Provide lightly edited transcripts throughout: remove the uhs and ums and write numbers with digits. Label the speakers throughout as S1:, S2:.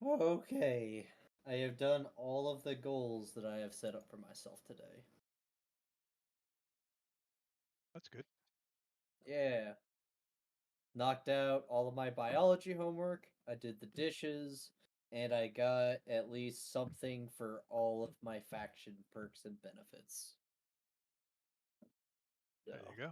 S1: Okay. I have done all of the goals that I have set up for myself today.
S2: That's good.
S1: Yeah. Knocked out all of my biology homework. I did the dishes, and I got at least something for all of my faction perks and benefits.
S2: There you
S1: So,
S2: go.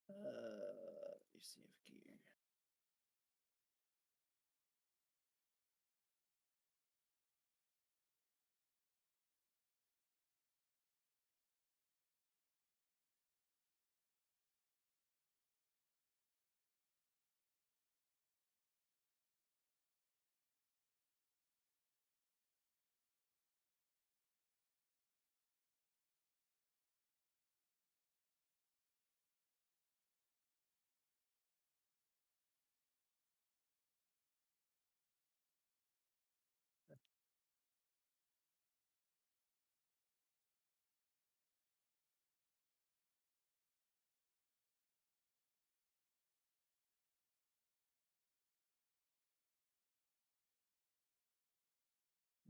S1: let me see if gear.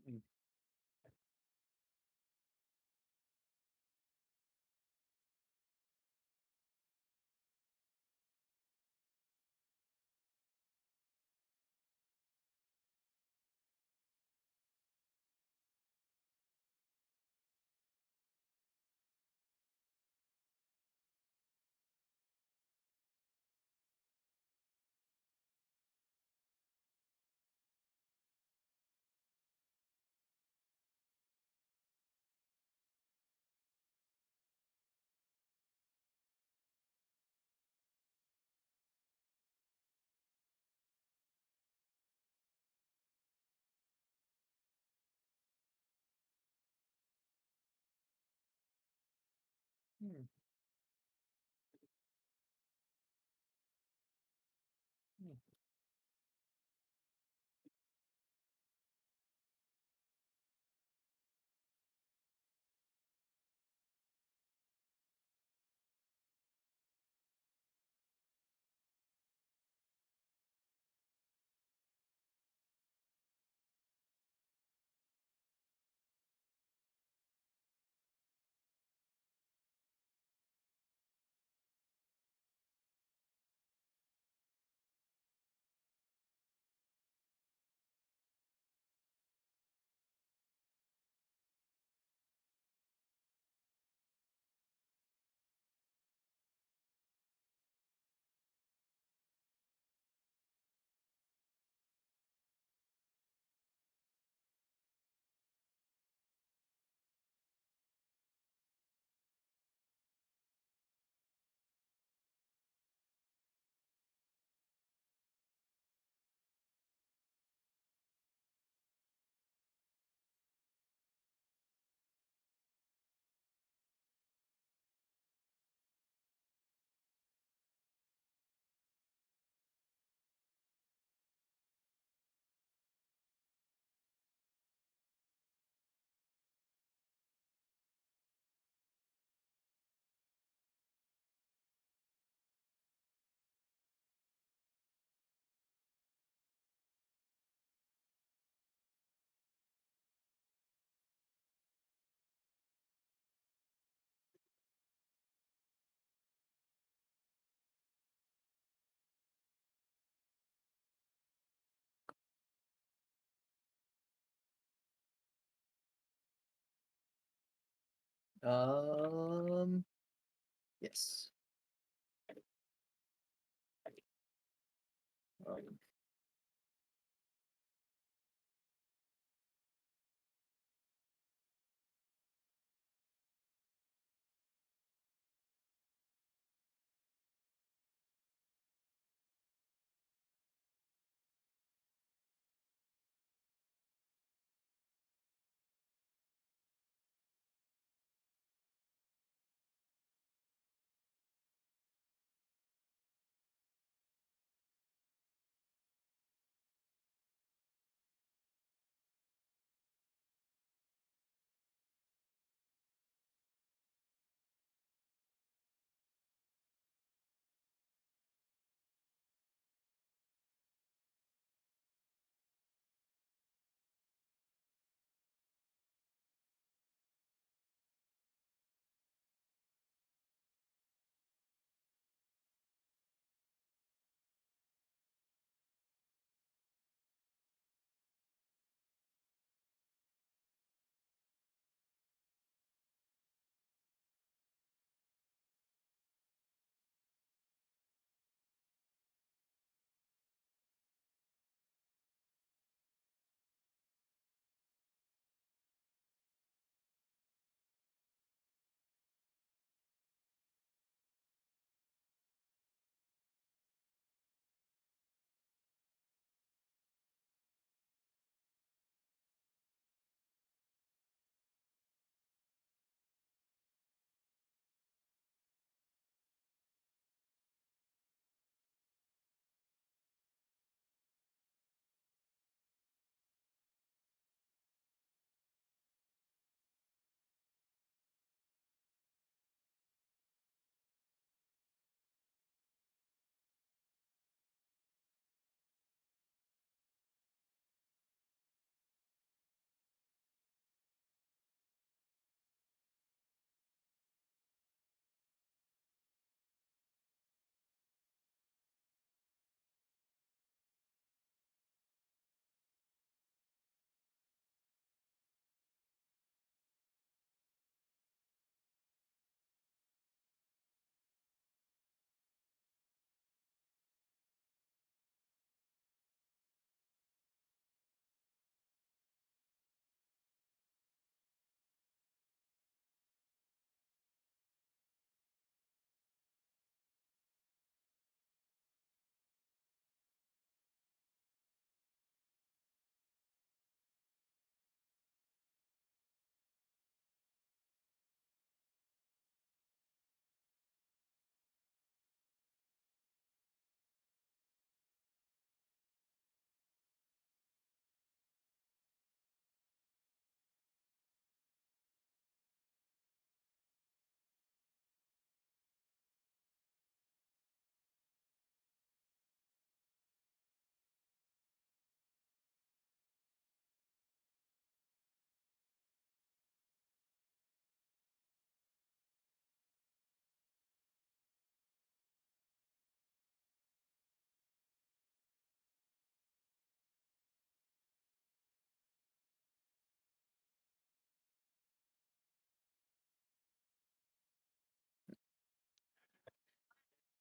S1: Mm, mm, mm. Yes. Um,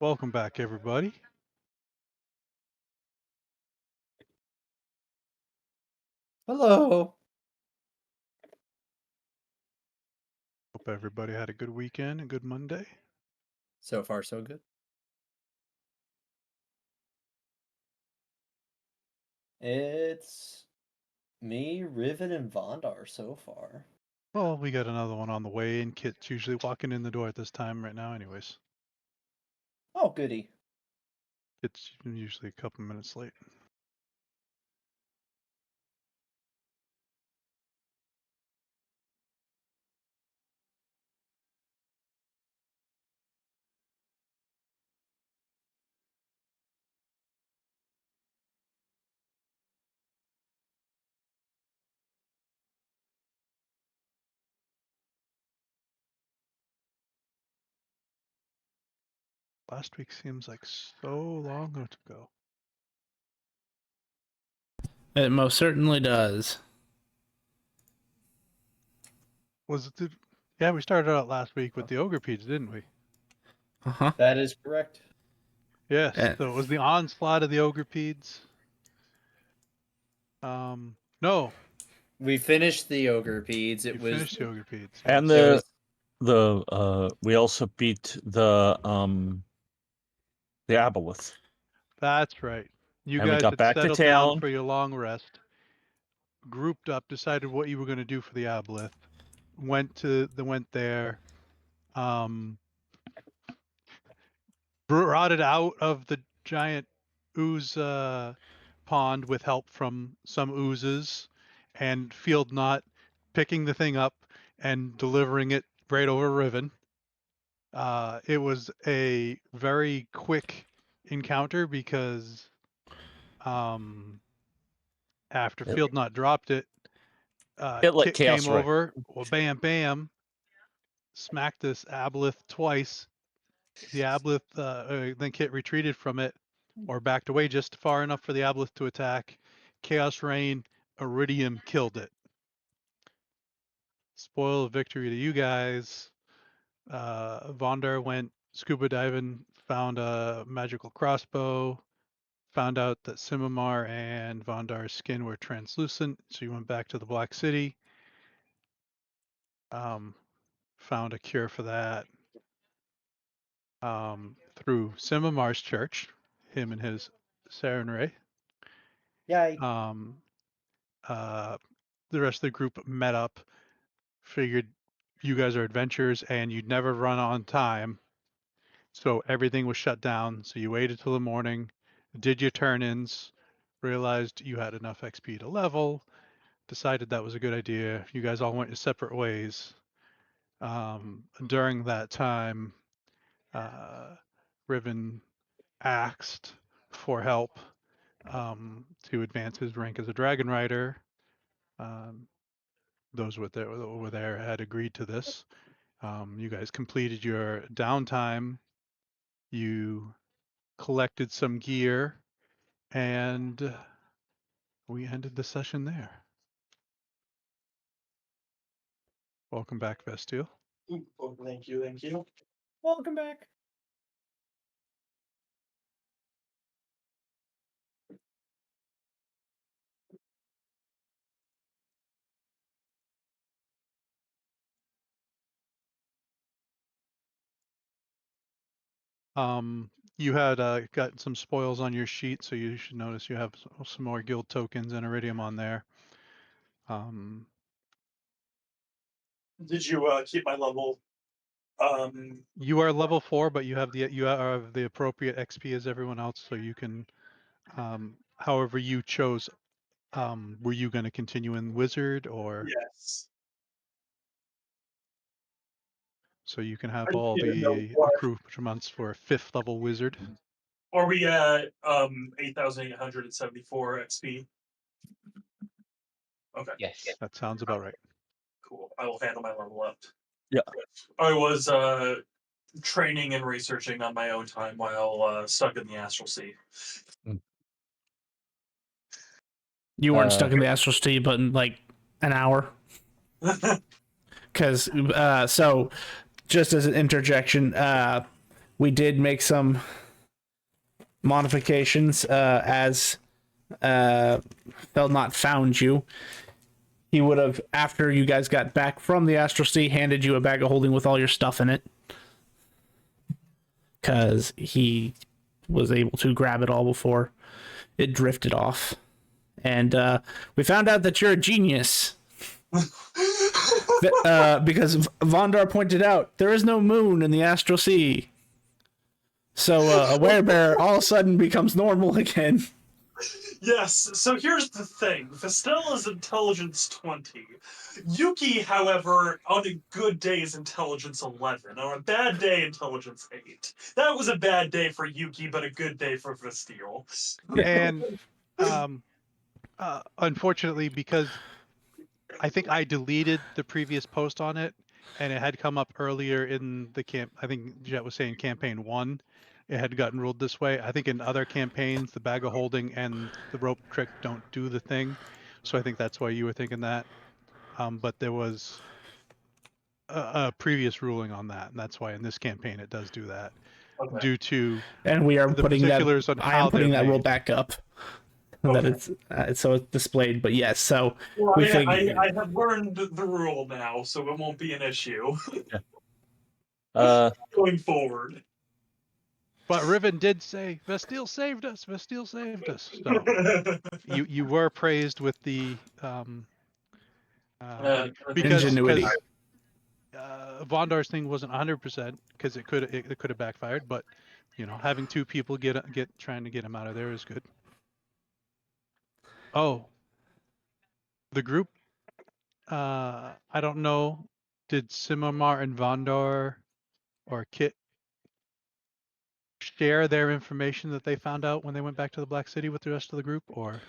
S2: Welcome back, everybody.
S1: Hello.
S2: Hope everybody had a good weekend, a good Monday.
S1: So far, so good. It's me, Riven, and Vondar so far.
S2: Well, we got another one on the way, and Kit's usually walking in the door at this time right now, anyways.
S1: Oh, goody.
S2: Kit's usually a couple minutes late. Last week seems like so long ago.
S3: It most certainly does.
S2: Was it? Yeah, we started out last week with the ogre pedes, didn't we?
S3: Uh-huh.
S1: That is correct.
S2: Yes.
S3: Eh.
S2: So it was the onslaught of the ogre pedes. No,
S1: We finished the ogre peds.
S2: you finished the ogre pedes.
S4: And
S2: Yes.
S1: It was
S4: we also beat the aboleth.
S2: That's right. You
S4: And we
S2: guys
S4: got
S2: had
S4: back to
S2: settled down
S4: town.
S2: for your long rest, grouped up, decided what you were going to do for the aboleth, went there, um, brought it out of the giant ooze pond with help from some oozes, and Field Knot picking the thing up and delivering it right over Riven. It was a very quick encounter because um, after
S4: It,
S2: Field Knot dropped it,
S4: it let
S2: Kit came
S4: chaos right.
S2: over, well, bam, bam, smacked this aboleth twice. The aboleth, then Kit retreated from it, or backed away just far enough for the aboleth to attack. Chaos Rain, Iridium killed it. Spoil of victory to you guys. Vondar went scuba diving, found a magical crossbow, found out that Simamar and Vondar's skin were translucent, so he went back to the Black City. Found a cure for that through Simamar's church, him and his Sarenrae.
S1: yeah.
S2: The rest of the group met up, figured you guys are adventurers and you'd never run on time. So everything was shut down. So you waited till the morning, did your turn-ins, realized you had enough XP to level, decided that was a good idea. You guys all went your separate ways. During that time, Riven asked for help to advance his rank as a dragon rider. Those were there had agreed to this. You guys completed your downtime. You collected some gear, and we ended the session there. Welcome back, Vestiel.
S5: Oh, thank you, thank you.
S1: Welcome back.
S2: You had got some spoils on your sheet, so you should notice you have some more guild tokens and iridium on there.
S5: Did you keep my level?
S2: You are level 4, but you have the appropriate XP as everyone else, so you can, however you chose. Were you going to continue in wizard, or
S5: Yes.
S2: so you can have
S5: I
S2: all
S5: didn't know
S2: the
S5: what.
S2: accoutrements for a 5th level wizard?
S5: Are we at 8,874 XP? Okay.
S3: Yes.
S2: That sounds about right.
S5: Cool. I will handle my level up.
S4: Yeah.
S5: I was training and researching on my own time while stuck in the astral sea.
S3: You weren't stuck in the astral sea, but in like an hour. Because so, just as an interjection, we did make some modifications as Feldnot found you. He would have, after you guys got back from the astral sea, handed you a bag of holding with all your stuff in it. Because he was able to grab it all before it drifted off. And we found out that you're a genius. Because Vondar pointed out, there is no moon in the astral sea. So a werebear all of a sudden becomes normal again.
S5: Yes, so here's the thing. Vestel is intelligence 20. Yuki, however, on a good day is intelligence 11. On a bad day, intelligence 8. That was a bad day for Yuki, but a good day for Vestil.
S2: And unfortunately, because I think I deleted the previous post on it, and it had come up earlier in the camp. I think Jet was saying campaign 1. It had gotten ruled this way. I think in other campaigns, the bag of holding and the rope trick don't do the thing. So I think that's why you were thinking that. But there was a previous ruling on that, and that's why in this campaign it does do that,
S5: Okay.
S2: due to
S3: And we are
S2: the
S3: putting that.
S2: particulars on
S3: I am
S2: how
S3: putting
S2: they're
S3: that rule
S2: made.
S3: back up. That it's so it's displayed. But yes, so
S5: Well,
S3: we
S5: I have learned the rule now, so it won't be an issue
S4: Uh,
S5: going forward.
S2: But Riven did say, Vestille saved us, Vestille saved us. So you were praised with the because
S3: Ingenuity.
S2: Vondar's thing wasn't 100% because it could have backfired, but having two people get trying to get him out of there is good. Oh, the group. I don't know. Did Simamar and Vondar or Kit share their information that they found out when they went back to the Black City with the rest of the group, or?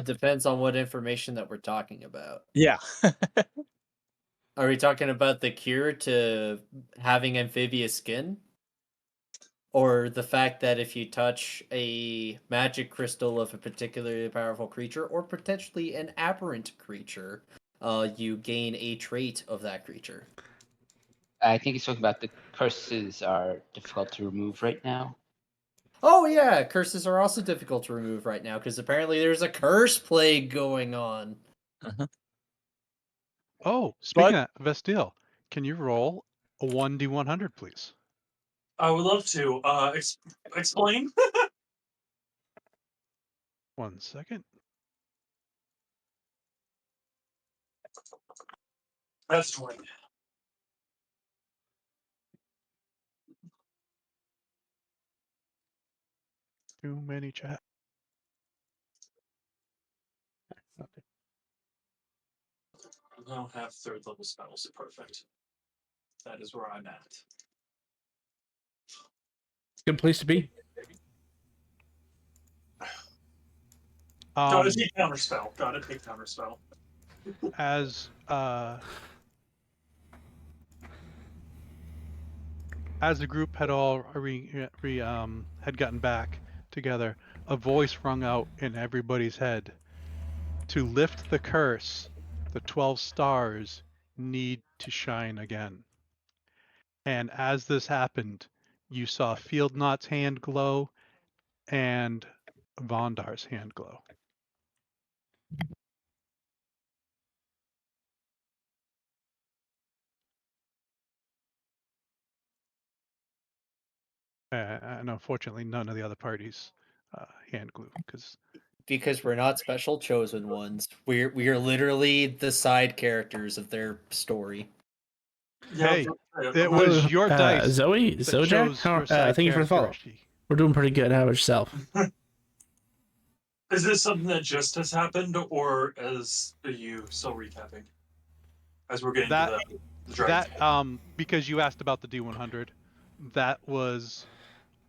S1: Depends on what information that we're talking about.
S4: yeah.
S1: Are we talking about the cure to having amphibious skin? Or the fact that if you touch a magic crystal of a particularly powerful creature, or potentially an aberrant creature, you gain a trait of that creature?
S6: I think he's talking about the curses are difficult to remove right now.
S1: Oh yeah, curses are also difficult to remove right now, because apparently there's a curse plague going on.
S2: Oh, speaking of Vestille, can you roll a 1d100, please?
S5: I would love to. Explain?
S2: 1 second.
S5: That's 20.
S2: Too many chat.
S5: I now have third level spells. Perfect. That is where I'm at.
S3: Good place to be.
S5: Gotta take counterspell. Gotta take counterspell.
S2: As the group had all had gotten back together, a voice rung out in everybody's head. To lift the curse, the 12 stars need to shine again. And as this happened, you saw Field Knot's hand glow and Vondar's hand glow. And unfortunately, none of the other parties hand glue
S1: because we're not special chosen ones. We are literally the side characters of their story.
S2: Hey, it was your dice.
S3: Zoe,
S2: that
S3: Zojak,
S2: chose your side
S3: thank you for the follow.
S2: character.
S3: We're doing pretty good. How about yourself?
S5: Is this something that just has happened, or as are you still recapping? As we're getting to the dragon.
S2: Because you asked about the D100, that was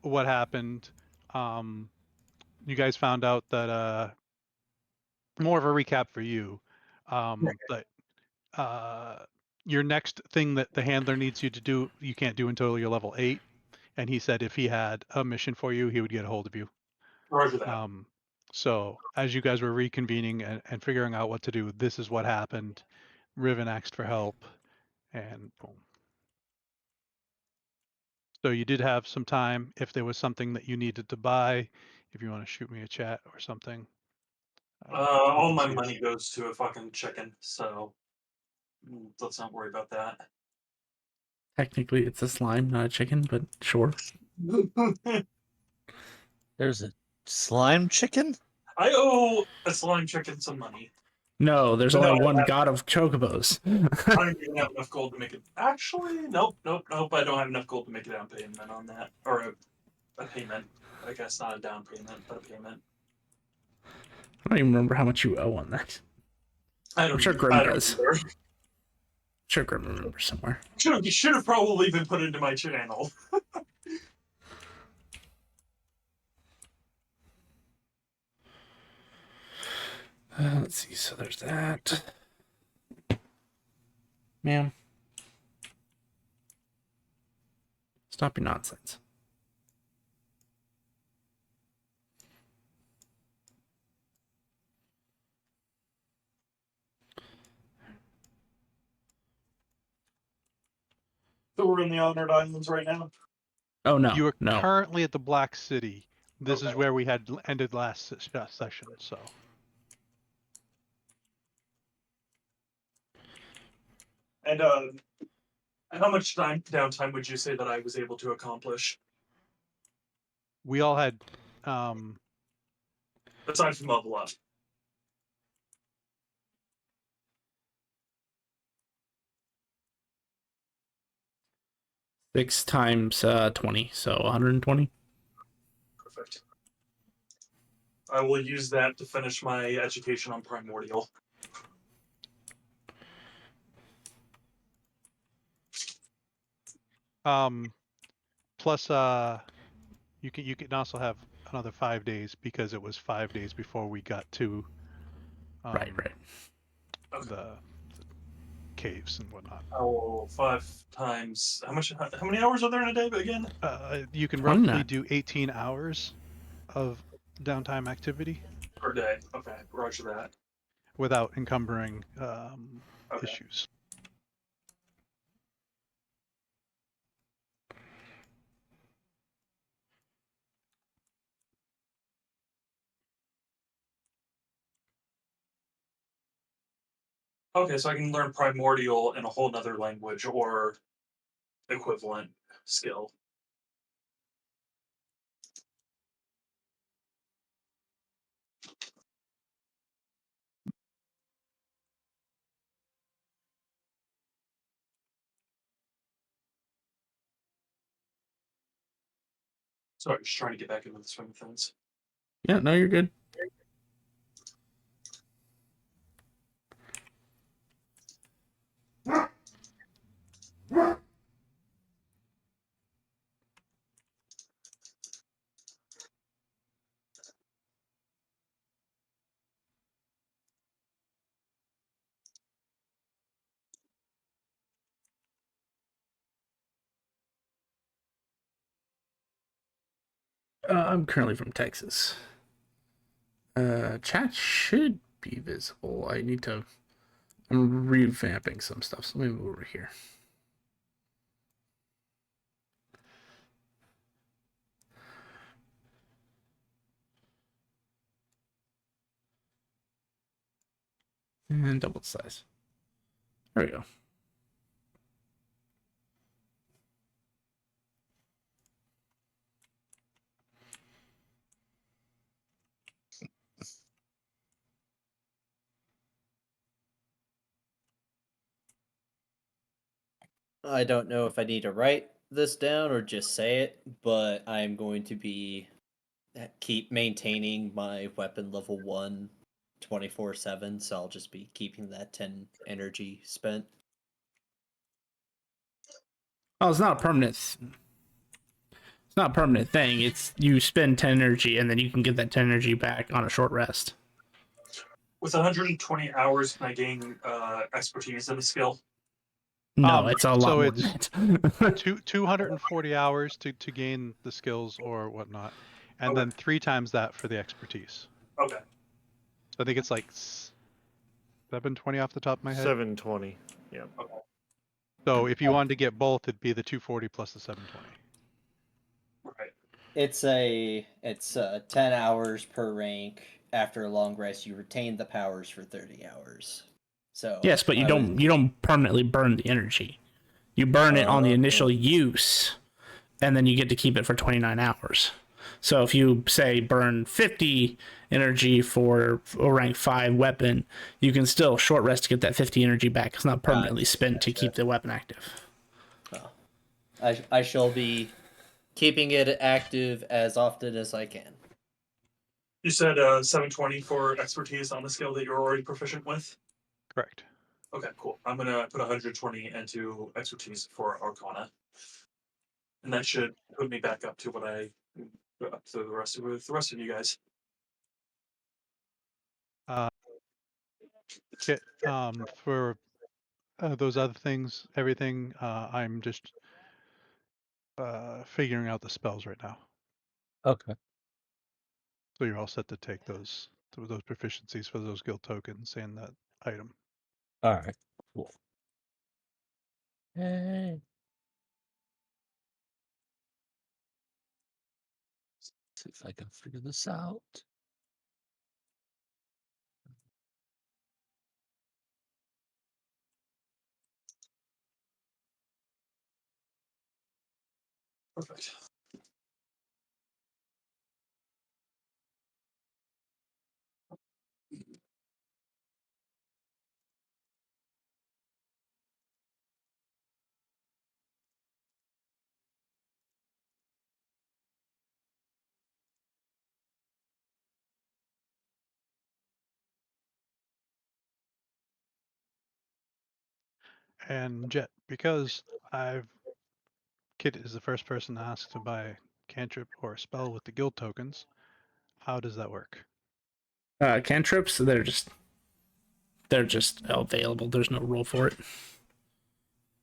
S2: what happened. You guys found out that more of a recap for you. That your next thing that the handler needs you to do, you can't do until you're level 8. And he said if he had a mission for you, he would get a hold of you.
S5: Roger that.
S2: So as you guys were reconvening and figuring out what to do, this is what happened. Riven asked for help, and boom. So you did have some time if there was something that you needed to buy, if you want to shoot me a chat or something.
S5: All my money goes to a fucking chicken, so let's not worry about that.
S3: Technically, it's a slime, not a chicken, but sure.
S4: There's a slime chicken?
S5: I owe a slime chicken some money.
S3: No, there's only one god of chocobos.
S5: I don't even have enough gold to make it. Actually, nope. I don't have enough gold to make a down payment on that. Or a payment. I guess not a down payment, but a payment.
S3: I don't even remember how much you owe on that. I'm sure Grim does. I'm sure Grim remembers somewhere.
S5: Should have probably been put into my channel.
S3: Let's see. So there's that. Ma'am. Stop your nonsense.
S5: So we're in the Honored Islands right now.
S3: Oh no,
S2: You are
S3: no.
S2: currently at the Black City. This is
S5: Okay.
S2: where we had ended last session. So
S5: And how much downtime would you say that I was able to accomplish
S2: we all had
S5: aside from level up?
S3: Six times 20, so 120.
S5: Perfect. I will use that to finish my education on Primordial.
S2: plus you can also have another 5 days because it was 5 days before we got to
S3: Right.
S5: Okay.
S2: the caves and whatnot.
S5: Oh, 5 times. How many hours are there in a day again?
S2: You can
S3: 29.
S2: roughly do 18 hours of downtime activity
S5: Per day. Okay, roger that.
S2: without encumbering
S5: Okay.
S2: issues.
S5: Okay, so I can learn Primordial in a whole nother language or equivalent skill. Sorry, just trying to get back into the swing of things.
S3: Yeah, no, you're good. I'm currently from Texas. Chat should be visible. I'm revamping some stuff, so let me move over here. And double the size. There we go.
S1: I don't know if I need to write this down or just say it, but I'm going to be keep maintaining my weapon level 1 24/7, so I'll just be keeping that 10 energy spent.
S3: Oh, it's not a permanent. It's not a permanent thing. It's you spend 10 energy and then you can get that 10 energy back on a short rest.
S5: With 120 hours, can I gain expertise in a skill?
S3: No, it's a lot
S2: so
S3: more
S2: it's
S3: than that.
S2: 240 hours to gain the skills or whatnot, and
S5: Okay.
S2: then 3 times that for the expertise.
S5: Okay.
S2: So I think it's like 720 off the top of my head.
S7: 720. Yeah.
S5: Okay.
S2: So if you wanted to get both, it'd be the 240 plus the 720.
S5: Right.
S1: It's 10 hours per rank. After a long rest, you retain the powers for 30 hours. So
S3: Yes, but you don't permanently burn the energy. You burn it on the initial use, and then you get to keep it for 29 hours. So if you say burn 50 energy for a rank 5 weapon, you can still short rest to get that 50 energy back. It's not permanently spent to keep the weapon active.
S1: I shall be keeping it active as often as I can.
S5: You said 720 for expertise on the skill that you're already proficient with?
S2: Correct.
S5: Okay, cool. I'm going to put 120 into expertise for Arcana. And that should put me back up to what I up to the rest of you guys.
S2: Kit, for those other things, everything, I'm just figuring out the spells right now.
S4: Okay.
S2: So you're all set to take those proficiencies for those guild tokens and that item.
S4: All right. Cool. Hey. see if I can figure this out.
S5: Perfect.
S2: And Jet, because Kit is the first person to ask to buy a cantrip or a spell with the guild tokens. How does that work?
S3: Cantrips, they're just available. There's no rule for it.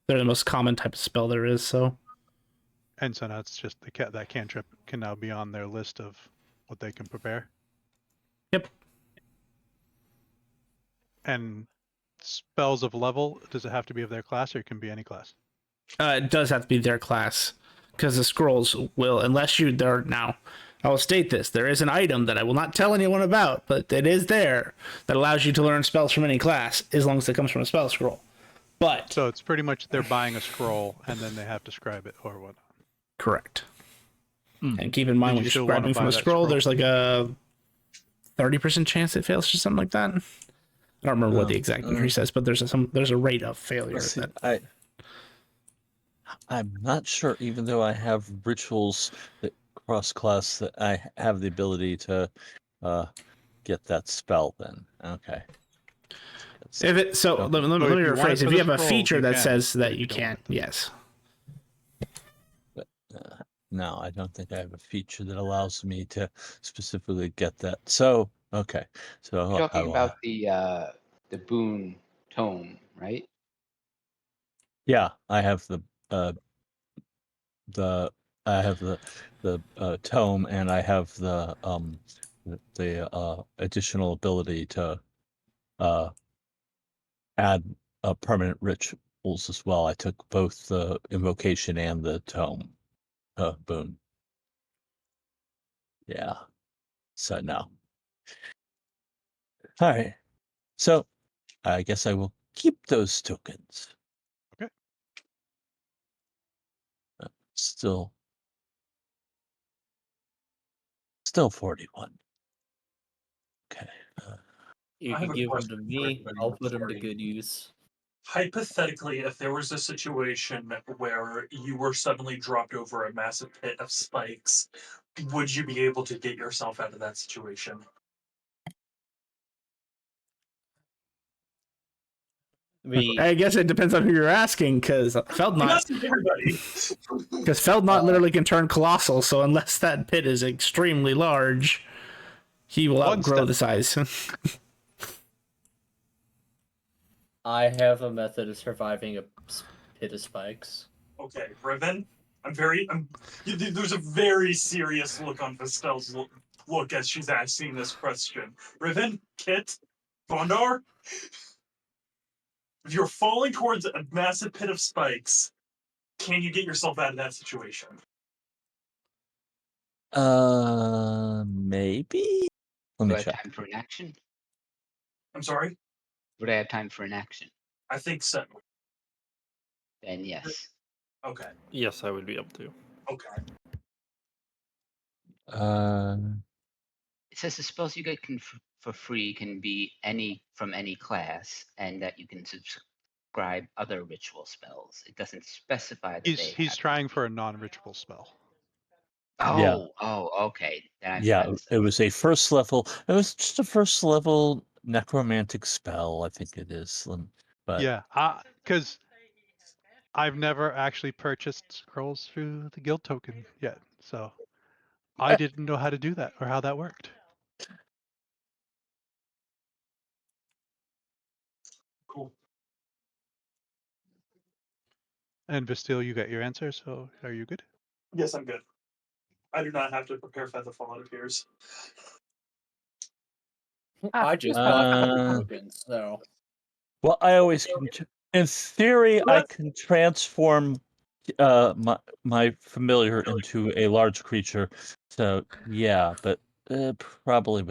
S3: They're the most common type of spell there is. So
S2: And so now it's just that cantrip can now be on their list of what they can prepare.
S3: yep.
S2: And spells of level, does it have to be of their class, or it can be any class?
S3: It does have to be their class, because the scrolls will, unless you there now. I will state this: there is an item that I will not tell anyone about, but it is there that allows you to learn spells from any class as long as it comes from a spell scroll. But
S2: So it's pretty much they're buying a scroll and then they have to scribe it or whatnot.
S3: correct.
S4: Hmm.
S3: And keep in mind
S2: Did
S3: when
S2: you
S3: you're
S2: still wanna
S3: scribing from
S2: buy
S3: a
S2: that
S3: scroll,
S2: scroll?
S3: there's like a 30% chance it fails or something like that. I don't remember what the exact increase says, but there's a rate of failure.
S4: Let's see,
S3: That
S4: I'm not sure, even though I have rituals that cross class, that I have the ability to get that spell then. Okay.
S3: if it so
S4: Okay.
S3: let, let,
S2: So
S3: let me
S2: if you want it
S3: rephrase.
S2: for
S3: If
S2: the
S3: you have a
S2: scrolls,
S3: feature
S2: you
S3: that
S2: can,
S3: says
S2: but
S3: that
S2: if
S3: you
S2: don't
S3: can,
S2: want it, then-
S3: yes.
S4: No, I don't think I have a feature that allows me to specifically get that. So, okay. So
S6: You're
S4: I
S6: talking
S4: will,
S6: about the boon tome, right?
S4: yeah, I have the I have the tome, and I have the additional ability to add permanent rituals as well. I took both the invocation and the tome boon. Yeah. So no. All right. So I guess I will keep those tokens.
S2: Okay.
S4: Still 41. Okay.
S1: You
S5: I have
S1: can
S5: a
S1: give them
S5: question
S1: to
S5: for
S1: me.
S5: everybody
S1: I'll put them
S5: before
S1: to
S5: you.
S1: good use.
S5: Hypothetically, if there was a situation where you were suddenly dropped over a massive pit of spikes, would you be able to get yourself out of that situation?
S3: I guess it depends on who you're asking, because
S5: I'm
S3: Feldnot
S5: asking everybody.
S3: literally can turn colossal. So unless that pit is extremely large, he will
S2: One
S3: outgrow
S2: step.
S3: the size.
S1: I have a method of surviving a pit of spikes.
S5: Okay, Riven, there's a very serious look on Vestel's look as she's asking this question. Riven, Kit, Bondar, if you're falling towards a massive pit of spikes, can you get yourself out of that situation?
S4: Maybe. Let
S6: Do
S4: me
S6: I have
S4: check.
S6: time for an action?
S5: I'm sorry?
S6: Would I have time for an action?
S5: I think so.
S6: Then yes.
S5: Okay,
S7: Yes, I would be able to.
S5: okay.
S6: It says the spells you get for free can be from any class, and that you can subscribe other ritual spells. It doesn't specify that they
S2: He's
S6: have.
S2: trying for a non-ritual spell.
S4: Yeah.
S6: Okay.
S4: Yeah, it was a first level. It was just a first level necromantic spell, I think it is. But
S2: Yeah, because I've never actually purchased scrolls through the guild token yet, so I didn't know how to do that or how that worked.
S5: Cool.
S2: And Bastille, you got your answer, so are you good?
S5: Yes, I'm good. I do not have to prepare Featherfall, it appears.
S1: I just bought
S4: Uh,
S1: tokens, so
S4: well, I always can. In theory, I
S5: What?
S4: can transform my familiar into a large creature. So yeah, but probably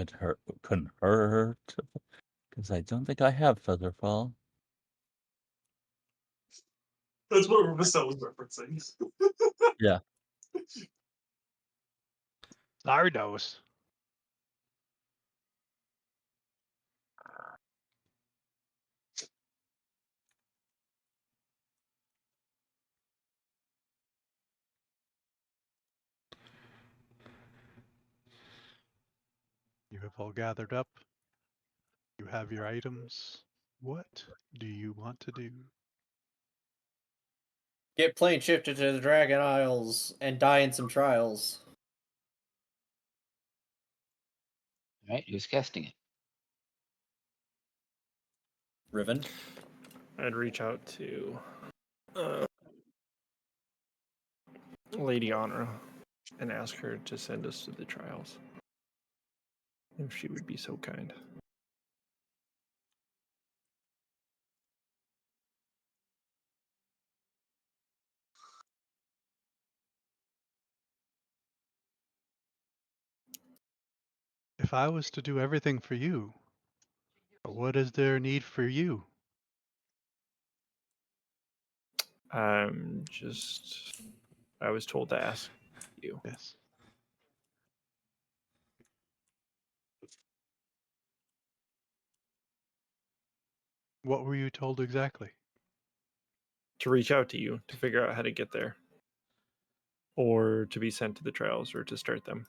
S4: couldn't hurt because I don't think I have Featherfall.
S5: That's what Marcel was referencing.
S4: Yeah.
S2: Zardos. You have all gathered up. You have your items. What do you want to do?
S1: Get plane shifted to the Dragon Isles and die in some trials.
S6: All right, who's casting it?
S1: Riven.
S7: I'd reach out to Lady Honor and ask her to send us to the trials. If she would be so kind.
S2: If I was to do everything for you, what is there need for you?
S7: I was told to ask you.
S2: Yes. What were you told exactly?
S7: To reach out to you to figure out how to get there. Or to be sent to the trials or to start them.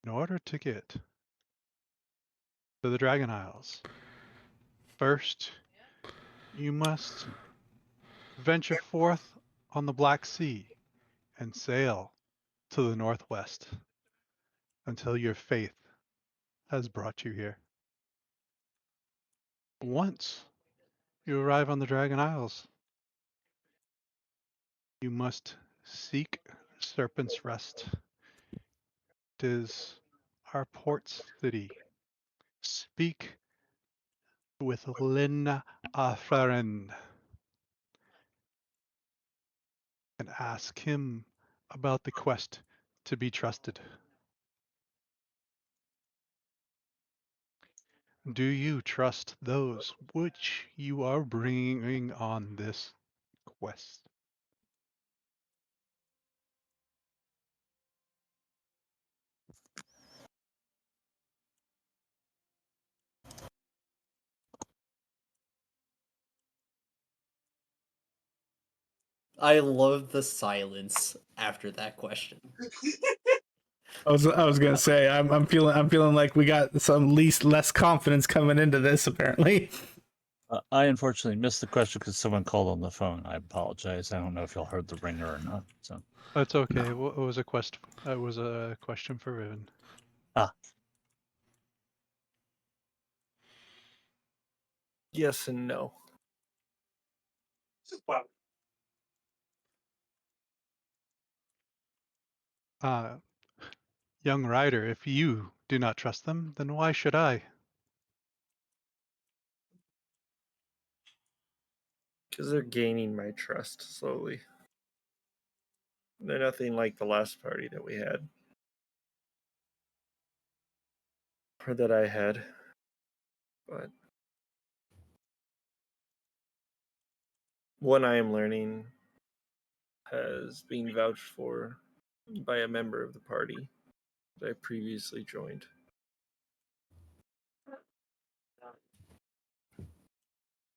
S2: In order to get to the Dragon Isles, first you must venture forth on the Black Sea and sail to the northwest until your faith has brought you here. Once you arrive on the Dragon Isles, you must seek Serpent's Rest. It is our port city. Speak with Lin Afaren and ask him about the quest to be trusted. Do you trust those which you are bringing on this quest?
S1: I love the silence after that question.
S3: I was gonna say I'm feeling like we got some less confidence coming into this apparently.
S4: I unfortunately missed the question because someone called on the phone. I apologize. I don't know if y'all heard the ringer or not. So
S2: That's okay.
S3: No.
S2: It was a quest. It was a question for Riven.
S7: Yes and no.
S5: Wow.
S2: Young rider, if you do not trust them, then why should I?
S7: Because they're gaining my trust slowly. They're nothing like the last party that we had. Or that I had. But what I am learning has been vouched for by a member of the party that I previously joined.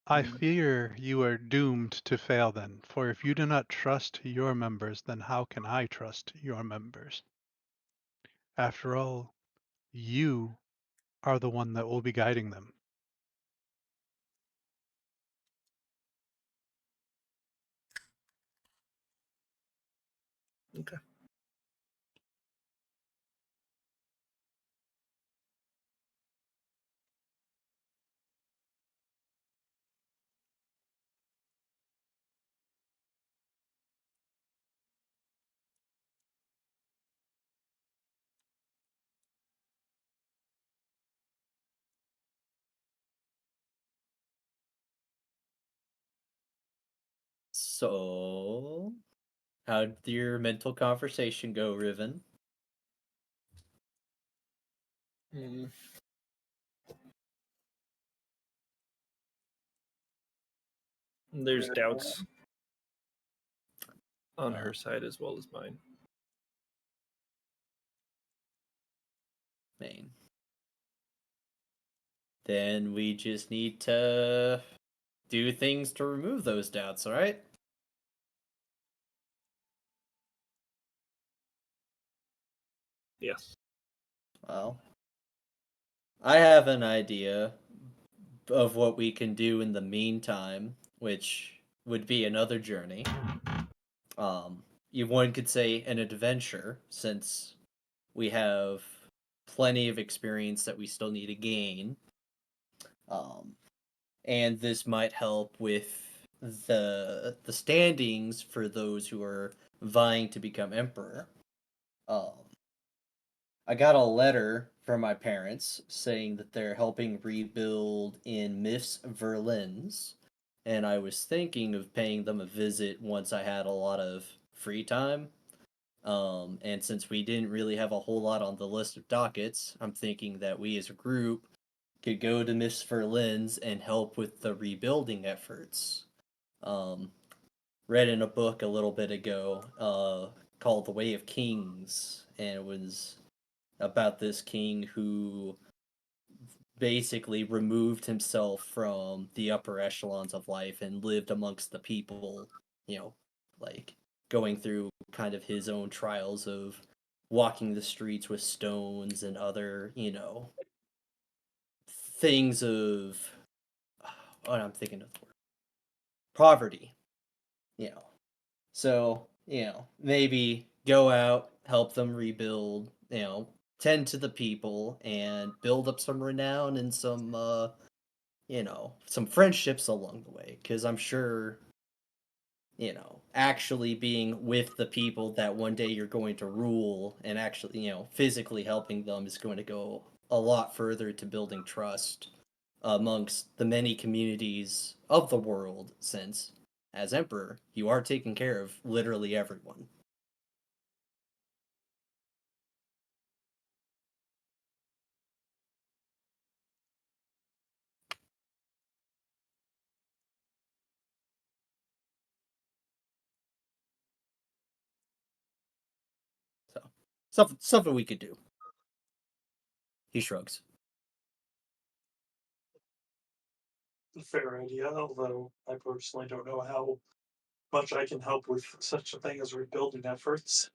S2: I fear you are doomed to fail then, for if you do not trust your members, then how can I trust your members? After all, you are the one that will be guiding them.
S7: Okay.
S1: So, how did your mental conversation go, Riven?
S7: Hmm. There's doubts on her side as well as mine.
S1: Main. Then we just need to do things to remove those doubts, alright?
S7: Yes.
S1: Well, I have an idea of what we can do in the meantime, which would be another journey. Um, one could say an adventure, since we have plenty of experience that we still need to gain. Um, and this might help with the standings for those who are vying to become emperor. Um, I got a letter from my parents saying that they're helping rebuild in Miss Verlin's, and I was thinking of paying them a visit once I had a lot of free time. And since we didn't really have a whole lot on the list of dockets, I'm thinking that we as a group could go to Miss Verlin's and help with the rebuilding efforts. Um, Read in a book a little bit ago called The Way of Kings, and it was about this king who basically removed himself from the upper echelons of life and lived amongst the people, you know, like going through kind of his own trials of walking the streets with stones and other, things of oh, I'm thinking of the word poverty, you know. So, maybe go out, help them rebuild, tend to the people and build up some renown and some some friendships along the way, cuz I'm sure, actually being with the people that one day you're going to rule and actually, physically helping them is going to go a lot further to building trust amongst the many communities of the world, since as emperor you are taking care of literally everyone. So something we could do. He shrugs.
S5: Fair idea, although I personally don't know how much I can help with such a thing as rebuilding efforts.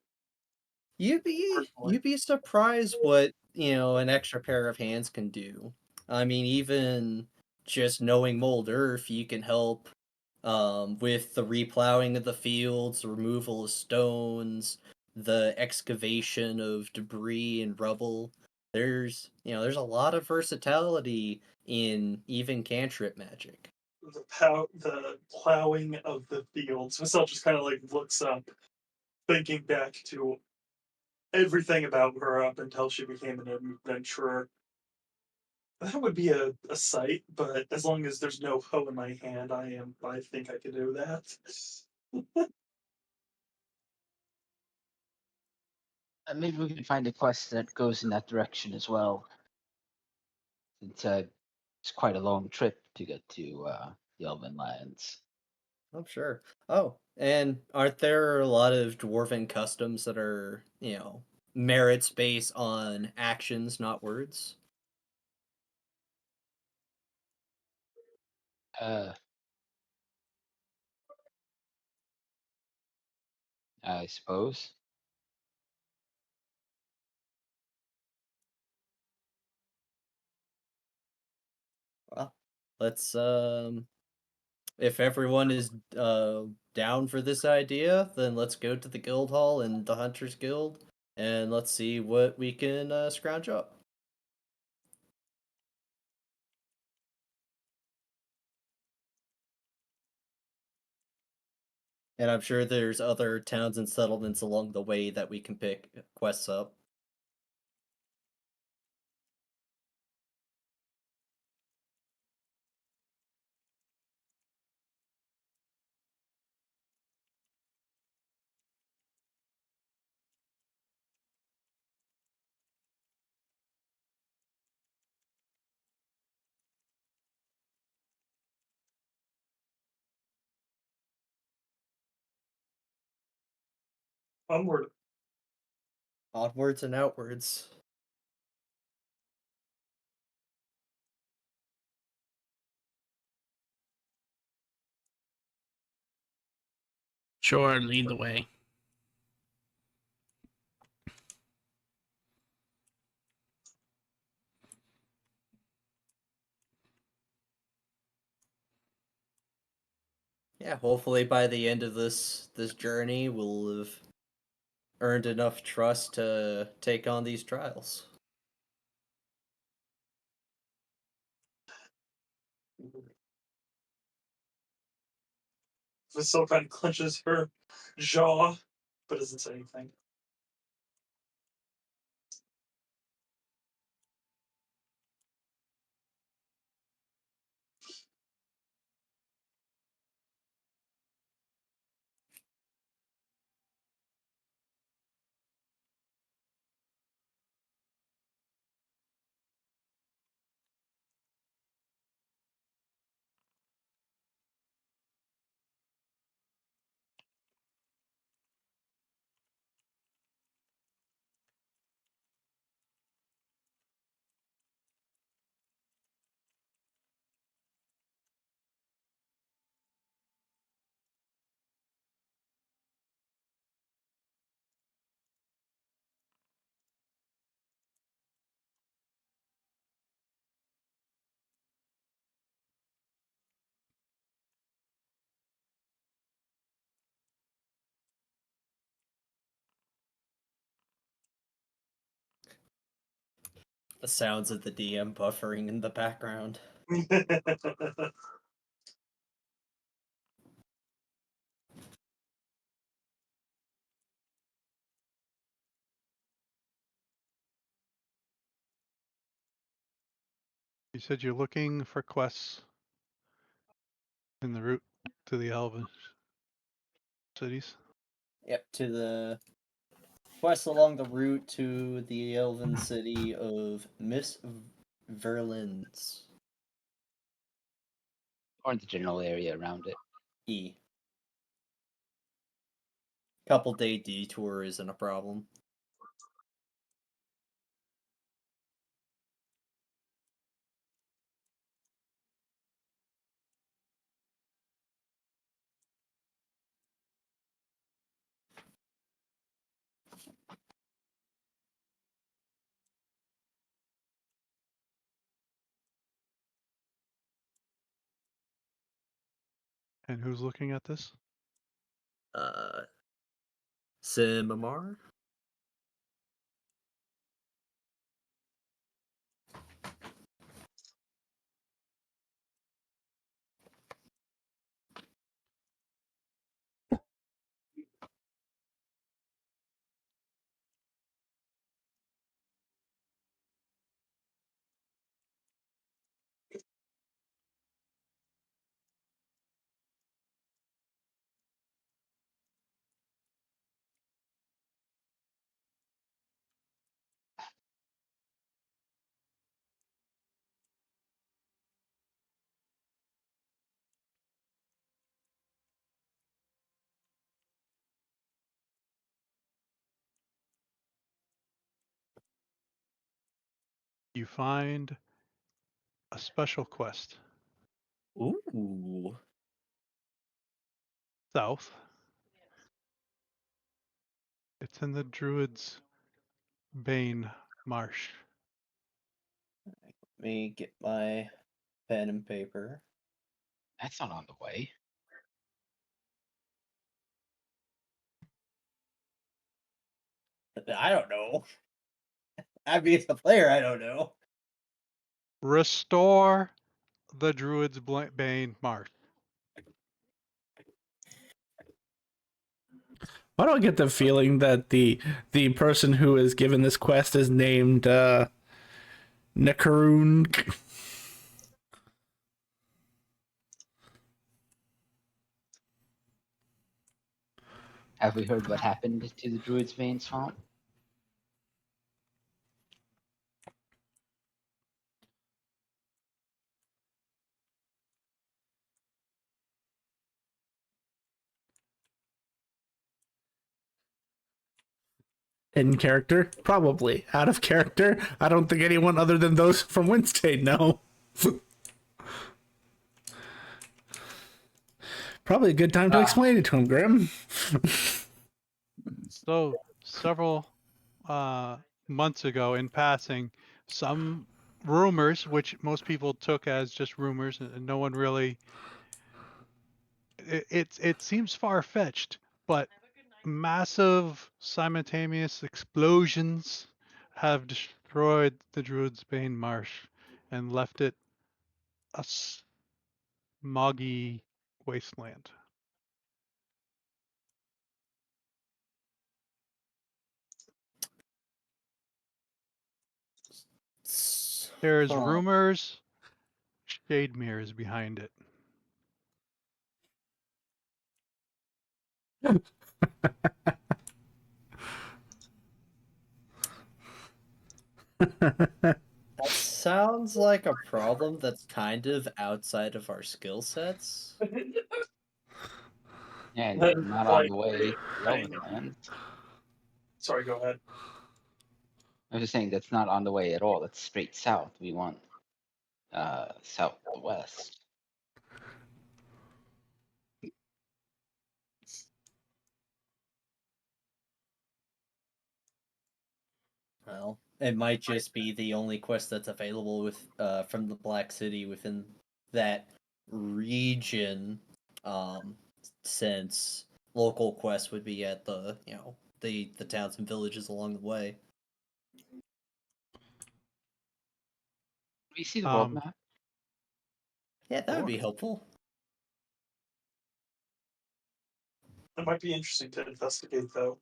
S5: Personally.
S1: You'd be surprised what, an extra pair of hands can do. I mean, even just knowing mold earth, you can help with the replowing of the fields, the removal of stones, the excavation of debris and rubble. There's a lot of versatility in even cantrip magic.
S5: The plowing of the fields. Marcel just kind of like looks up, thinking back to everything about her up until she became an adventurer. That would be a sight, but as long as there's no hoe in my hand, I think I could do that.
S6: Maybe we can find a quest that goes in that direction as well. It's quite a long trip to get to the Elven lands.
S1: I'm sure. Oh, and aren't there a lot of dwarven customs that are, merits based on actions, not words?
S6: Uh, I suppose.
S1: Well, let's if everyone is down for this idea, then let's go to the guild hall and the hunters guild and let's see what we can scrounge up. And I'm sure there's other towns and settlements along the way that we can pick quests up.
S5: Onward.
S1: Onwards and outwards.
S3: Sure, lead the way.
S1: Yeah, hopefully by the end of this journey, we'll have earned enough trust to take on these trials.
S5: Vassil kind of clenches her jaw, but doesn't say anything.
S1: The sounds of the DM buffering in the background.
S2: You said you're looking for quests in the route to the Elven cities.
S1: Yep, to the quest along the route to the elven city of Miss Verlins.
S6: Or in the general area around it.
S1: E. Couple day detour isn't a problem.
S2: And who's looking at this?
S1: Simamar?
S2: You find a special quest
S1: Ooh.
S2: south. It's in the Druid's Bane Marsh.
S1: Let me get my pen and paper.
S6: That's not on the way.
S1: I don't know. I mean, as a player, I don't know.
S2: Restore the Druid's Bane Marsh.
S3: Why do I get the feeling that the person who is given this quest is named Nakaroon?
S6: Have we heard what happened to the Druid's Vein Swamp?
S3: In character? Probably. Out of character? I don't think anyone other than those from Wednesday know. Probably a good time to explain it to him, Grim.
S2: So several months ago, in passing, some rumors, which most people took as just rumors, and no one really. It seems far fetched, but massive simultaneous explosions have destroyed the Druid's Bane Marsh and left it a smoggy wasteland. There's
S1: Huh.
S2: rumors, shade mirrors behind it.
S1: That sounds like a problem that's kind of outside of our skill sets.
S6: And
S5: Then,
S6: not on
S5: like,
S6: the way to the
S5: I
S6: Elven
S5: mean,
S6: Lands.
S5: sorry, go ahead.
S6: I was just saying that's not on the way at all. That's straight south. We want southwest.
S1: Well, it might just be the only quest that's available with from the Black City within that region. Since local quests would be at the the towns and villages along the way.
S6: Do you see the world map?
S1: Yeah, that would be helpful.
S5: It might be interesting to investigate, though.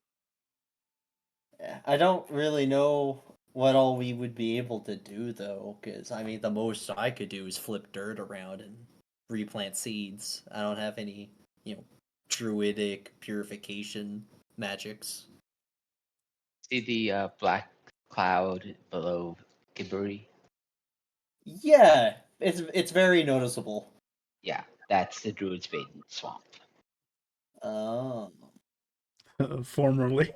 S1: Yeah, I don't really know what all we would be able to do though, because I mean the most I could do is flip dirt around and replant seeds. I don't have any, druidic purification magics.
S6: See the black cloud below Gibbery?
S1: Yeah, it's very noticeable.
S6: Yeah, that's the Druid's Bane Swamp.
S1: Oh,
S3: Formerly.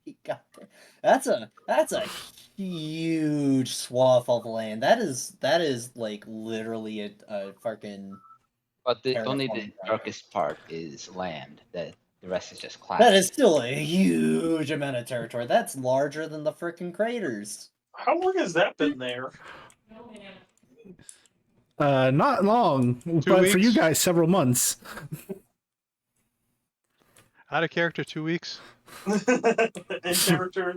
S1: he got there. That's a huge swath of land. That is like literally a fucking
S6: But only the
S1: terraforming project.
S6: darkest part is land. The rest is just cloud.
S1: That is still a huge amount of territory. That's larger than the frickin' craters.
S5: How long has that been there?
S3: Not long,
S2: 2
S3: but for you
S2: weeks.
S3: guys, several months.
S2: Out of character, 2 weeks,
S5: In character?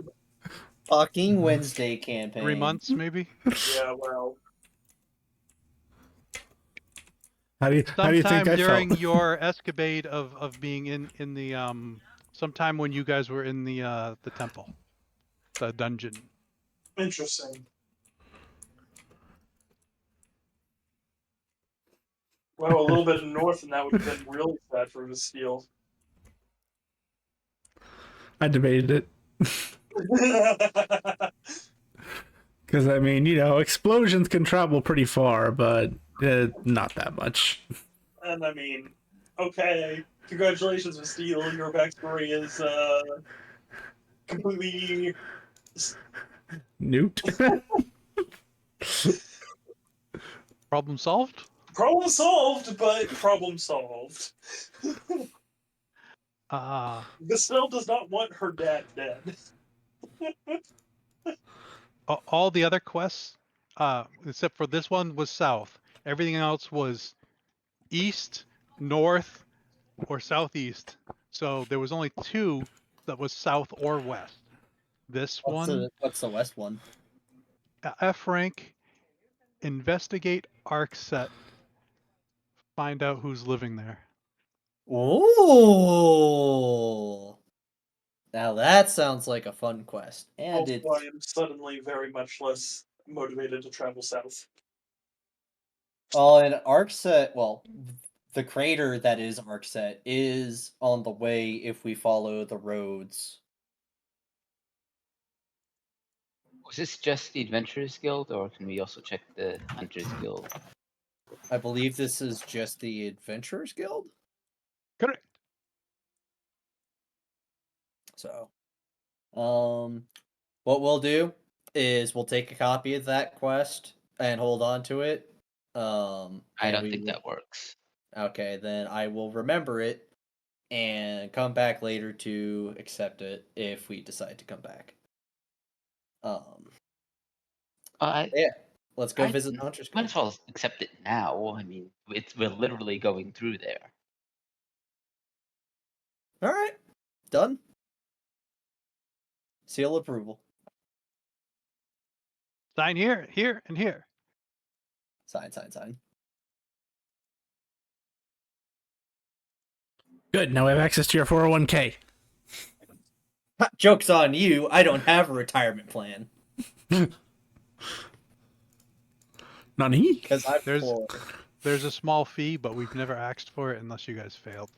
S1: Fucking Wednesday campaign.
S2: 3 months, maybe.
S5: Yeah, well.
S3: How do you think
S2: Sometime
S3: I
S2: during
S3: felt?
S2: your escapade of being in the sometime when you guys were in the temple, the dungeon.
S5: Interesting. Well, a little bit north, and that would have been really sad for the steel.
S3: I debated it. Because, I mean, explosions can travel pretty far, but not that much.
S5: And I mean, okay, congratulations, Miss Steele. Your backstory is completely
S3: Newt.
S2: Problem solved.
S5: problem solved, but problem solved. Estelle does not want her dad dead.
S2: All the other quests, except for this one, was south. Everything else was east, north, or southeast. So there was only 2 that was south or west. This one,
S1: What's the west one?
S2: F rank, investigate arc set, find out who's living there.
S1: Ooh. Now that sounds like a fun quest. And
S5: Also,
S1: it's
S5: I am suddenly very much less motivated to travel south.
S1: an Arcset, the crater that is Arcset is on the way if we follow the roads.
S6: Was this just the Adventurers Guild, or can we also check the Hunters Guild?
S1: I believe this is just the Adventurers Guild.
S2: Correct.
S1: So, what we'll do is we'll take a copy of that quest and hold on to it.
S6: I
S1: And
S6: don't
S1: we
S6: think
S1: will,
S6: that works.
S1: okay, then I will remember it and come back later to accept it if we decide to come back.
S6: I
S1: Yeah, let's go
S6: I
S1: visit the Hunter's
S6: might
S1: Guild.
S6: as well accept it now. I mean, we're literally going through there.
S1: All right, done. Seal approval.
S2: Sign here, here, and here.
S1: Sign, sign, sign.
S3: Good. Now we have access to your 401k.
S1: Ha, joke's on you. I don't have a retirement plan
S3: Nani?
S1: because I'm
S2: There's
S1: poor.
S2: there's a small fee, but we've never asked for it unless you guys failed.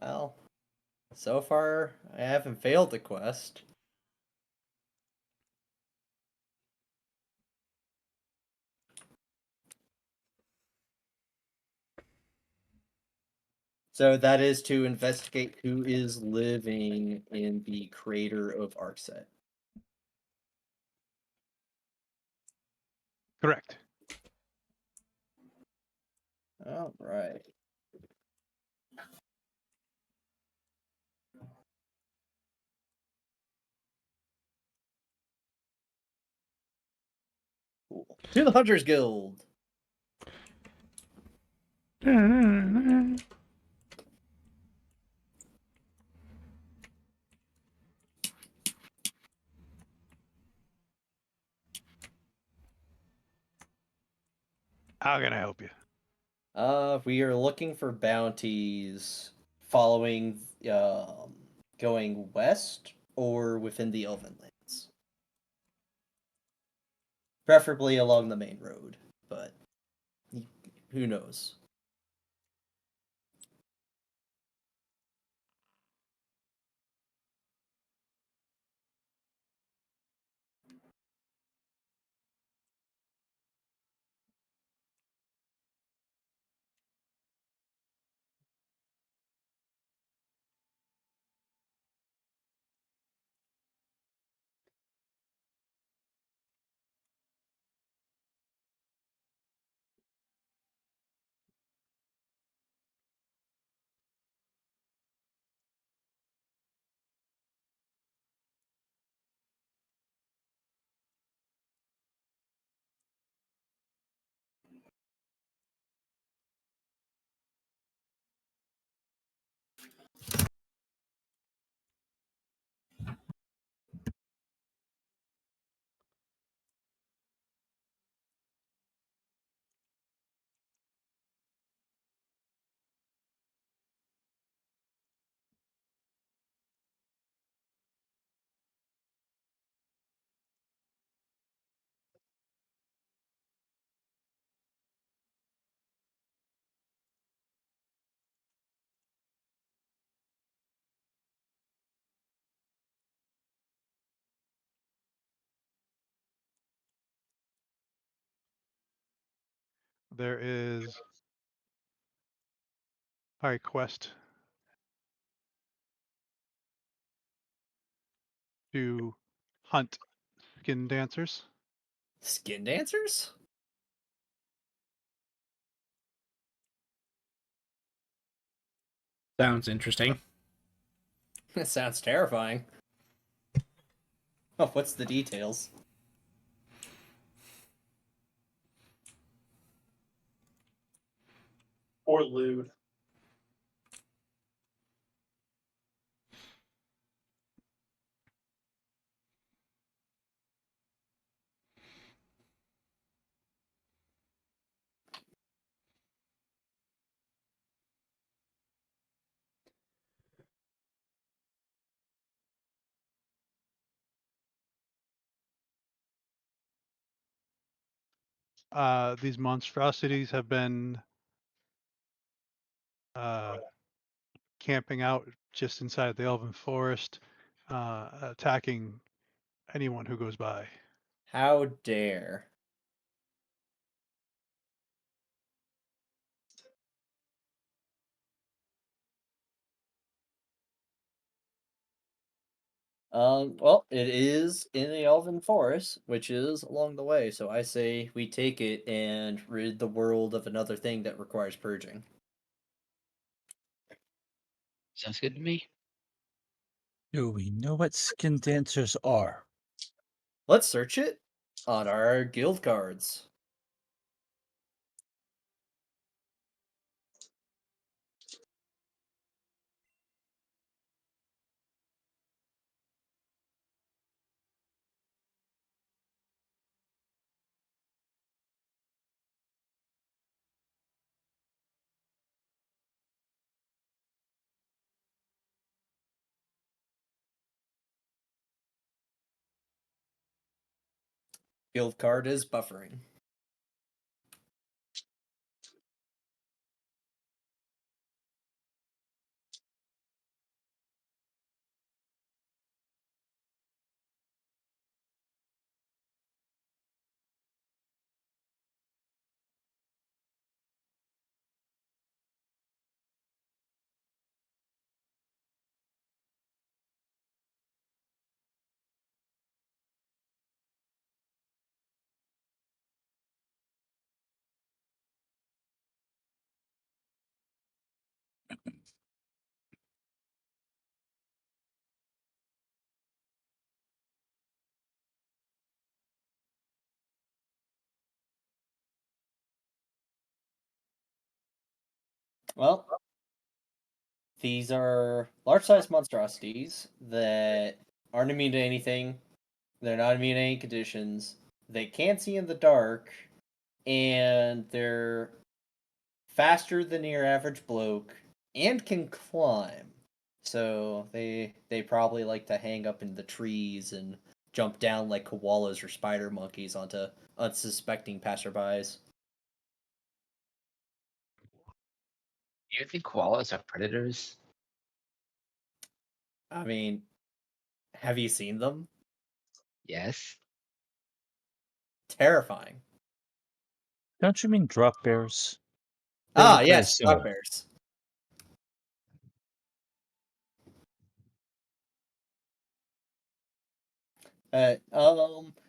S1: Well, so far I haven't failed the quest. So that is to investigate who is living in the crater of Arcset.
S2: Correct.
S1: All right. Cool. To the Hunters Guild.
S2: How can I help you?
S1: We are looking for bounties following, going west or within the Elven Lands. Preferably along the main road, but who knows?
S2: There is a quest to hunt skin dancers.
S1: Skin dancers?
S3: Sounds interesting.
S1: That sounds terrifying. Oh, what's the details?
S5: Or lewd.
S2: These monstrosities have been camping out just inside the Elven Forest, attacking anyone who goes by.
S1: How dare. Well, it is in the Elven Forest, which is along the way, so I say we take it and rid the world of another thing that requires purging.
S6: Sounds good to me.
S4: Do we know what skin dancers are?
S1: Let's search it on our guild cards. Guild card is buffering. Well, these are large-sized monstrosities that aren't immune to anything. They're not immune to any conditions. They can't see in the dark, and they're faster than your average bloke and can climb. So they probably like to hang up in the trees and jump down like koalas or spider monkeys onto unsuspecting passerbys.
S6: Do you think koalas are predators?
S1: I mean, have you seen them?
S6: Yes.
S1: Terrifying.
S4: Don't you mean drop bears? They look very
S1: Yes, drop
S4: similar.
S1: bears.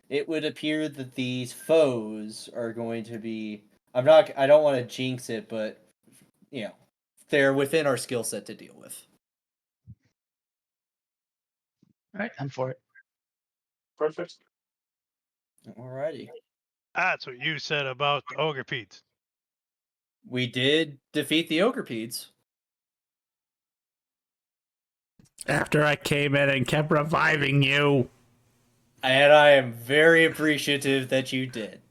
S1: It would appear that these foes are going to be. I don't want to jinx it, but you know, they're within our skill set to deal with.
S6: All right, I'm for it.
S5: Perfect.
S1: Alrighty.
S2: That's what you said about the ogre peats.
S1: We did defeat the Ogrepedes.
S3: After I came in and kept reviving you.
S1: And I am very appreciative that you did.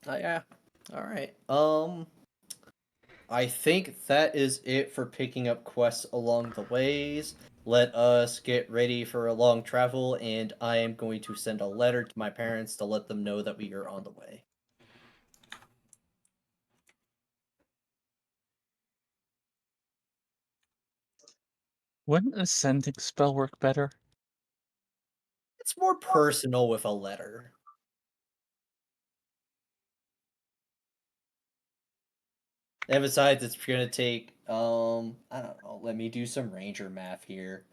S1: Yeah. Alright. I think that is it for picking up quests along the ways. Let us get ready for a long travel, and I am going to send a letter to my parents to let them know that we are on the way.
S4: Wouldn't a sending spell work better?
S1: It's more personal with a letter. And besides, it's gonna take I don't know, let me do some ranger math here.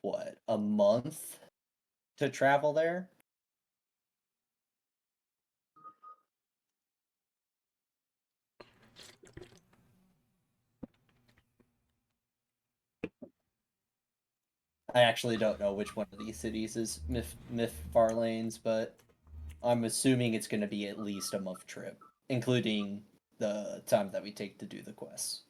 S1: What, a month to travel there? I actually don't know which one of these cities is Myth Farlanes, but I'm assuming it's going to be at least a month trip, including the time that we take to do the quests.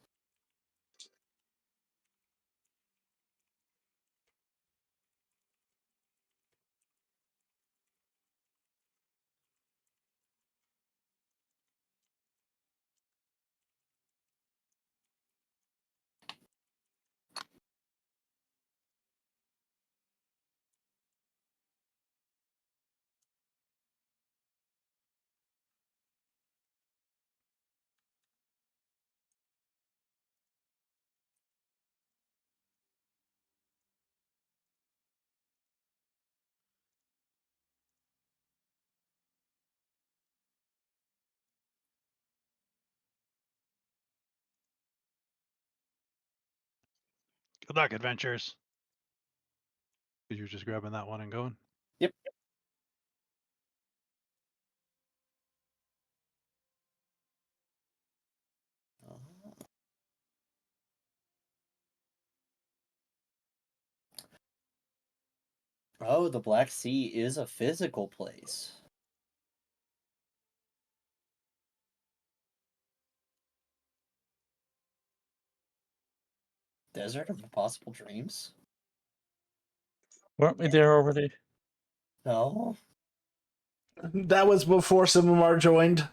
S2: Good luck, adventures. You're just grabbing that one and going.
S1: Yep. Oh, the Black Sea is a physical place. Desert of Impossible Dreams?
S4: Weren't we there already?
S1: No.
S3: That was before Simamar joined.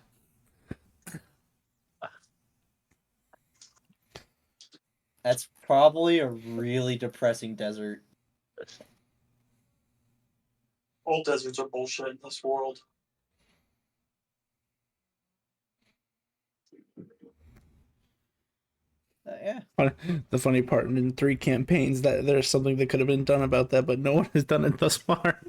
S1: That's probably a really depressing desert.
S5: All deserts are bullshit in this world.
S1: Yeah.
S3: The funny part in 3 campaigns that there's something that could have been done about that, but no one has done it thus far.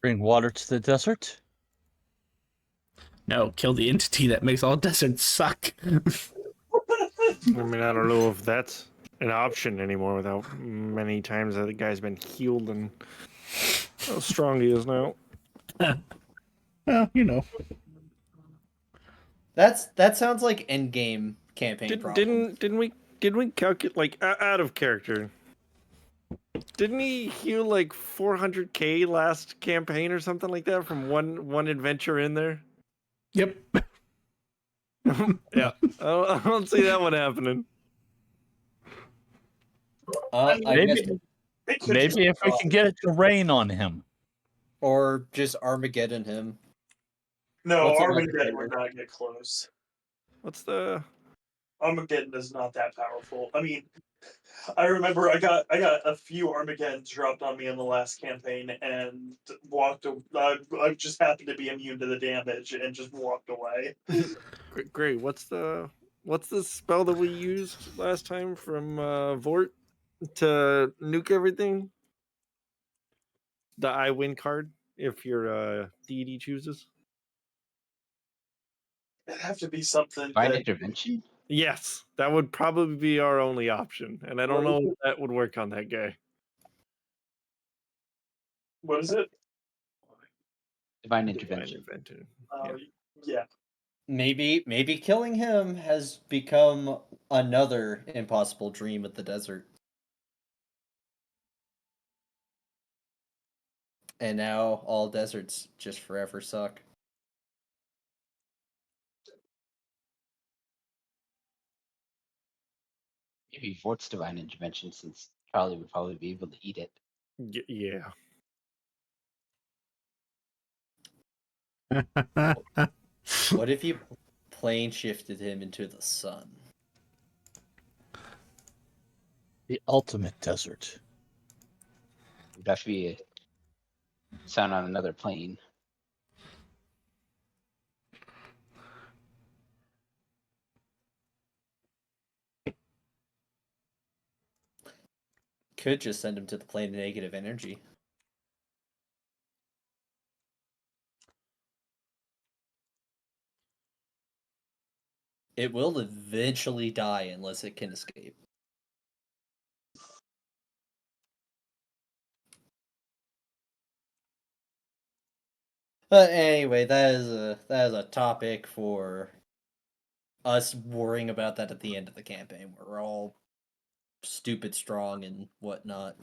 S4: Bring water to the desert?
S3: No, kill the entity that makes all deserts suck.
S8: I mean, I don't know if that's an option anymore without many times that the guy's been healed and how strong he is now.
S3: Well, you know.
S1: That sounds like endgame campaign problem.
S8: Didn't we calculate, like, out of character? Didn't he heal like 400k last campaign or something like that from one adventure in there?
S3: Yep.
S8: Yeah, I don't see that one happening.
S1: I
S4: Maybe,
S1: guess,
S5: It could
S4: maybe
S5: just
S4: if we can get it to rain on him.
S1: or just Armageddon him.
S5: No,
S1: What's it
S5: Armageddon
S1: like?
S5: would not get close.
S8: What's the?
S5: Armageddon is not that powerful. I mean, I remember I got a few Armageddons dropped on me in the last campaign and walked. I just happened to be immune to the damage and just walked away.
S8: Great. What's the spell that we used last time from Vort to nuke everything? The I win card, if your deity chooses.
S5: It'd have to be something
S6: Divine
S5: that
S6: intervention?
S8: Yes, that would probably be our only option, and I don't know if that would work on that guy.
S5: what is it?
S6: Divine
S8: Divine
S6: intervention.
S8: intervention.
S5: Yeah.
S1: Maybe killing him has become another impossible dream of the desert. And now all deserts just forever suck.
S6: Maybe Vort's divine intervention, since Charlie would probably be able to eat it.
S8: Yeah.
S1: What if you plane shifted him into the sun?
S4: The ultimate desert.
S6: It'd have to be a sound on another plane.
S1: Could just send him to the plane of negative energy. It will eventually die unless it can escape. But anyway, that is a topic for us worrying about that at the end of the campaign. We're all stupid strong and whatnot.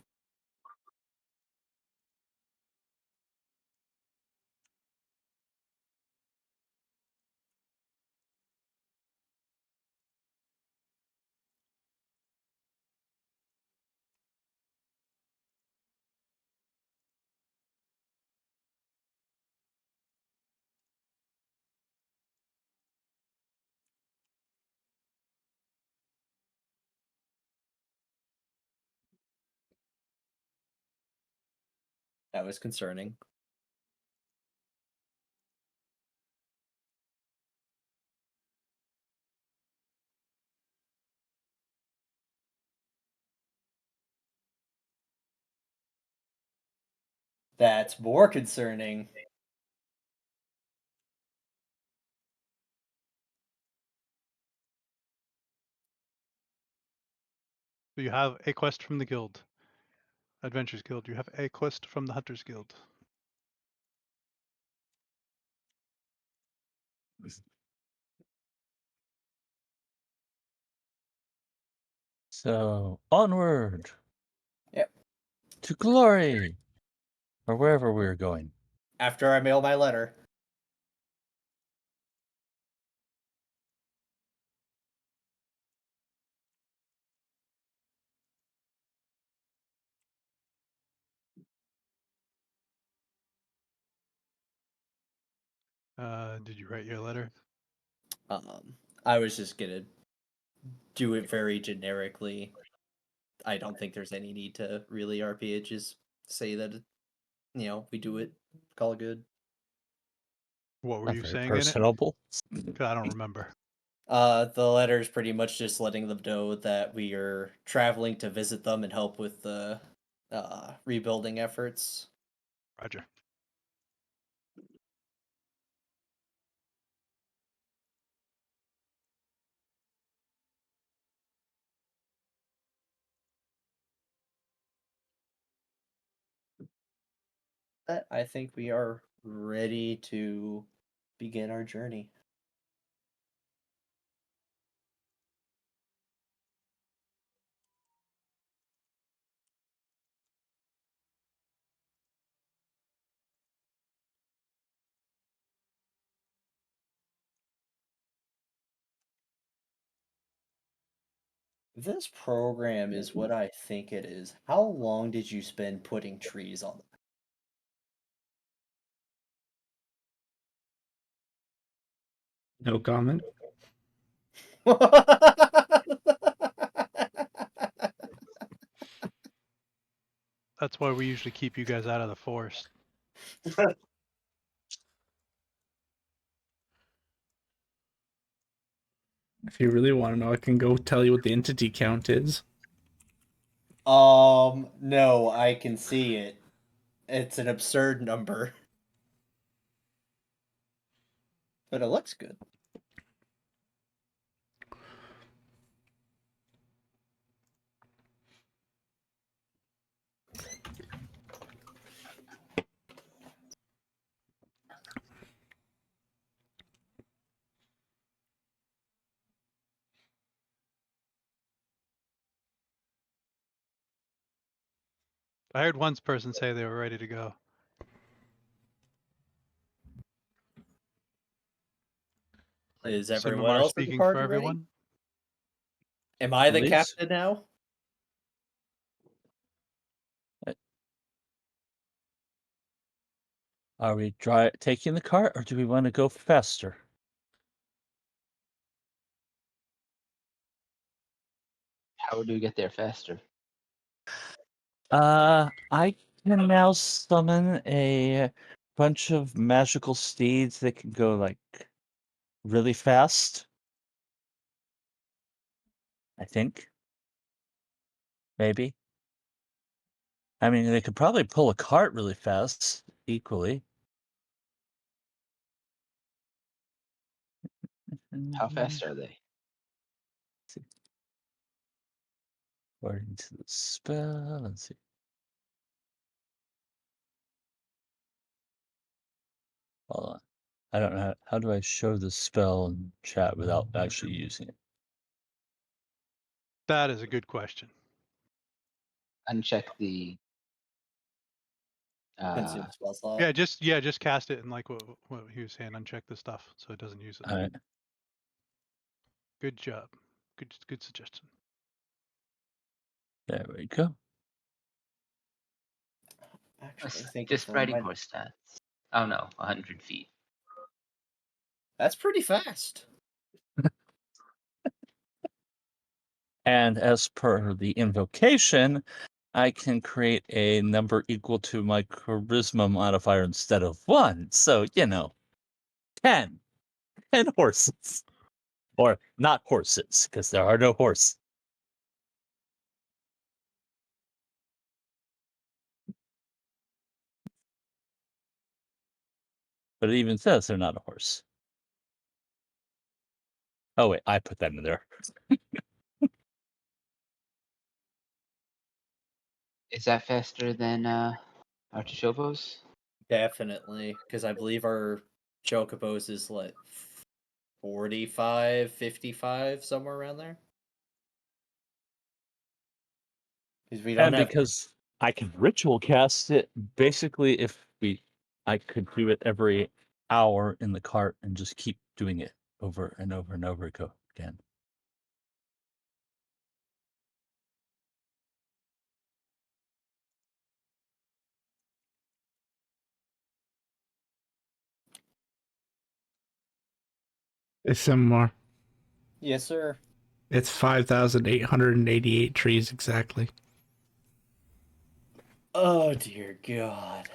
S1: That was concerning. That's more concerning.
S2: So you have a quest from the guild, Adventures Guild. You have a quest from the Hunters Guild.
S4: So onward.
S1: Yep.
S4: To glory, or wherever we're going.
S1: After I mail my letter.
S2: Did you write your letter?
S1: I was just gonna do it very generically. I don't think there's any need to really RPA. Just say that, we do it. Call it good.
S2: What were
S4: Not
S2: you
S4: very
S2: saying in it?
S4: personable.
S2: 'Cause I don't remember.
S1: The letter is pretty much just letting them know that we are traveling to visit them and help with the rebuilding efforts.
S2: Roger.
S1: But I think we are ready to begin our journey. This program is what I think it is. How long did you spend putting trees on
S3: No comment.
S1: them?
S2: That's why we usually keep you guys out of the forest.
S3: If you really want to know, I can go tell you what the entity count is.
S1: No, I can see it. It's an absurd number. But it looks good.
S2: I heard one person say they were ready to go.
S1: Is
S2: Assume
S1: everyone
S2: Amar
S1: else in the
S2: speaking for
S1: party ready?
S2: everyone.
S1: Am I the
S4: Please?
S1: captain now?
S4: Are we taking the cart, or do we want to go faster?
S6: How do we get there faster?
S4: I can now summon a bunch of magical steeds that can go like really fast. I think. Maybe. I mean, they could probably pull a cart really fast, equally.
S6: How fast are they?
S4: According to the spell, let's see. Hold on. I don't know how do I show the spell in chat without actually using it.
S2: That is a good question.
S6: Uncheck the.
S1: Consume spell slot.
S2: Yeah, just cast it and like what he was saying, uncheck the stuff so it doesn't use it.
S4: All right.
S2: Good job. Good suggestion.
S4: There we go.
S1: Actually, thank you
S6: Just
S1: for
S6: riding
S1: reminding.
S6: horse stats. Oh no, 100 feet.
S1: That's pretty fast.
S4: And as per the invocation, I can create a number equal to my charisma modifier instead of 1. So, 10. 10 horses. Or not horses, because there are no horses. But it even says they're not a horse. Oh, wait, I put that in there.
S6: Is that faster than Artichobos?
S1: Definitely, because I believe our Chocobos is like 45, 55, somewhere around there. Because we don't
S4: And
S1: have.
S4: because I can ritual cast it, basically, I could do it every hour in the cart and just keep doing it over and over and over again.
S3: It's similar.
S1: Yes, sir.
S3: It's 5,888 trees exactly.
S1: Oh dear God.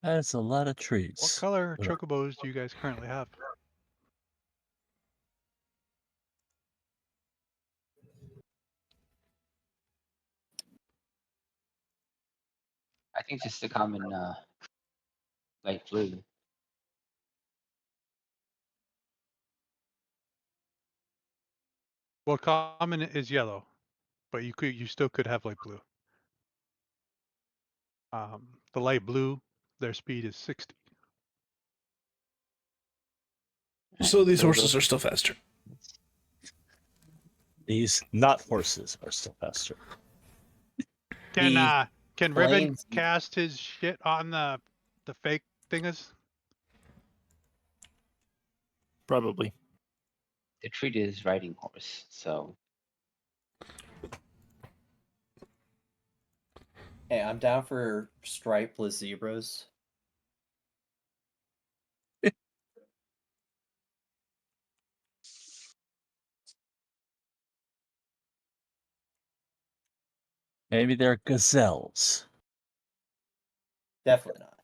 S4: That's a lot of
S2: What
S4: trees.
S2: color
S4: Ugh.
S2: chocobos do you guys currently have?
S6: I think just the common light blue.
S2: Well, common is yellow, but you still could have light blue. The light blue, their speed is 60.
S3: So these
S6: So
S3: horses are still faster.
S4: These not horses are still faster.
S1: These
S2: Can Ribbon
S1: planes.
S2: cast his shit on the fake thingas?
S8: Probably.
S6: they're treated as riding horse, so
S1: Hey, I'm down for stripeless zebras.
S4: Maybe they're gazelles.
S1: Definitely not.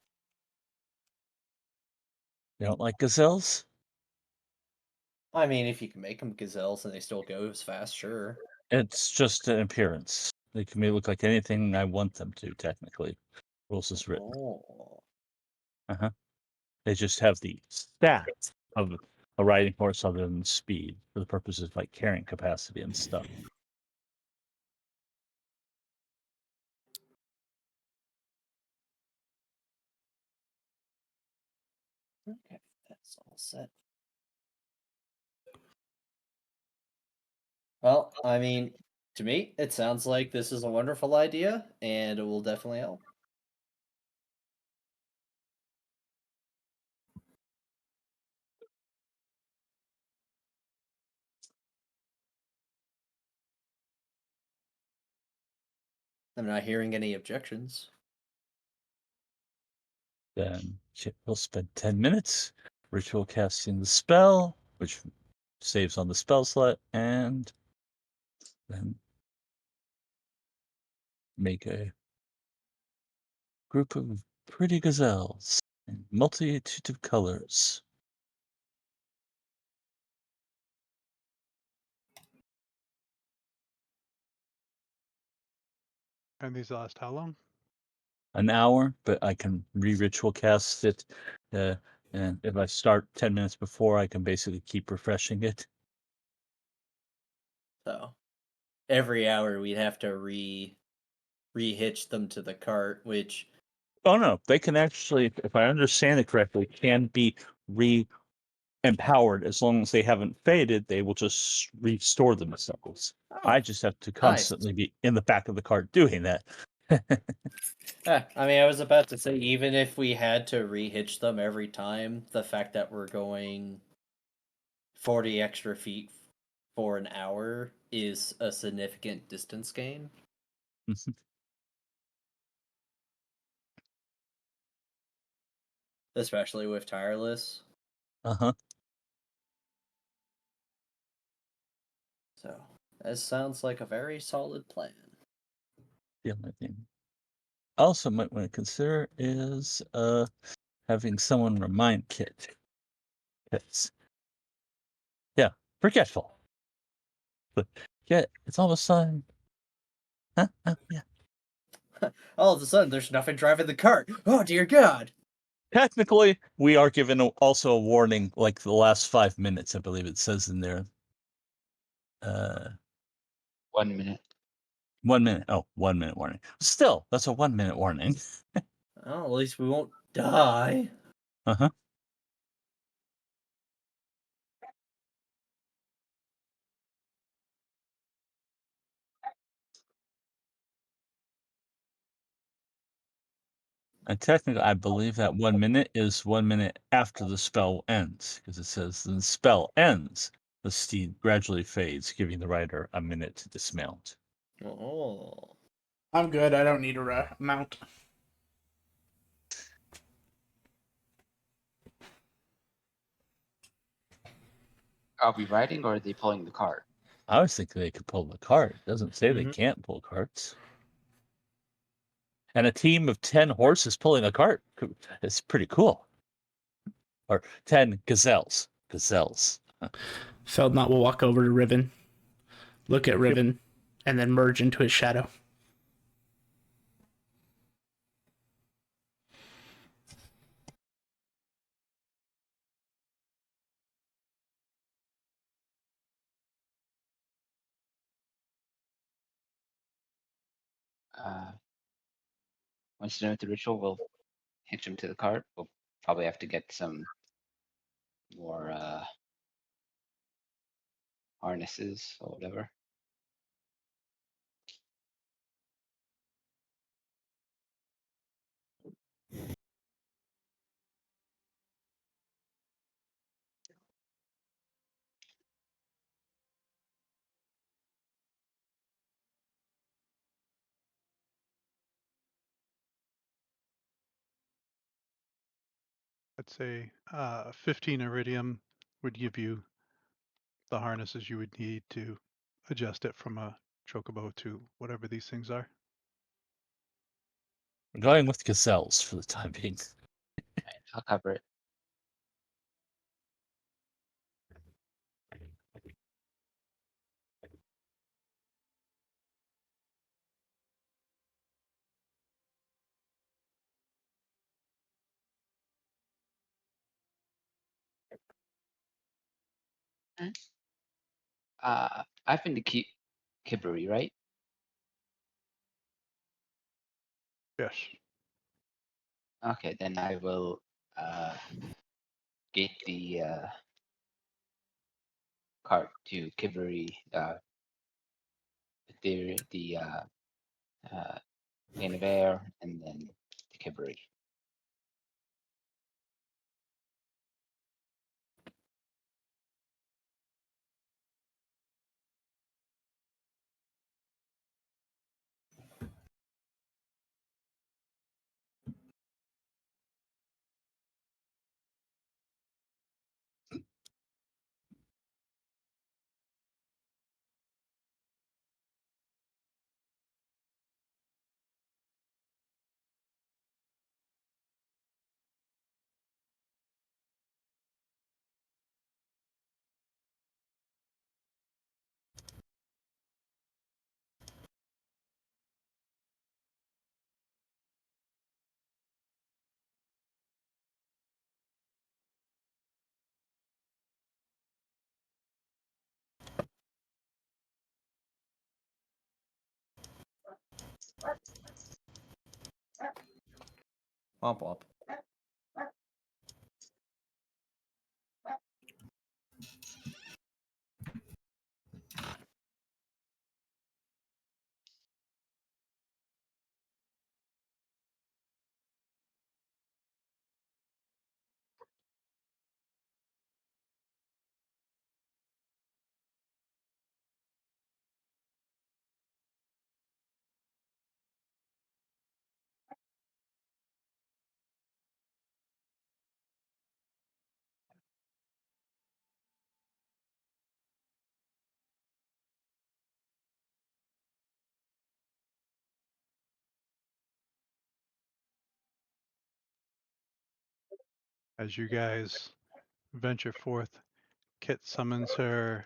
S4: You don't like gazelles?
S1: I mean, if you can make them gazelles and they still go as fast, sure.
S4: It's just an appearance. They can look like anything I want them to, technically. Rules is written.
S1: Oh.
S4: Uh-huh. They just have the stats of a riding horse other than speed for the purposes of like carrying capacity and stuff.
S1: Okay, that's all set. Well, I mean, to me, it sounds like this is a wonderful idea, and it will definitely help. I'm not hearing any objections.
S4: Then we'll spend 10 minutes ritual casting the spell, which saves on the spell slot, and then make a group of pretty gazelles in multitude of colors.
S2: And these last how long?
S4: An hour, but I can re-ritual cast it. And if I start 10 minutes before, I can basically keep refreshing it.
S1: So every hour we'd have to rehitch them to the cart, which
S4: Oh no, they can actually, if I understand it correctly, can be empowered as long as they haven't faded. They will just restore themselves. I just have to
S1: nice.
S4: constantly be in the back of the cart doing that.
S1: I mean, I was about to say, even if we had to rehitch them every time, the fact that we're going 40 extra feet for an hour is a significant distance gain. Especially with tireless.
S4: Uh-huh.
S1: So, that sounds like a very solid plan.
S4: The only thing also might want to consider is having someone remind Kit. Yeah, forgetful. But yeah, it's almost time. Huh? Yeah.
S1: All of a sudden, there's nothing driving the cart. Oh, dear God.
S4: Technically, we are given also a warning, like the last 5 minutes, I believe it says in there.
S6: 1 minute.
S4: 1 minute. Oh, 1 minute warning. Still, that's a 1 minute warning.
S1: Oh, at least we won't die.
S4: Uh-huh. And technically, I believe that 1 minute is 1 minute after the spell ends, because it says the spell ends. The steed gradually fades, giving the rider a minute to dismount.
S1: Oh.
S3: I'm good. I don't need a mount.
S6: Are we riding or are they pulling the cart?
S4: I was thinking they could pull the cart. It doesn't say they
S1: Mhm.
S4: can't pull carts. And a team of 10 horses pulling a cart is pretty cool. Or 10 gazelles. Gazelles.
S3: Feldnot will walk over to Riven, look at Riven, and then merge into his shadow.
S6: Once you're done with the ritual, we'll hitch him to the cart. We'll probably have to get some more harnesses or whatever.
S2: I'd say 15 iridium would give you the harnesses you would need to adjust it from a chocobo to whatever these things are.
S4: We're going with gazelles for the time being.
S6: I'll cover it. I've been to Kiburi, right?
S2: Yes.
S6: Okay, then I will gate the cart to Kiburi, the Plain of Air, and then to Kiburi.
S1: Womp womp.
S2: As you guys venture forth, Kit summons her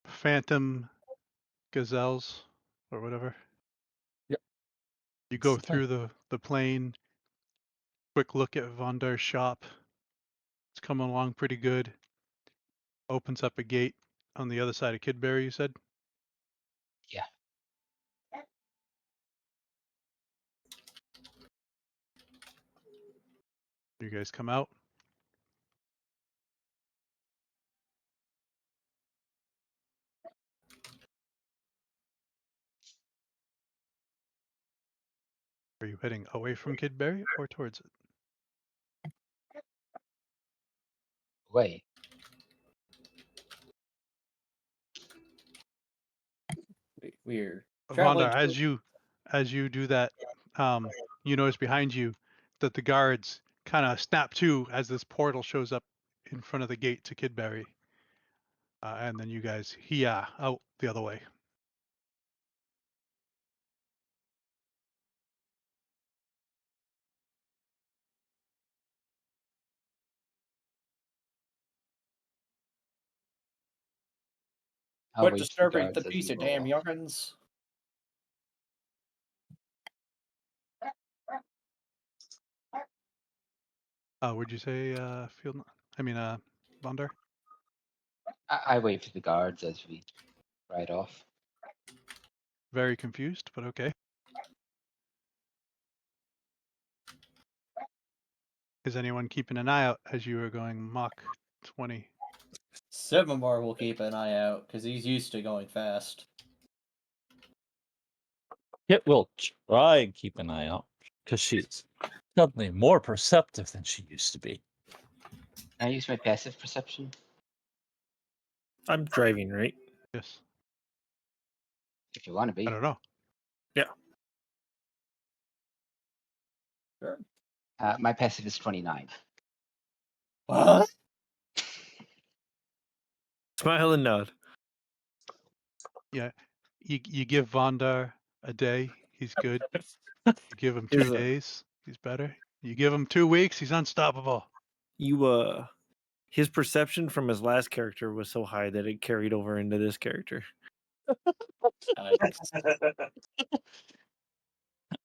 S2: phantom gazelles or whatever.
S4: Yep.
S2: You
S4: It's
S2: go
S4: the plan.
S2: through the plain. quick look at Vondar's shop. It's coming along pretty good. Opens up a gate on the other side of Kidberry, you said?
S6: Yeah.
S2: You guys come out. Are you heading away from Kidberry or towards it?
S6: Wait.
S1: We're
S2: Vondar,
S1: traveling.
S2: as you do that, you notice behind you that the guards kind of snap to as this portal shows up in front of the gate to Kidberry. And then you guys, out the other way.
S6: I'll
S1: Quit
S6: wait for the
S1: disturbing the
S6: guards as
S1: peace,
S6: we
S1: you
S6: roll
S1: damn
S6: off.
S1: young'uns.
S2: Would you say, Vondar?
S6: I wait for the guards as we ride off.
S2: Very confused, but okay. Is anyone keeping an eye out as you are going Mach 20?
S1: Sevamar will keep an eye out because he's used to going fast.
S4: Kit will try and keep an eye out because she's suddenly more perceptive than she used to be.
S6: Can I use my passive perception?
S8: I'm driving, right?
S2: Yes.
S6: If you want to
S2: I
S6: be.
S2: don't know.
S1: Sure.
S6: My passive is 29.
S1: What?
S8: Smile and nod.
S2: Yeah. You give Vondar a day, he's good. You give him
S8: Here's
S2: 2
S8: a-
S2: days, he's better. You give him 2 weeks, he's unstoppable.
S8: His perception from his last character was so high that it carried over into this character.
S1: Nice.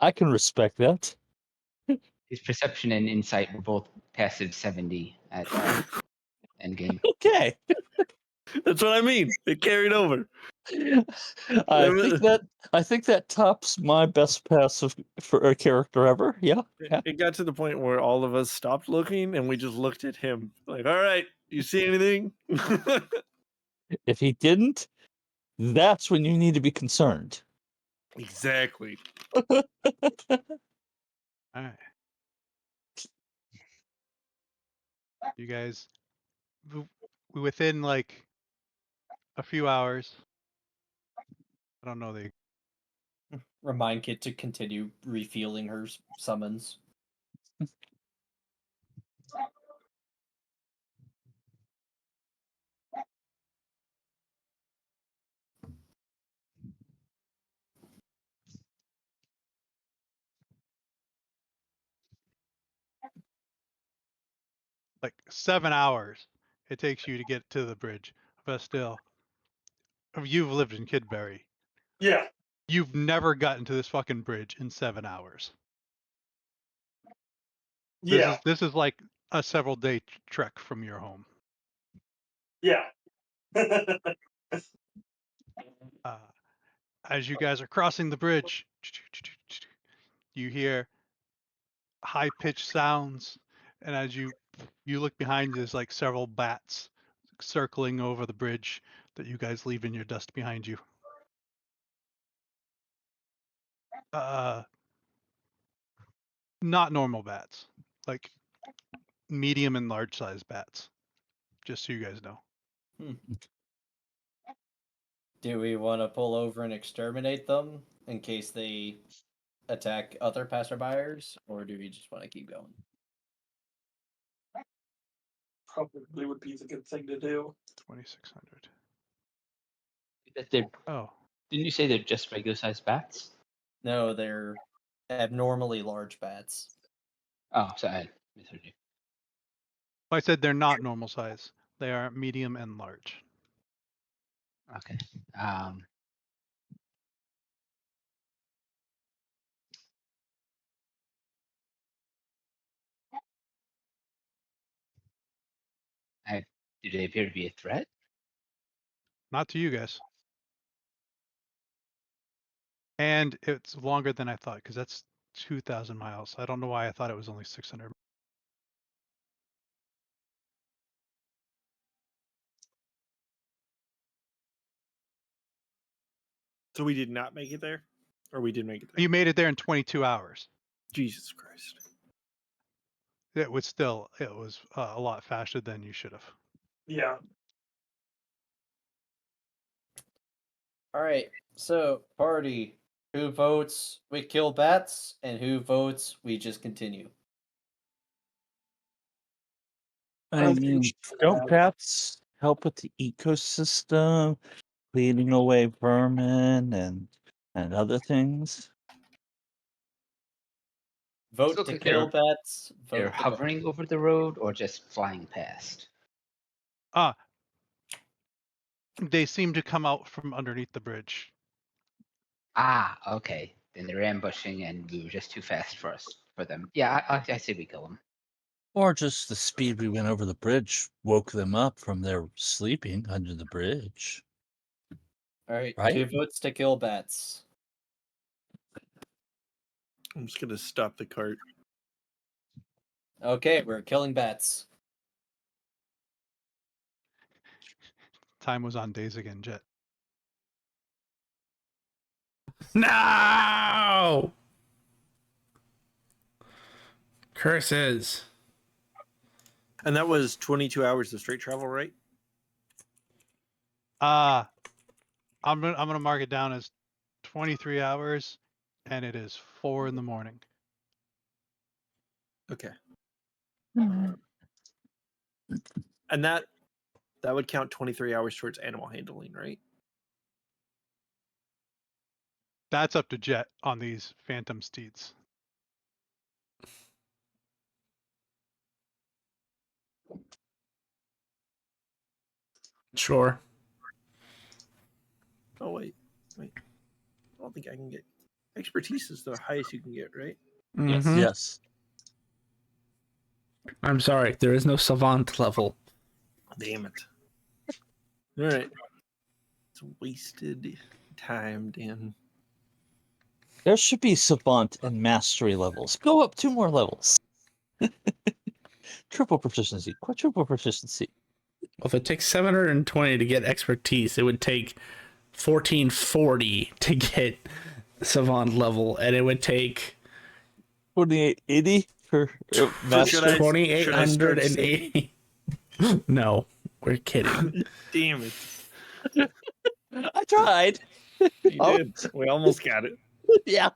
S4: I can respect that.
S6: His perception and insight were both passive 70 at endgame.
S4: Okay.
S8: That's what I mean. It carried over.
S4: I think that tops my best passive for a character ever. Yeah.
S8: It got to the point where all of us stopped looking and we just looked at him. Like, all right, you see anything?
S4: If he didn't, that's when you need to be concerned.
S8: Exactly.
S2: All right. You guys, within like a few hours, I don't know the
S1: Remind Kit to continue refueling her summons.
S2: like 7 hours it takes you to get to the bridge. But still, you've lived in Kidberry.
S5: Yeah.
S2: You've never gotten to this fucking bridge in 7 hours.
S5: Yeah.
S2: This is like a several day trek from your home.
S5: Yeah.
S2: As you guys are crossing the bridge, you hear high pitched sounds, and as you look behind you, there's like several bats circling over the bridge that you guys leave in your dust behind you. Not normal bats, like medium and large size bats. Just so you guys know.
S1: Do we want to pull over and exterminate them in case they attack other passerbyers, or do we just want to keep going?
S5: Probably would be the good thing to do.
S2: 2,600.
S6: Didn't you say they're just regular sized bats?
S1: No, they're abnormally large bats.
S6: Oh, sorry. I misheard you.
S2: I said they're not normal size. They are medium and large.
S6: Okay. Do they appear to be a threat?
S2: Not to you guys. And it's longer than I thought because that's 2,000 miles. I don't know why I thought it was only 600.
S8: So we did not make it there, or we did make it there.
S2: You made it there in 22 hours.
S8: Jesus Christ!
S2: It was a lot faster than you should have.
S5: Yeah.
S1: All right. So, party. Who votes we kill bats, and who votes we just continue?
S4: I mean, don't bats help with the ecosystem, cleaning away vermin and other things?
S1: Vote
S6: Look
S1: to
S6: like
S1: kill bats.
S6: They're
S1: Vote to
S6: hovering over the road or just flying past.
S2: They seem to come out from underneath the bridge.
S6: Ah, okay. Then they're ambushing, and we were just too fast for them. Yeah, I say we kill them.
S4: Or just the speed we went over the bridge woke them up from their sleeping under the bridge.
S1: All right.
S4: Right?
S1: 2 votes to kill bats.
S8: I'm just gonna stop the cart.
S1: Okay, we're killing bats.
S2: Time was on days again, Jet.
S3: No! Curses.
S8: And that was 22 hours of straight travel, right?
S2: I'm gonna mark it down as 23 hours, and it is 4 in the morning.
S8: Okay. And that would count 23 hours towards animal handling, right?
S2: That's up to Jet on these phantom steeds.
S3: Sure.
S8: Oh wait. I don't think I can get expertise is the highest you can get, right?
S3: Mhm.
S4: Yes.
S3: I'm sorry, there is no savant level.
S8: Damn it. All right. It's wasted time, Dan.
S4: There should be savant and mastery levels. Go up 2 more levels. Triple proficiency, quadruple proficiency.
S3: Well, if it takes 720 to get expertise, it would take 1440 to get savant level, and it would take
S4: 2880 for
S8: should
S4: mastery.
S8: I-
S3: 2880. No, we're kidding.
S8: Damn it.
S4: I tried.
S8: You
S4: Oh.
S8: did. We almost got it.
S4: Yeah.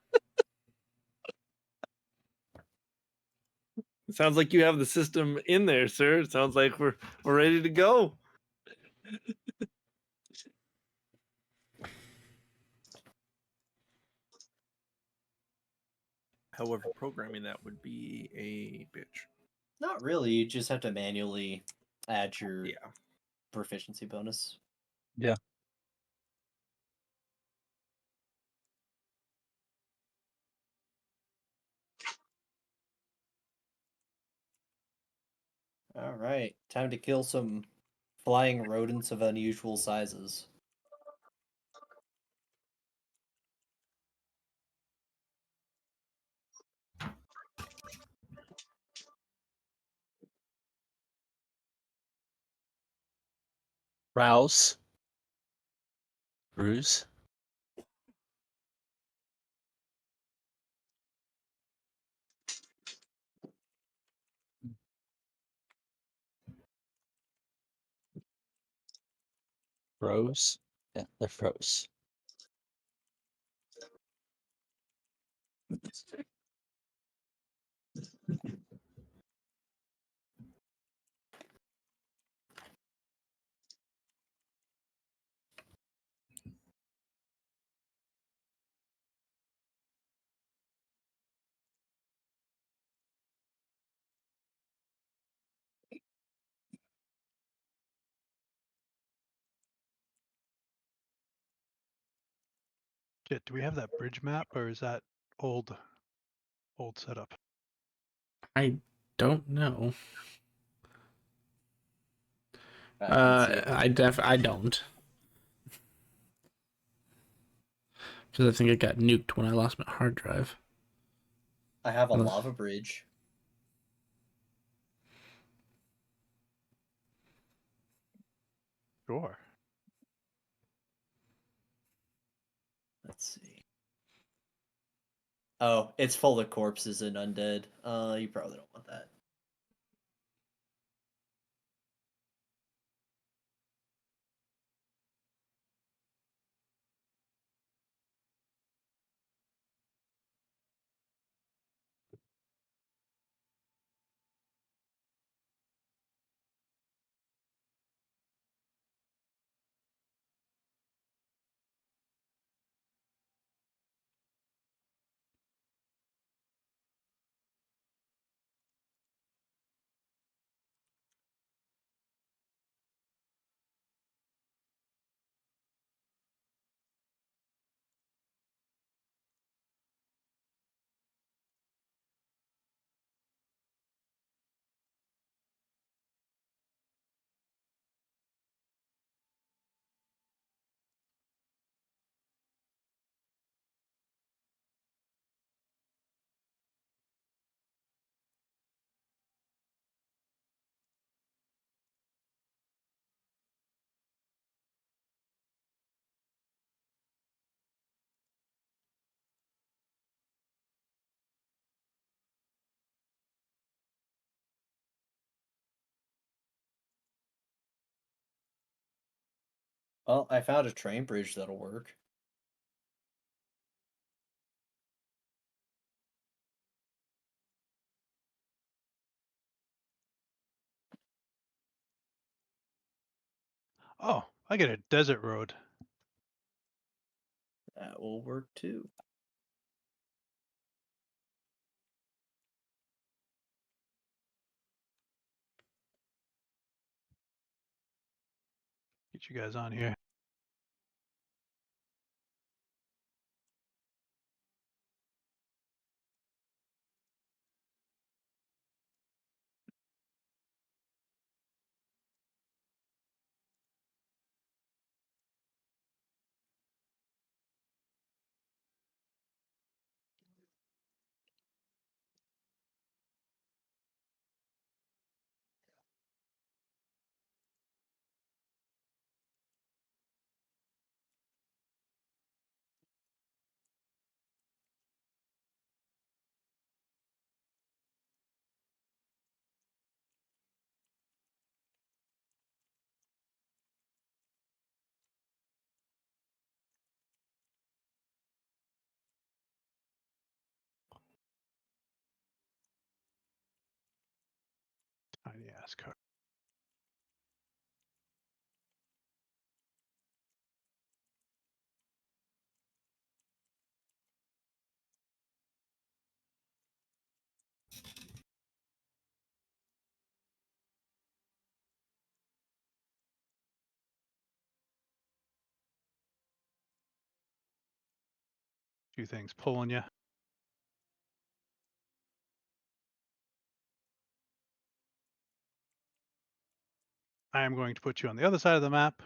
S8: It sounds like you have the system in there, sir. It sounds like we're ready to go. However, programming that would be a bitch.
S1: Not really. You just have to manually add your
S8: Yeah.
S1: proficiency bonus.
S4: Yeah.
S1: All right. Time to kill some flying rodents of unusual sizes.
S4: Rouse. Bruise. Froze. Yeah, they're froze.
S2: Jet, do we have that bridge map, or is that old setup?
S3: I don't know.
S1: I can see it.
S3: I don't, because I think it got nuked when I lost my hard drive.
S1: I have a
S3: Unless-
S1: lava bridge.
S2: Sure.
S1: Let's see. Oh, it's full of corpses and undead. You probably don't want that. Well, I found a train bridge that'll work.
S2: Oh, I get a desert road.
S1: That will work too.
S2: Get you guys on here. Tiny ass car. Few things pulling you. I am going to put you on the other side of the map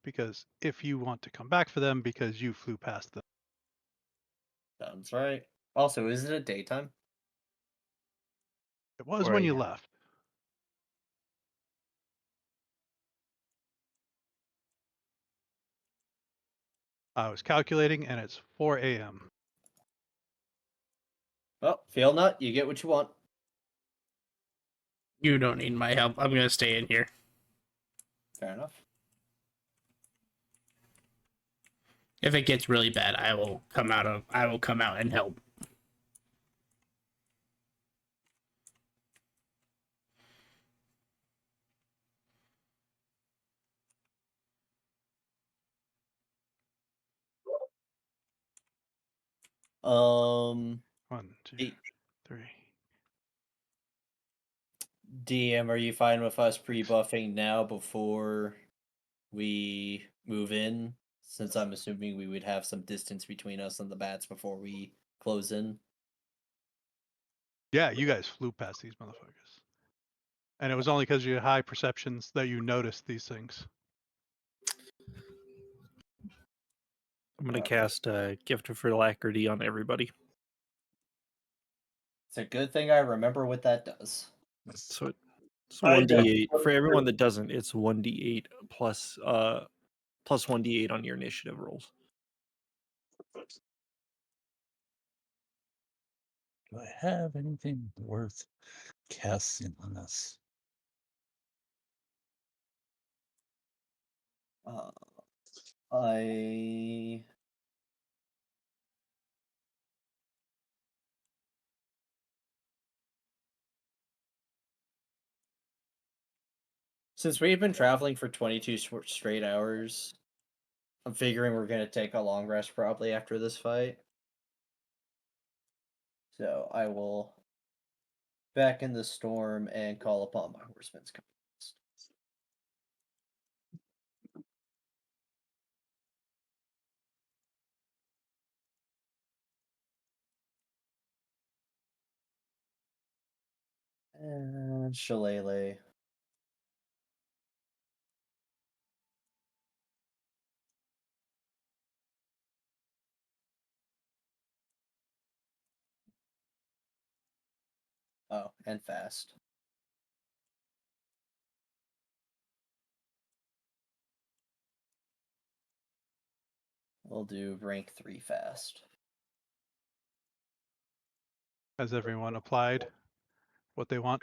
S2: because if you want to come back for them because you flew past them.
S1: Sounds right. Also, isn't it daytime?
S2: It was
S6: 4
S2: when you
S6: a.m.
S2: left. I was calculating and it's 4 a.m.
S1: Well, feel nut, you get what you want.
S3: You don't need my help. I'm gonna stay in here.
S1: Fair enough.
S3: If it gets really bad, I will come out and help.
S1: Um,
S2: 1, 2,
S1: Hey,
S2: 3.
S1: DM, are you fine with us pre-buffing now before we move in? Since I'm assuming we would have some distance between us and the bats before we close in.
S2: Yeah, you guys flew past these motherfuckers. And it was only because you had high perceptions that you noticed these things.
S8: I'm gonna cast Gift of Alacrity on everybody.
S1: It's a good thing I remember what that does.
S8: So it's
S5: I
S8: 1d8
S5: don't-
S8: for everyone that doesn't. It's 1d8 plus 1d8 on your initiative rolls.
S4: Do I have anything worth casting on this?
S1: I Since we've been traveling for 22 straight hours, I'm figuring we're going to take a long rest probably after this fight. So I will back in the storm and call upon my horseman's company. And Shillelagh. Oh, and fast. We'll do rank 3 fast.
S2: Has everyone applied what they want?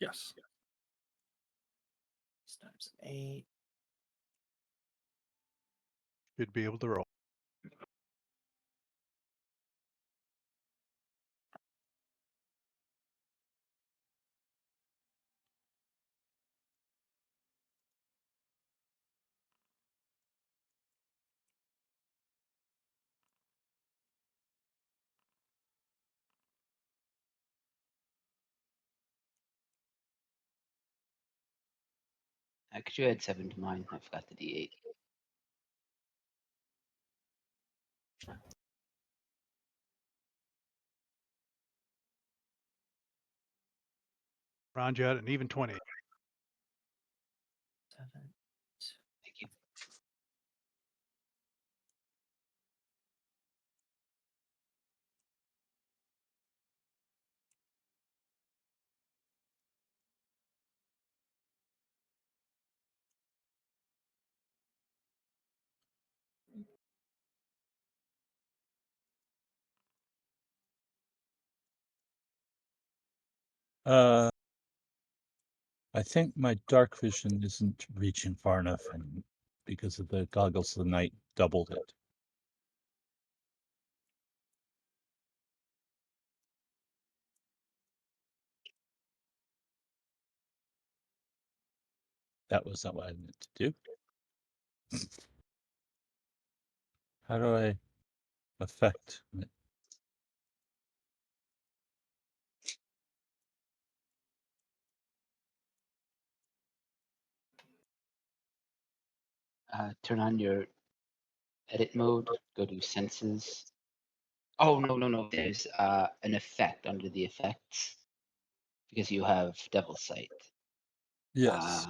S8: Yes.
S1: Times 8.
S2: You'd be able to roll.
S6: Could you add 7 to mine? I forgot the D8.
S2: Round you out an even 20.
S1: 7.
S6: Thank you.
S4: I think my dark vision isn't reaching far enough, and because of the goggles of the night, doubled it. That was not what I meant to do. How do I affect it?
S6: Turn on your edit mode. Go to senses. Oh no! There's an effect under the effects because you have Devil Sight.
S4: Yes.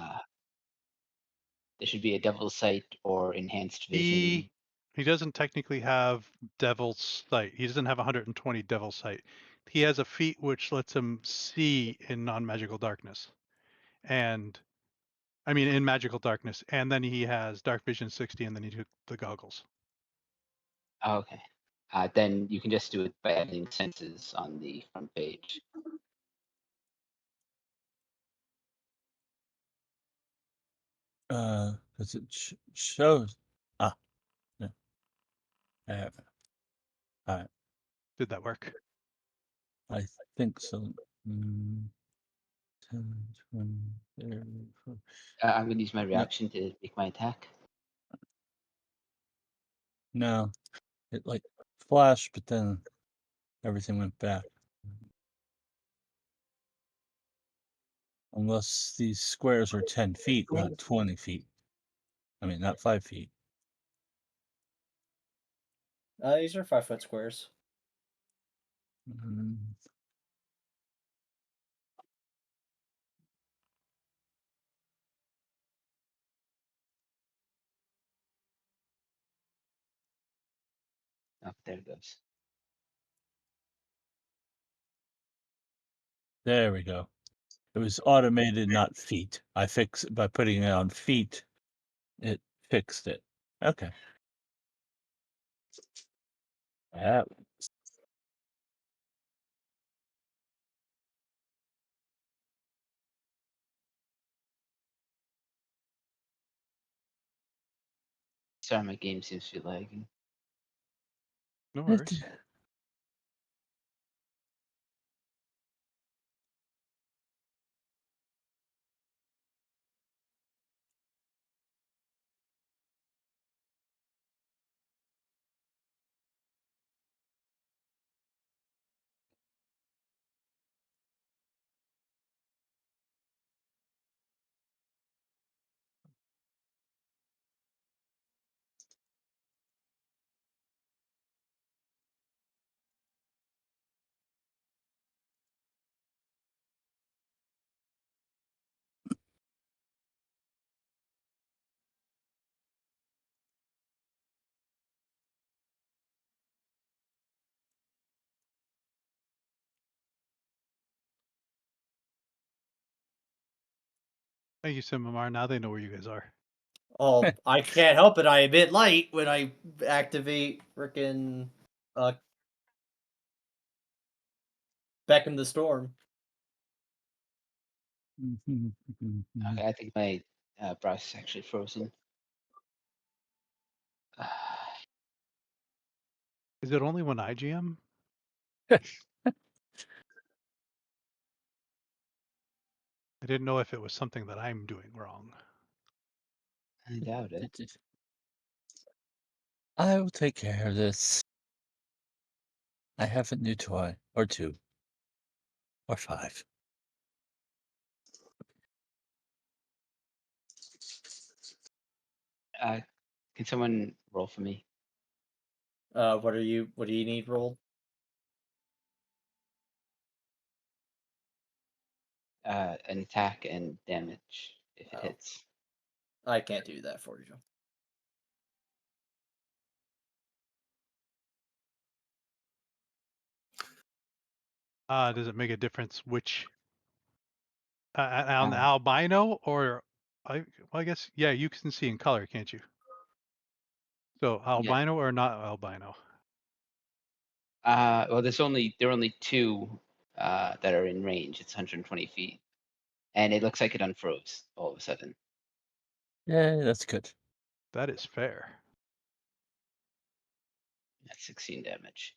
S6: There should be a Devil Sight or Enhanced Vision.
S2: He doesn't technically have Devil's Sight. He doesn't have 120 Devil's Sight. He has a feat which lets him see in non-magical darkness. And I mean in magical darkness. And then he has Dark Vision 60 and then he took the goggles.
S6: Oh, okay. Then you can just do it by adding senses on the front page.
S4: Because it shows. No.
S2: Did that work?
S4: I think so. 10, 20, 30, 40.
S6: I'm going to use my reaction to make my attack.
S4: No, it like flashed, but then everything went back. Unless these squares are 10 feet, not 20 feet. I mean, not 5 feet.
S1: These are 5-foot squares.
S4: Mm.
S6: Oh, there it goes.
S4: There we go. It was automated, not feet. I fix it by putting it on feet. It fixed it. Okay. That
S6: Sorry, my game seems to be lagging.
S2: No
S4: it-
S2: worries. Thank you, Simamar. Now they know where you guys are.
S1: Oh, I can't help it. I emit light when I activate frickin' Beckon the Storm.
S6: Okay, I think my browser's actually frozen.
S2: Is it only when I GM? I didn't know if it was something that I'm doing wrong.
S6: I doubt it.
S4: I will take care of this. I have a new toy, or 2, or 5.
S6: Can someone roll for me?
S1: What do you need rolled?
S6: An attack and damage if it
S1: Oh.
S6: hits.
S1: I can't do that for you.
S2: Does it make a difference which on the
S6: Um,
S2: albino or I guess yeah, you can see in color, can't you? So albino or not albino?
S6: Well, there are only 2 that are in range. It's 120 feet, and it looks like it unfroze all of a sudden.
S4: Yeah, that's good.
S2: That is fair.
S6: That's 16 damage.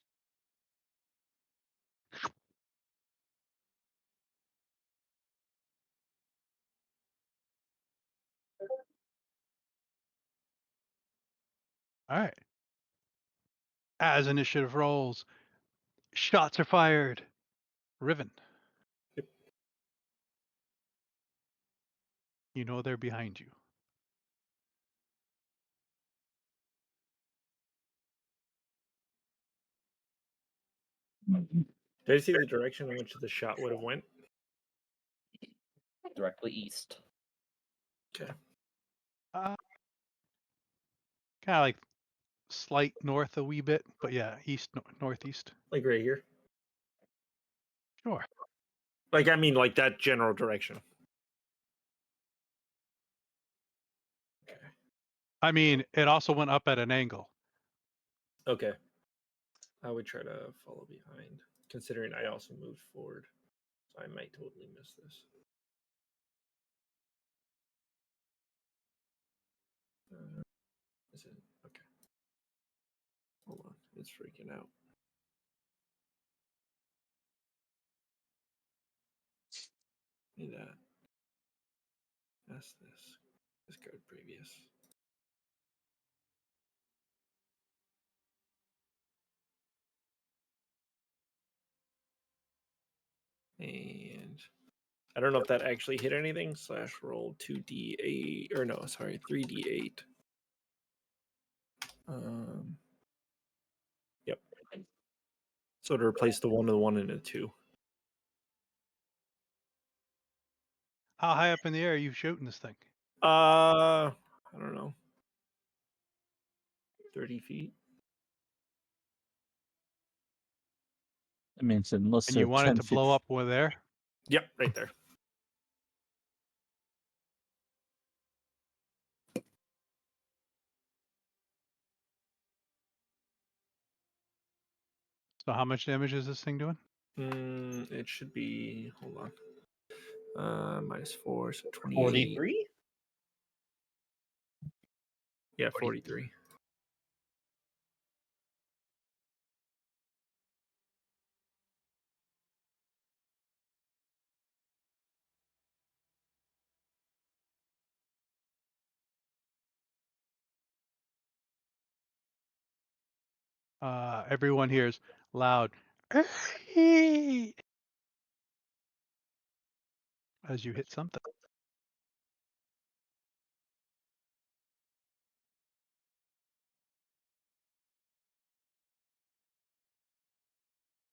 S2: All right. As initiative rolls, shots are fired. Riven.
S7: Yep.
S2: You know they're behind you.
S7: Did I see the direction in which the shot would have went?
S1: Directly east.
S7: Okay.
S2: Kind of like slight north a wee bit, but yeah, east northeast.
S7: Like right here?
S2: Sure.
S7: Like, I mean, like that general direction. Okay.
S2: I mean, it also went up at an angle.
S7: Okay. I would try to follow behind, considering I also moved forward. So I might totally miss this. Is it? Okay. Hold on. It's freaking out. Need that. That's this. This code previous. And I don't know if that actually hit anything. Slash roll 2d8 or no, sorry, 3d8. Yep. So to replace the 1, and a 2.
S2: How high up in the air are you shooting this thing?
S7: I don't know. 30 feet.
S4: I mean, unless
S2: And
S4: they're
S2: you want it
S4: 10
S2: to
S4: feet.
S2: blow up over there?
S7: Yep, right there.
S2: So how much damage is this thing doing?
S7: It should be. Hold on. -4, so 28.
S1: 43?
S7: Yeah, 43.
S2: Everyone hears loud as you hit something.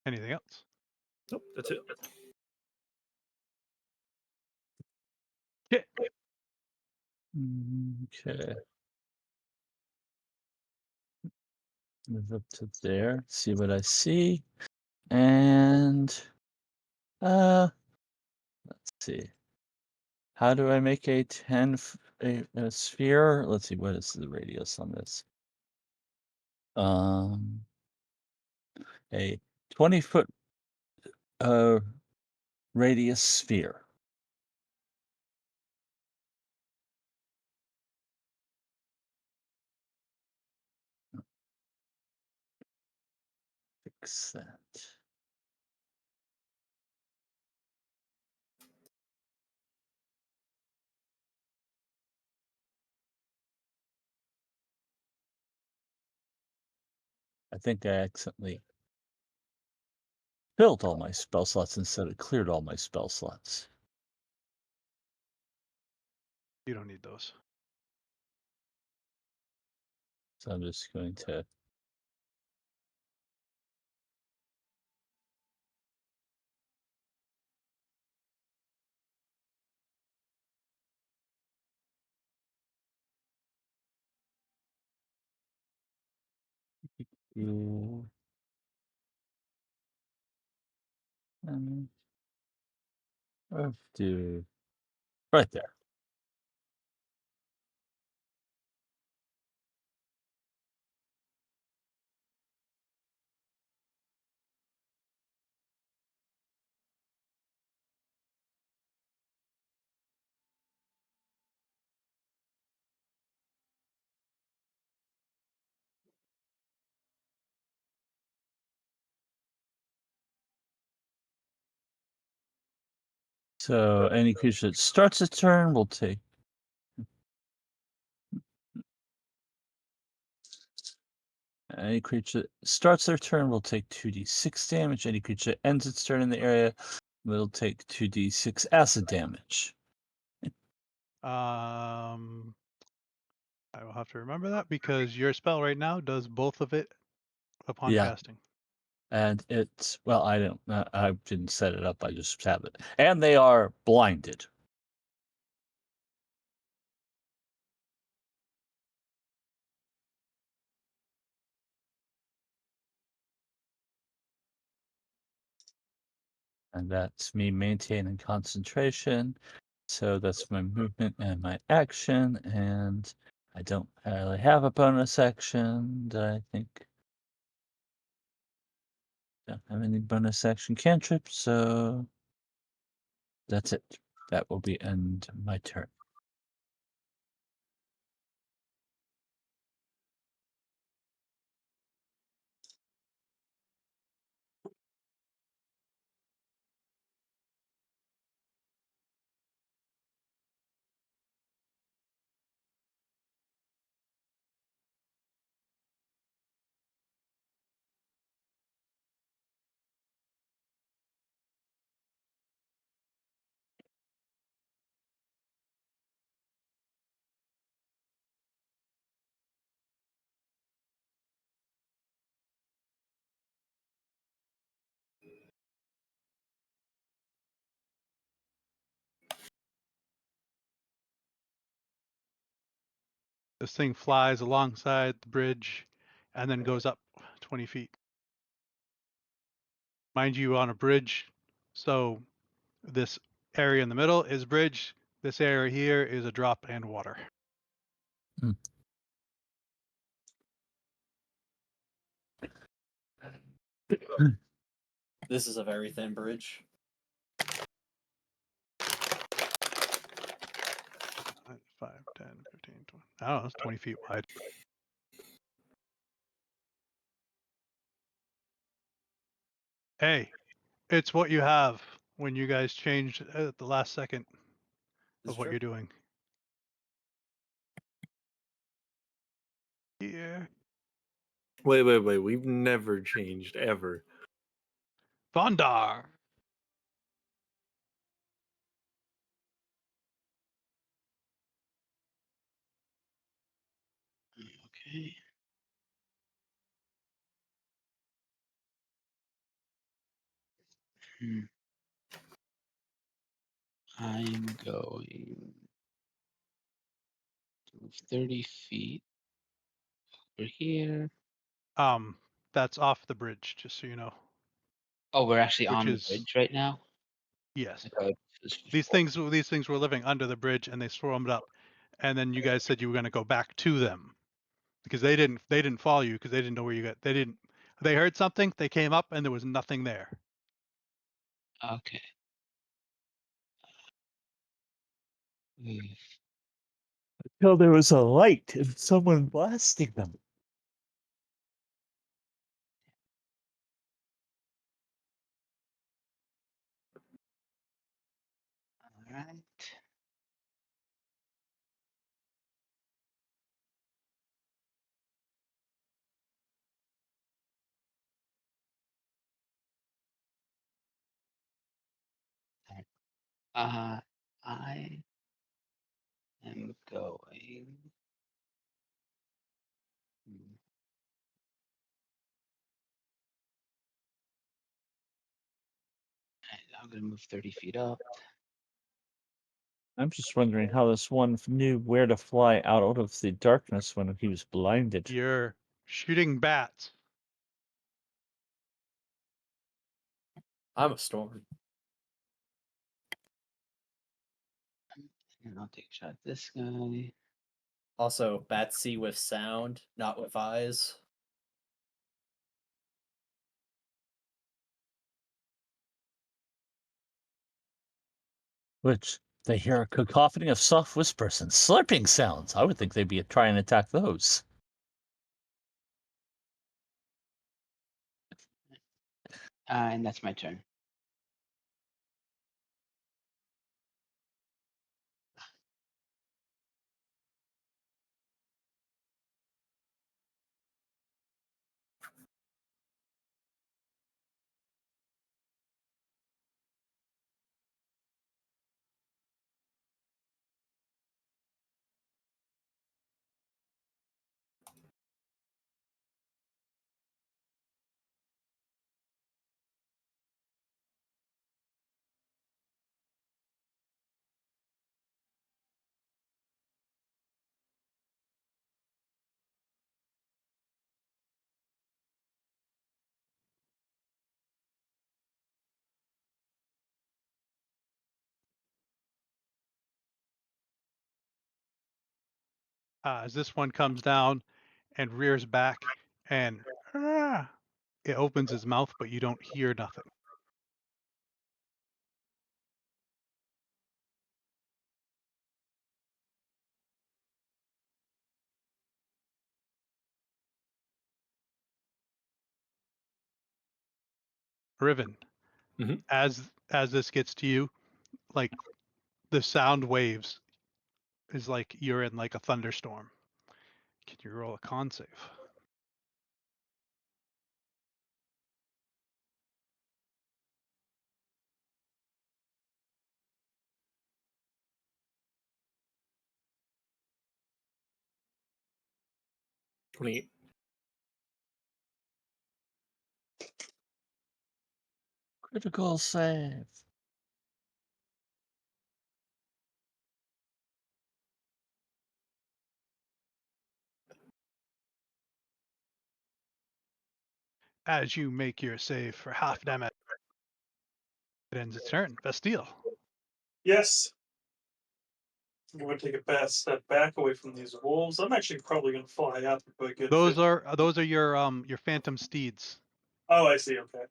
S2: Anything else?
S7: Nope, that's it.
S2: Yeah.
S4: Okay. Move up to there. See what I see. And let's see. How do I make a 10 a sphere? Let's see, what is the radius on this? A 20-foot radius sphere. Fix that. I think I accidentally filled all my spell slots instead of cleared all my spell slots.
S2: You don't need those.
S4: So I'm just going to do let's do right there. So any creature that starts a turn will take. Any creature that starts their turn will take 2d6 damage. Any creature that ends its turn in the area will take 2d6 acid damage.
S2: I will have to remember that because your spell right now does both of it upon
S4: Yeah.
S2: casting.
S4: And it's, well, I didn't set it up. I just have it. And they are blinded. And that's me maintaining concentration. So that's my movement and my action. And I don't really have a bonus action that I think. Don't have any bonus action cantrips, so that's it. That will be end my turn.
S2: This thing flies alongside the bridge and then goes up 20 feet. Mind you, on a bridge, so this area in the middle is bridge. This area here is a drop and water.
S1: This is a very thin bridge.
S2: 5, 10, 15, 20. I don't know, it's 20 feet wide. Hey, it's what you have when you guys changed at the last second
S1: This
S2: of
S1: is
S2: what
S1: true.
S2: you're doing. Yeah.
S8: Wait. We've never changed ever.
S2: Vondar.
S6: Okay. I'm going to move 30 feet over here.
S2: That's off the bridge, just so you know.
S6: Oh, we're actually
S2: Which
S6: on the
S2: is
S6: bridge right now?
S2: yes.
S6: I thought it was
S2: These
S6: before.
S2: things were living under the bridge and they swarmed up. And then you guys said you were gonna go back to them. Because they didn't follow you because they didn't know where you got they heard something, they came up and there was nothing there.
S6: Okay.
S4: Until there was a light and someone blasting them.
S6: All right. I am going. I'm going to move 30 feet up.
S4: I'm just wondering how this one knew where to fly out of the darkness when he was blinded.
S2: You're shooting bats.
S1: I'm a storm.
S6: And I'll take a shot at this guy.
S1: Also, bats see with sound, not with eyes.
S4: Which they hear a cacophony of soft whispers and slurping sounds. I would think they'd be trying to attack those.
S6: And that's my turn.
S2: As this one comes down and rears back and it opens his mouth, but you don't hear nothing. Riven,
S8: Mhm.
S2: as this gets to you, like the sound waves is like you're in like a thunderstorm. Can you roll a con save?
S8: $28.
S4: Critical save.
S2: As you make your save for half damage, it ends its turn. Bastille.
S5: Yes. I'm going to take a bad step back away from these wolves. I'm actually probably going to fly up and put a good.
S2: Those are your phantom steeds.
S5: Oh, I see. Okay.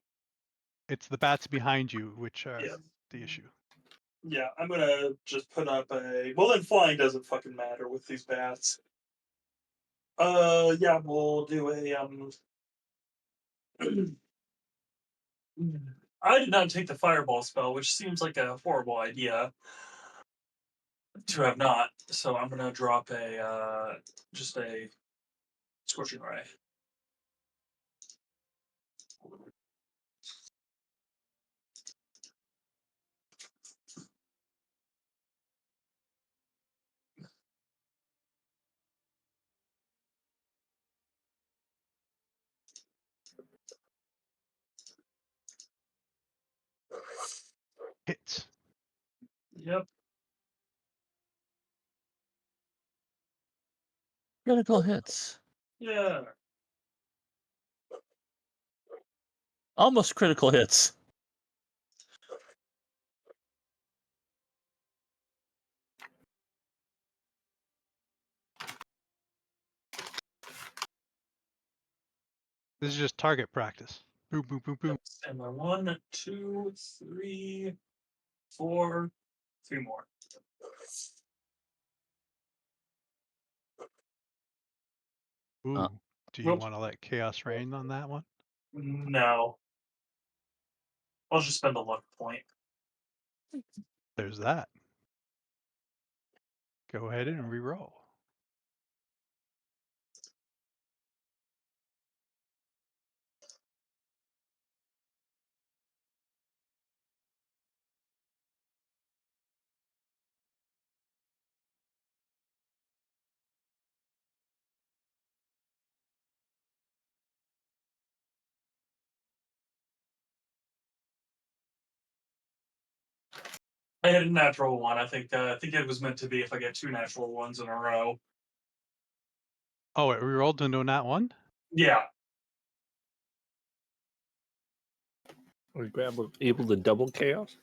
S2: It's the bats behind you which are
S5: Yeah.
S2: the issue.
S5: Yeah, I'm gonna just put up a. Well, then flying doesn't fucking matter with these bats. Yeah, we'll do a I did not take the fireball spell, which seems like a horrible idea to have not. So I'm gonna drop a just a scorching ray.
S2: Hits.
S5: Yep.
S4: Critical hits.
S5: Yeah.
S4: Almost critical hits.
S2: This is just target practice. Boom, boom, boom, boom.
S5: And my 1, 2, 3, 4, 3 more.
S2: Ooh. Do you
S5: Nope.
S2: want to let chaos rain on that one?
S5: No. I'll just spend a luck point.
S2: There's that. Go ahead and re-roll.
S5: I had a natural 1. I think it was meant to be if I get 2 natural 1s in a row.
S2: Oh, it re-rolled into a nat 1?
S5: Yeah.
S8: Are you able to double chaos?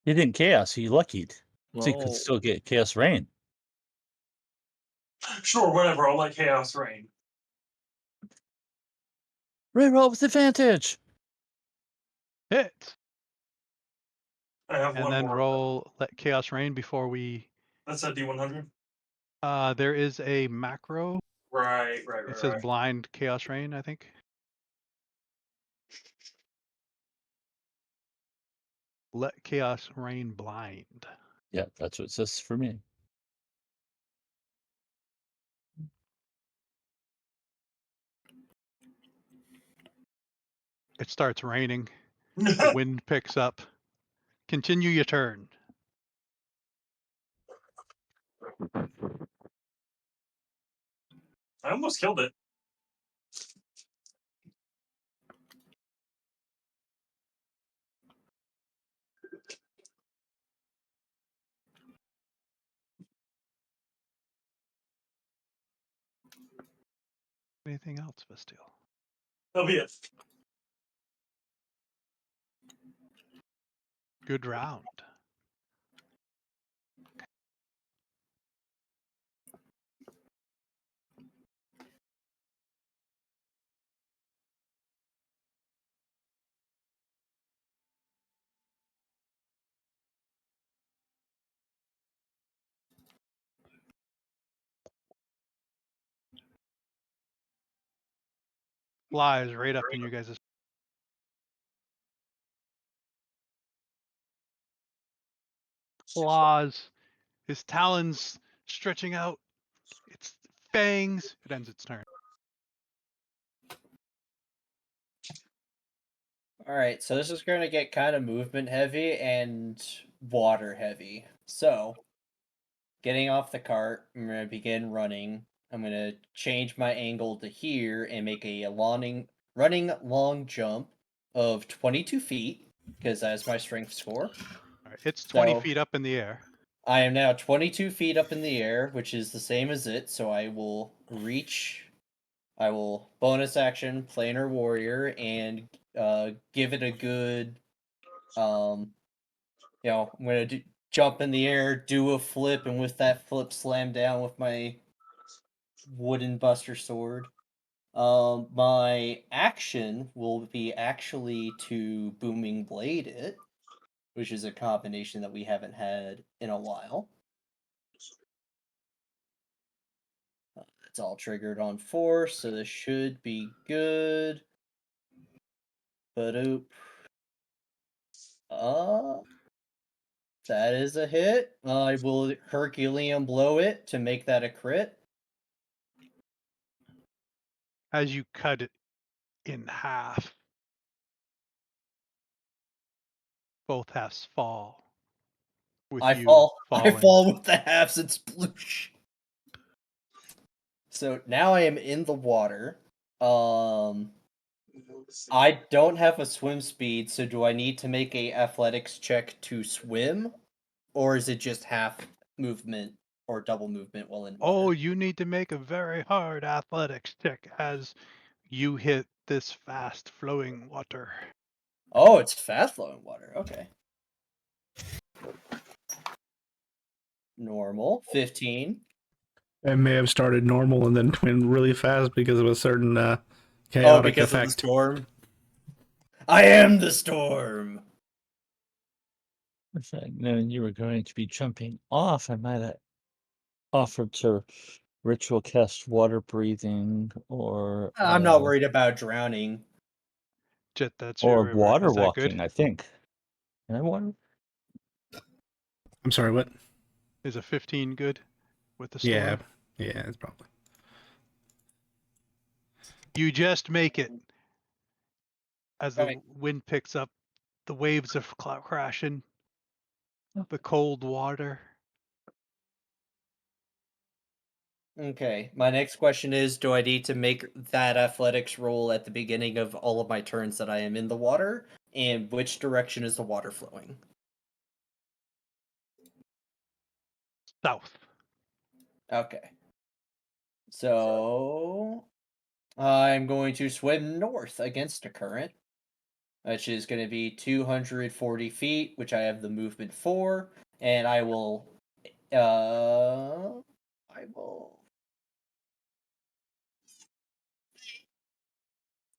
S4: He didn't chaos. He luckied. So he could
S8: Oh.
S4: still get chaos rain.
S5: Sure, whatever. I'll let chaos reign.
S4: Reroll with advantage.
S2: Hit.
S5: I have
S2: And
S5: one
S2: then
S5: more.
S2: roll let chaos rain before we
S5: That's a D100.
S2: there is a macro.
S5: Right.
S2: It says blind chaos rain, I think. Let chaos rain blind.
S4: Yeah, that's what it says for me.
S2: It starts raining. The wind picks up. Continue your turn.
S5: I almost killed it.
S2: Anything else, Bastille?
S5: That'll be it.
S2: Good round. Flies right up in you guys' claws, his talons stretching out, its fangs. It ends its turn.
S1: Alright, so this is going to get kind of movement heavy and water heavy. So, getting off the cart, I'm going to begin running. I'm going to change my angle to here and make a running long jump of 22 feet, because that's my strength score.
S2: All right, it's 20
S1: So,
S2: feet up in the air.
S1: I am now 22 feet up in the air, which is the same as it, so I will reach I will bonus action planar warrior and give it a good I'm gonna jump in the air, do a flip, and with that flip slam down with my wooden buster sword. My action will be actually to booming blade it, which is a combination that we haven't had in a while. It's all triggered on force, so this should be good. But that is a hit. I will Herculean blow it to make that a crit.
S2: As you cut it in half, both halves fall. With
S1: I
S2: you
S1: fall. I
S2: falling.
S1: fall with the halves and sploosh. So now I am in the water. I don't have a swim speed, so do I need to make a athletics check to swim, or is it just half movement or double movement while in water?
S2: Oh, you need to make a very hard athletics check as you hit this fast flowing water.
S1: Oh, it's fast flowing water. Okay. Normal 15.
S3: It may have started normal and then went really fast because of a certain
S1: Oh,
S3: chaotic
S1: because of the
S3: effect.
S1: storm. I am the storm.
S4: If I'd known you were going to be jumping off, I might have offered to ritual cast water breathing or
S1: I'm not worried about drowning.
S2: Jet, that's your
S4: or
S2: river.
S4: water
S2: Is that good?
S4: walking, I think. Can I water?
S3: I'm sorry, what?
S2: Is a 15 good with the
S3: Yeah,
S2: storm?
S3: yeah, it's probably.
S2: You just make it as the
S1: Right.
S2: wind picks up, the waves are crashing, the cold water.
S1: Okay. My next question is, do I need to make that athletics roll at the beginning of all of my turns that I am in the water? And which direction is the water flowing?
S2: South.
S1: Okay. So I'm going to swim north against a current, which is going to be 240 feet, which I have the movement for, and I will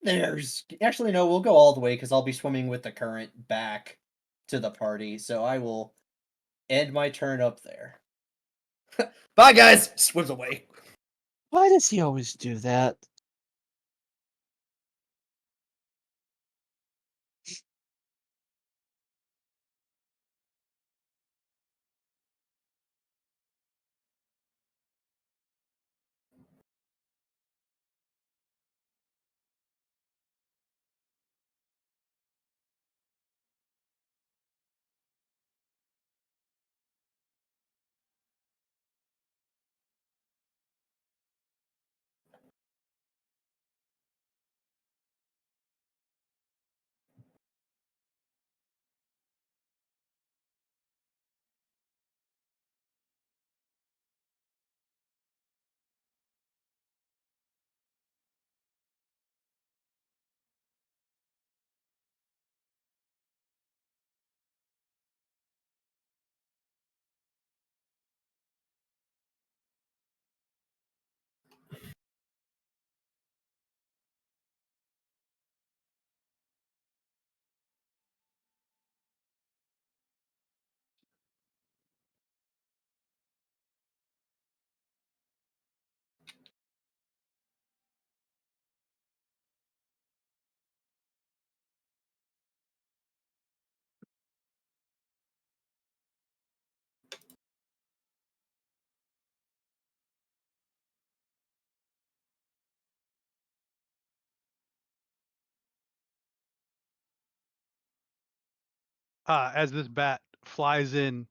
S1: there's actually no, we'll go all the way because I'll be swimming with the current back to the party, so I will end my turn up there. Bye guys! Swims away.
S4: Why does he always do that?
S2: As this bat flies in,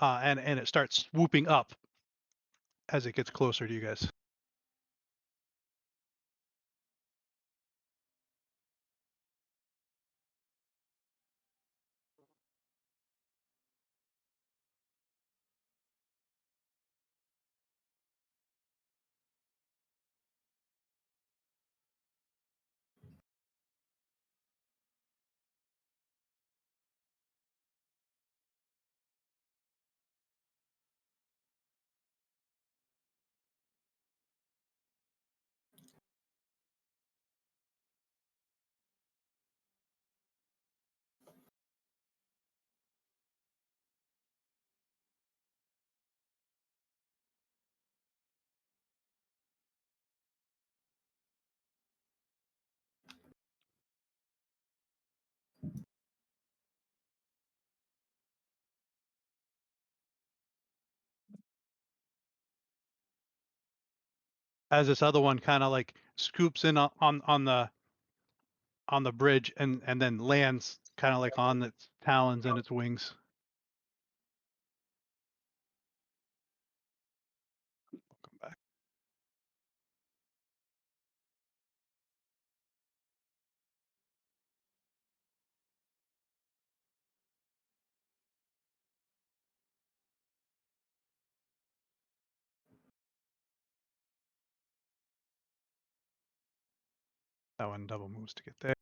S2: and it starts swooping up as it gets closer to you guys. as this other one kind of like scoops in on the bridge and then lands kind of like on its talons and its wings. Welcome back. That one double moves to get there.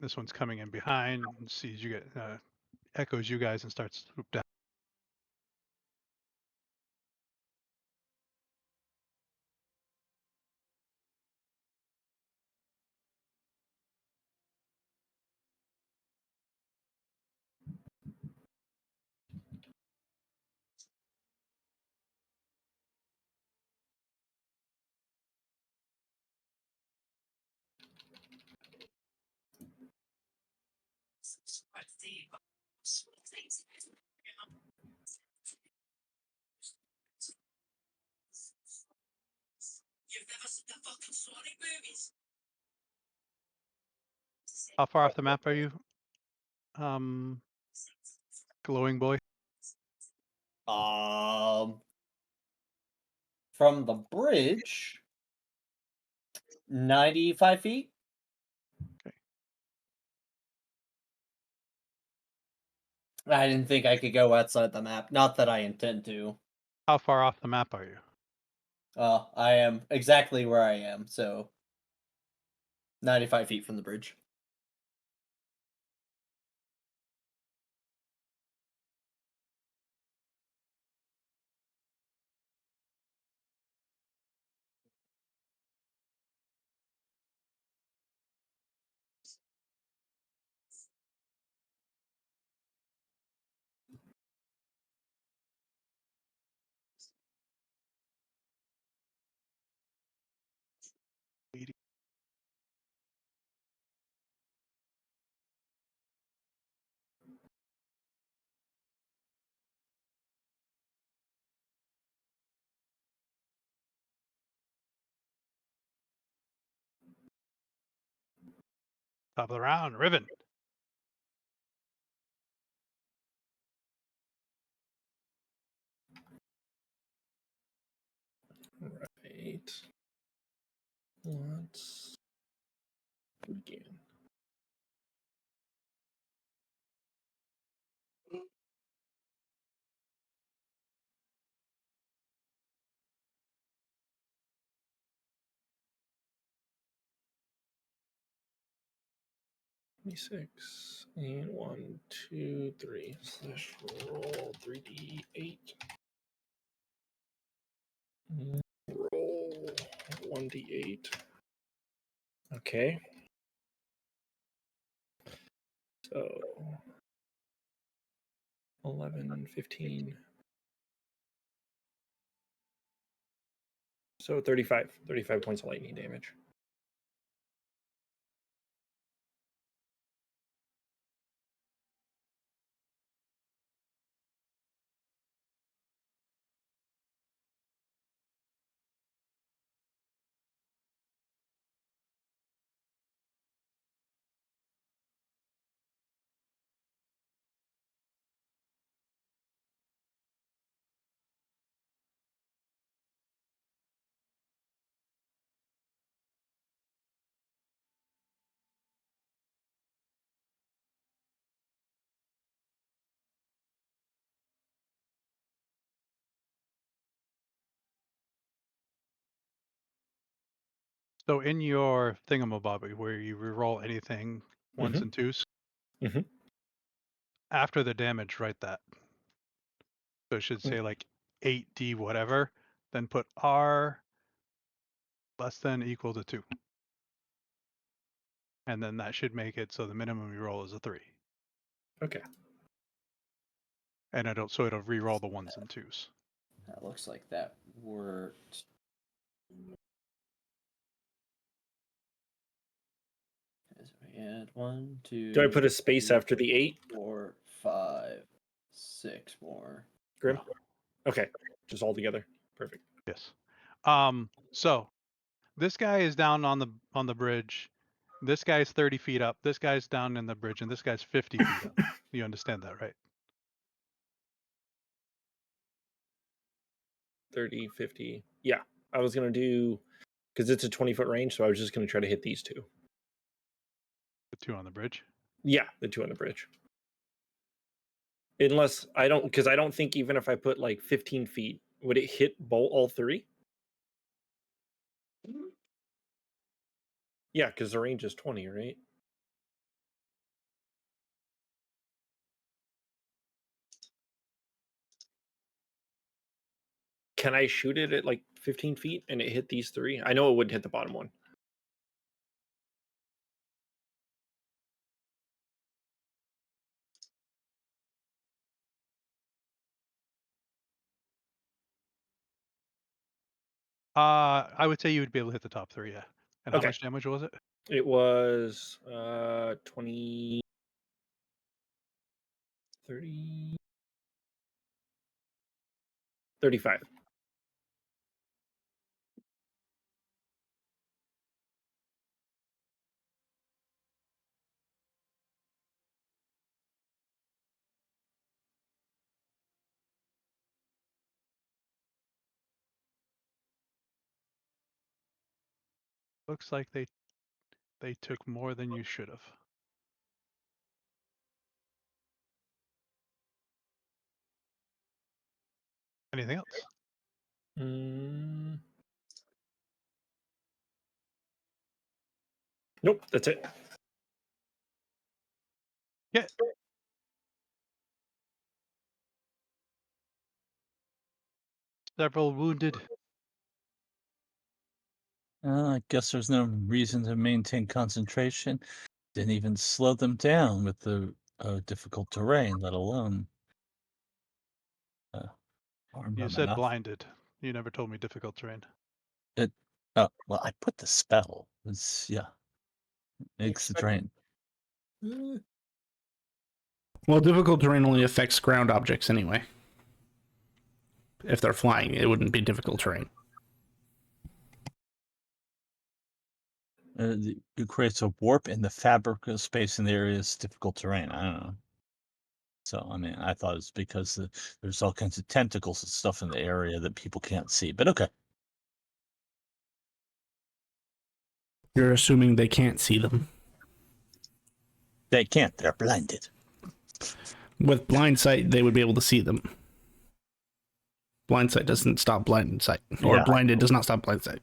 S2: This one's coming in behind and sees you get echoes you guys and starts to swoop down. How far off the map are you, glowing boy?
S1: From the bridge, 95 feet.
S2: Okay.
S1: I didn't think I could go outside the map. Not that I intend to.
S2: How far off the map are you?
S1: I am exactly where I am, so 95 feet from the bridge.
S2: Top of the round, Riven.
S7: Right. Let's begin. Six and 1, 2, 3. Slash roll 3d8. Roll 1d8. Okay. So 11, 15. So 35. 35 points of lightning damage.
S2: So in your thingamabobby where you reroll anything ones
S7: Mhm.
S2: and twos,
S7: Mhm.
S2: after the damage, write that. So it should say like 8d whatever, then put R less than or equal to 2. And then that should make it so the minimum you roll is a 3.
S7: Okay.
S2: And so it'll re-roll the 1s and 2s.
S1: That looks like that worked. As we add 1, 2.
S7: Do I put a space
S1: 3,
S7: after the 8?
S1: 4, 5, 6 more.
S7: Grim?
S2: No.
S7: Okay. Just all together. Perfect.
S2: Yes. So this guy is down on the bridge. This guy's 30 feet up. This guy's down in the bridge, and this guy's 50 feet up. You understand that, right?
S7: 30, 50. Yeah. I was going to do, because it's a 20-foot range, so I was just going to try to hit these 2.
S2: The 2 on the bridge.
S7: Yeah, the 2 on the bridge. Unless I don't, because I don't think even if I put like 15 feet, would it hit all 3? Yeah, because the range is 20, right? Can I shoot it at like 15 feet and it hit these 3? I know it wouldn't hit the bottom one.
S2: I would say you would be able to hit the top 3, yeah. And how
S7: Okay.
S2: much damage was it?
S7: It was 20, 30, 35.
S2: Looks like they took more than you should have. Anything else?
S7: Nope, that's it.
S2: Yeah. Several wounded.
S4: I guess there's no reason to maintain concentration. Didn't even slow them down with the difficult terrain, let alone harm
S2: You
S4: them
S2: said
S4: enough.
S2: blinded. You never told me difficult terrain.
S4: Oh, well, I put the spell. It's, yeah. Makes the terrain.
S3: Well, difficult terrain only affects ground objects anyway. If they're flying, it wouldn't be difficult terrain.
S4: It creates a warp in the fabric of space in the area is difficult terrain. I don't know. So, I mean, I thought it's because there's all kinds of tentacles and stuff in the area that people can't see. But okay.
S3: You're assuming they can't see them.
S4: They can't. They're blinded.
S3: With blind sight, they would be able to see them. Blind sight doesn't stop blind sight. Or
S4: Yeah.
S3: blinded does not stop blind sight.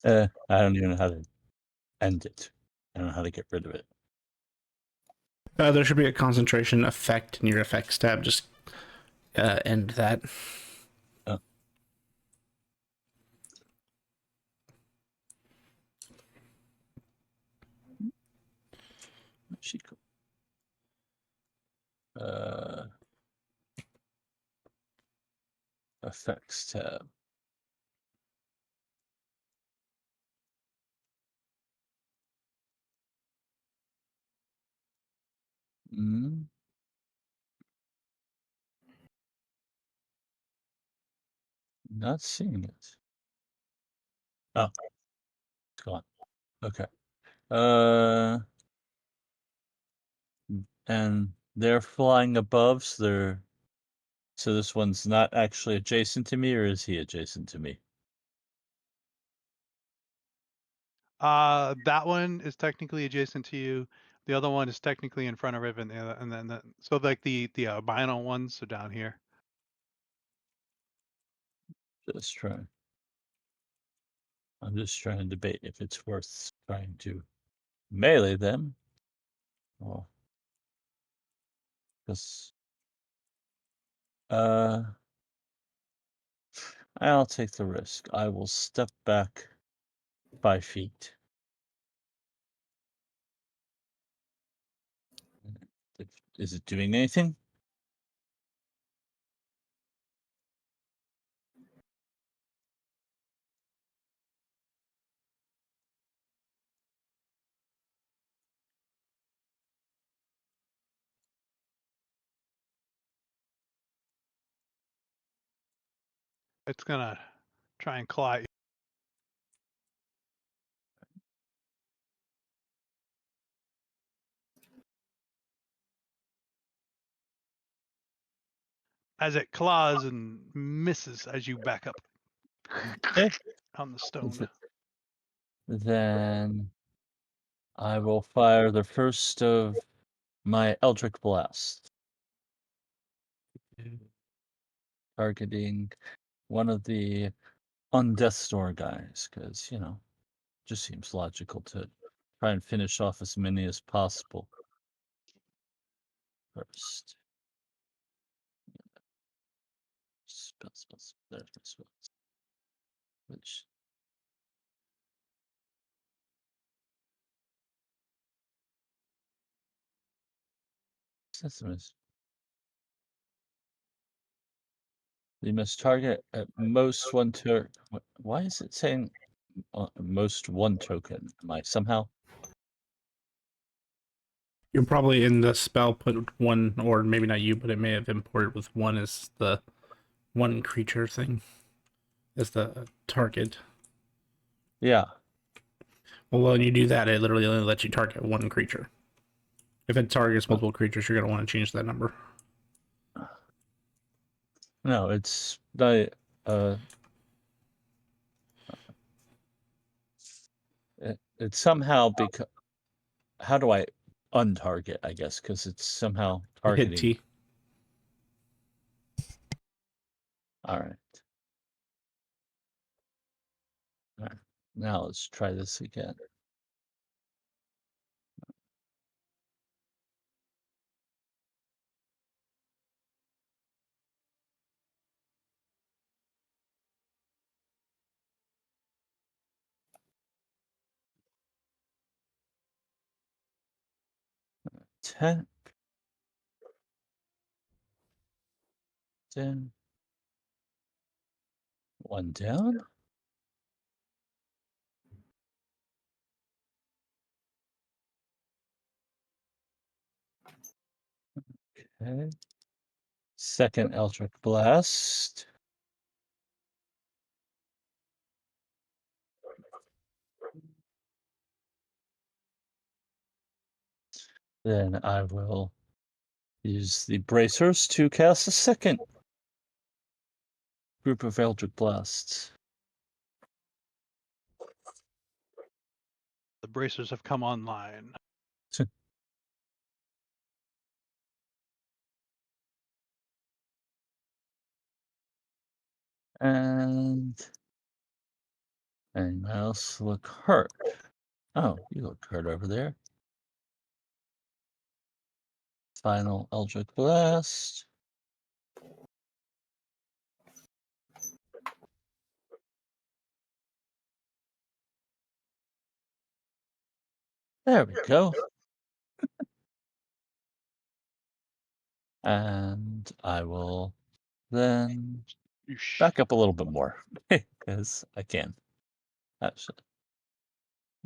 S4: I don't even know how to end it. I don't know how to get rid of it.
S3: There should be a concentration effect in your effects tab. Just end that.
S4: Oh. She cool. Effects tab. Not seeing it. Oh, it's gone. Okay. And they're flying above, so this one's not actually adjacent to me, or is he adjacent to me?
S2: That one is technically adjacent to you. The other one is technically in front of Riven, and then so like the albino ones are down here.
S4: Just trying. I'm just trying to debate if it's worth trying to melee them Oh, because I'll take the risk. I will step back 5 feet. Is it doing anything?
S2: It's gonna try and claw at you. As it claws and misses as you back up
S4: Okay.
S2: on the stone.
S4: Then I will fire the first of my Eldritch Blast. Targeting one of the Undeath Door guys, because, just seems logical to try and finish off as many as possible first. Spells. There's my spells. Which Sesame. You must target at most one token. Why is it saying most one token? Am I somehow?
S3: You're probably in the spell put one, or maybe not you, but it may have imported with one as the one creature thing as the target.
S4: Yeah.
S3: Well, when you do that, it literally only lets you target one creature. If it targets multiple creatures, you're going to want to change that number.
S4: No, it's the it's somehow because how do I untarget? I guess because it's somehow
S3: Hit
S4: targeting.
S3: T.
S4: All right. All right. Now let's try this again. Ten. One down. Okay. Second Eldritch Blast. Then I will use the bracers to cast a second group of Eldritch Blasts.
S2: The bracers have come online.
S4: And anyone else look hurt? Oh, you look hurt over there. Final Eldritch Blast. There we go. And I will then back up a little bit more because I can. Actually.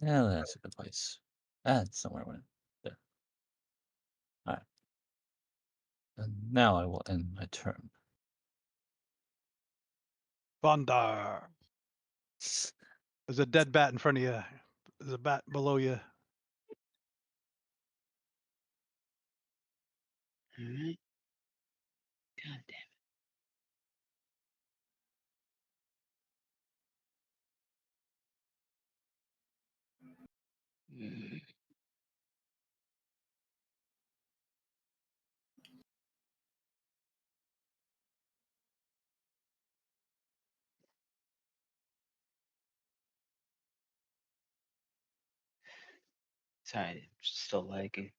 S4: Yeah, that's a good place. That's somewhere when there. All right. And now I will end my turn.
S2: Bondar. There's a dead bat in front of you. There's a bat below you.
S6: All right. God damn it. Sorry, I'm still lagging.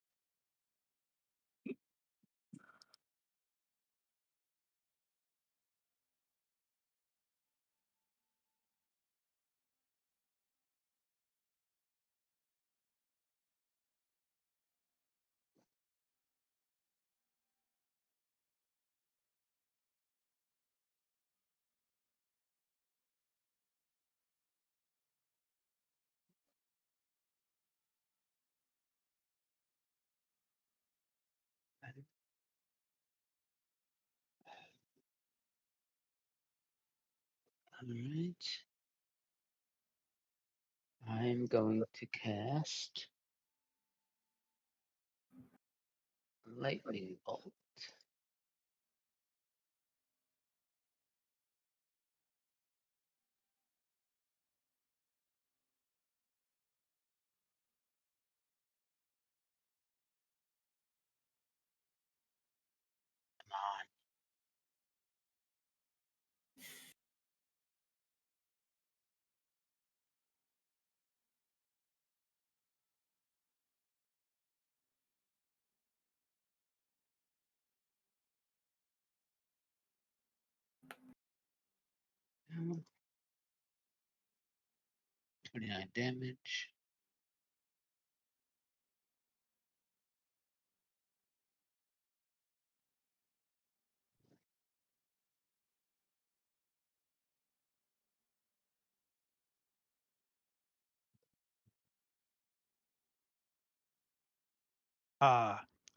S6: Alright. I'm going to cast Lightning Bolt. Come on. No. 29 damage.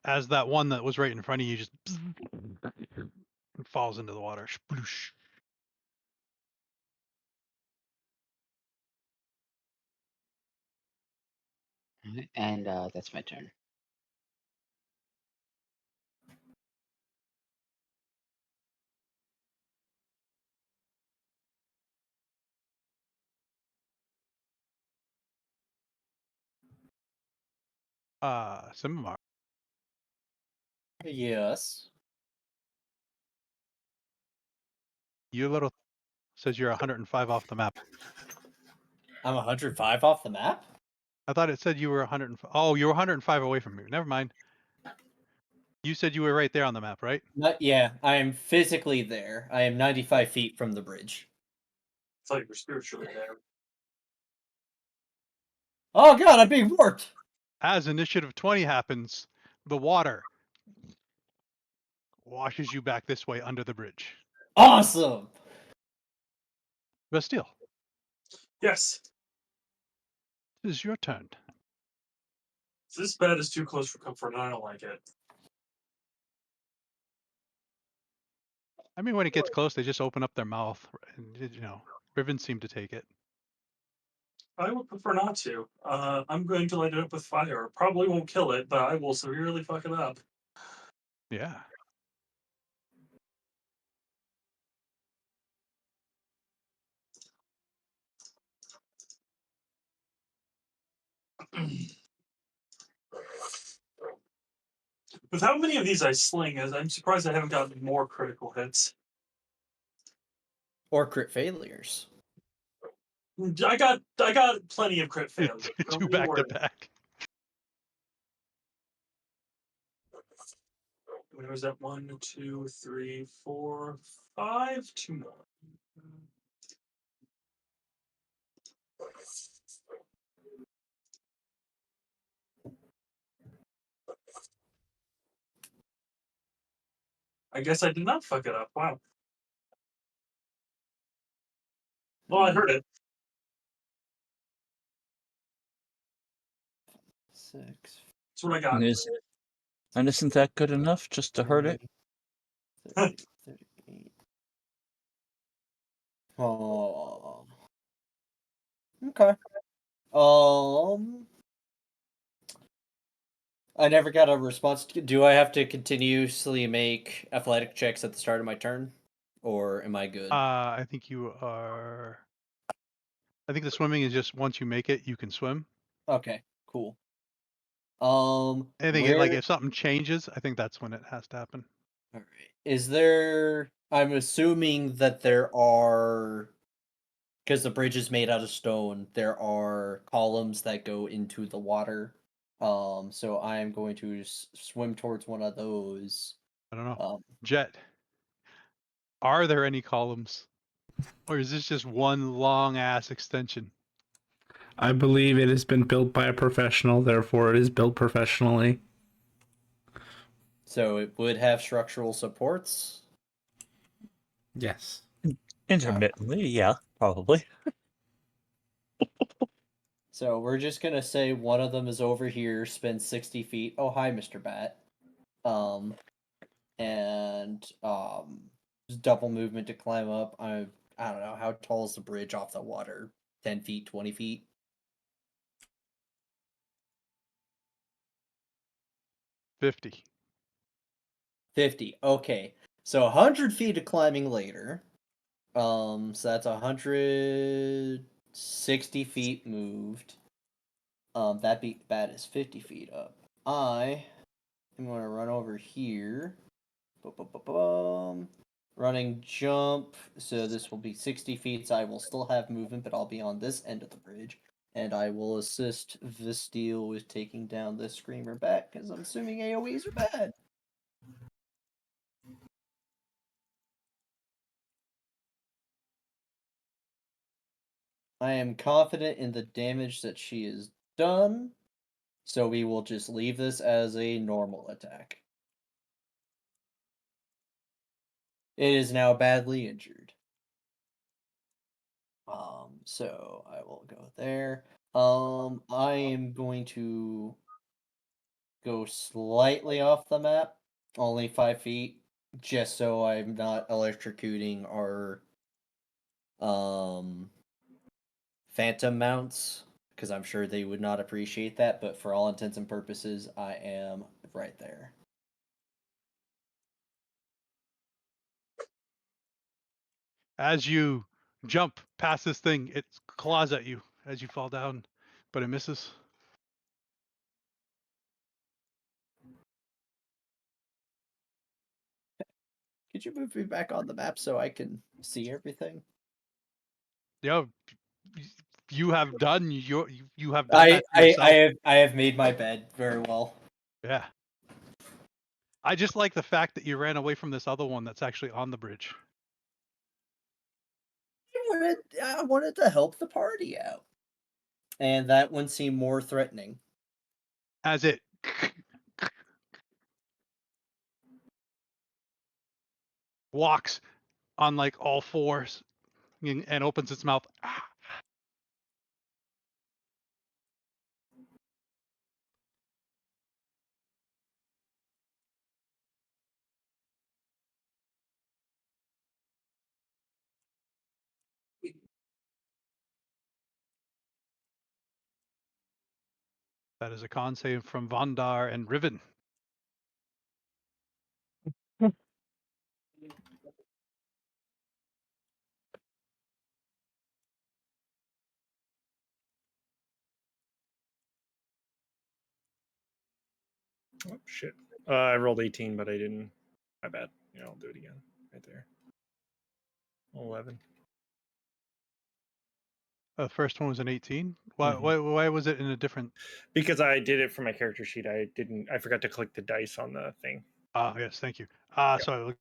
S2: As that one that was right in front of you just falls into the water. Sploosh.
S6: Alright, and that's my turn.
S2: Simamar.
S1: Yes.
S2: You little says you're 105 off the map.
S1: I'm 105 off the map?
S2: I thought it said you were 105. Oh, you were 105 away from me. Never mind. You said you were right there on the map, right?
S1: Yeah, I am physically there. I am 95 feet from the bridge.
S5: It's like you're spiritually there.
S1: Oh god, I'm being warped!
S2: As initiative 20 happens, the water washes you back this way under the bridge.
S1: Awesome!
S2: Bastille,
S5: Yes.
S2: it is your turn.
S5: This bed is too close for comfort, and I don't like it.
S2: I mean, when it gets close, they just open up their mouth, and Riven seemed to take it.
S5: I would prefer not to. I'm going to light it up with fire. Probably won't kill it, but I will severely fuck it up.
S2: Yeah.
S5: With how many of these I sling, I'm surprised I haven't gotten more critical hits.
S1: Or crit failures.
S5: I got plenty of crit failures.
S2: Two back to back.
S5: Where was that? 1, 2, 3, 4, 5. 2 more. I guess I did not fuck it up. Wow. Well, I heard it.
S1: 6.
S5: That's what I got.
S4: And isn't that good enough just to hurt it?
S1: 30, 38. Oh. Okay. I never got a response. Do I have to continuously make athletic checks at the start of my turn? Or am I good?
S2: I think you are. I think the swimming is just once you make it, you can swim.
S1: Okay, cool.
S2: I think
S1: where...
S2: if something changes, I think that's when it has to happen.
S1: All right. Is there... I'm assuming that there are... Because the bridge is made out of stone, there are columns that go into the water. So I am going to swim towards one of those.
S2: I don't know. Jet, are there any columns? Or is this just one long ass extension?
S3: I believe it has been built by a professional, therefore it is built professionally.
S1: So it would have structural supports?
S3: Yes.
S4: Intermittently, yeah, probably.
S1: So we're just gonna say one of them is over here, spins 60 feet. Oh, hi, Mr. Bat. And just double movement to climb up. I I don't know, how tall is the bridge off the water? 10 feet, 20 feet?
S2: 50.
S1: 50. Okay. So 100 feet of climbing later. So that's 160 feet moved. That is 50 feet up. I am going to run over here. Running jump. So this will be 60 feet. So I will still have movement, but I'll be on this end of the bridge. And I will assist Visteel with taking down this screamer back, because I'm assuming AoEs are bad. I am confident in the damage that she has done, so we will just leave this as a normal attack. It is now badly injured. So I will go there. I am going to go slightly off the map, only 5 feet, just so I'm not electrocuting our phantom mounts, because I'm sure they would not appreciate that, but for all intents and purposes, I am right there.
S2: As you jump past this thing, it claws at you as you fall down, but it misses.
S1: Could you move me back on the map so I can see everything?
S2: Yeah, you have done you have done that to yourself.
S1: I have made my bed very well.
S2: Yeah. I just like the fact that you ran away from this other one that's actually on the bridge.
S1: I wanted to help the party out. And that one seemed more threatening.
S2: As it walks on like all fours and opens its mouth. That is a con save from Vondar and Riven.
S7: Oh shit! I rolled 18, but I didn't. My bad. Yeah, I'll do it again. Right there. 11.
S2: The first one was an 18. Why was it in a different?
S7: Because I did it for my character sheet. I didn't. I forgot to click the dice on the thing.
S2: Ah, yes, thank you. So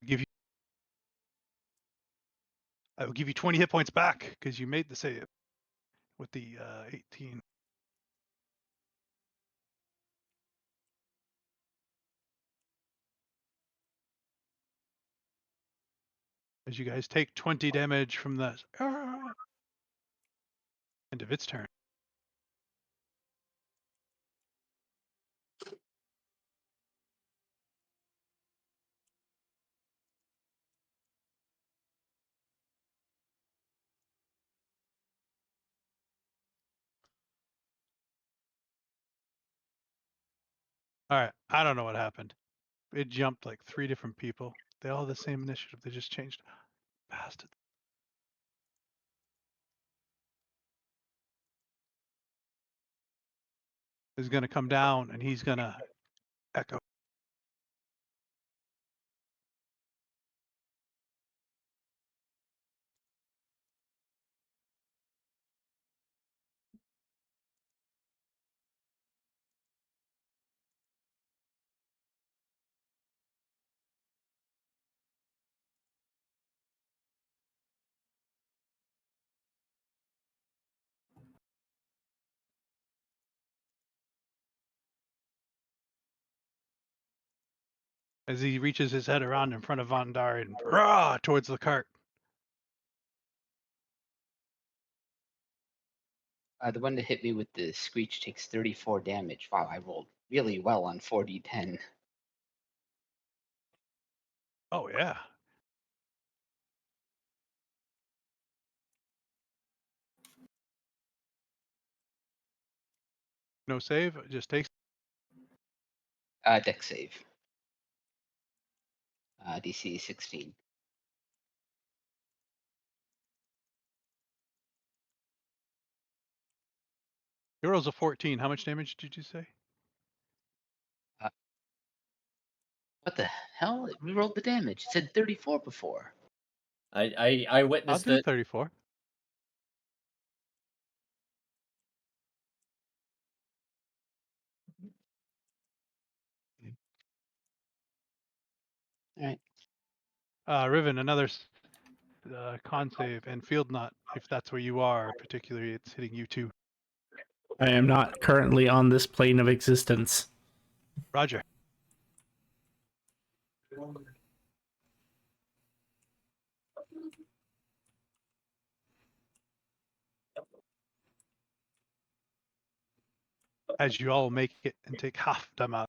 S2: I will give you 20 hit points back because you made the save with the 18. As you guys take 20 damage from the end of its turn. All right, I don't know what happened. It jumped like 3 different people. They all have the same initiative. They just changed. Bastard. Is going to come down and he's going to echo. As he reaches his head around in front of Vondar and rah, towards the cart.
S6: The one that hit me with the screech takes 34 damage. Wow, I rolled really well on 4d10.
S2: Oh, yeah. No save, just takes.
S6: Deck save. DC 16.
S2: Your roll's a 14. How much damage did you say?
S6: What the hell? We rolled the damage. It said 34 before.
S1: I
S2: I'll
S1: witnessed
S2: do
S1: it.
S2: 34.
S6: All right.
S2: Riven, another con save, and field knot, if that's where you are, particularly it's hitting you too.
S3: I am not currently on this plane of existence.
S2: Roger. As you all make it and take half them out.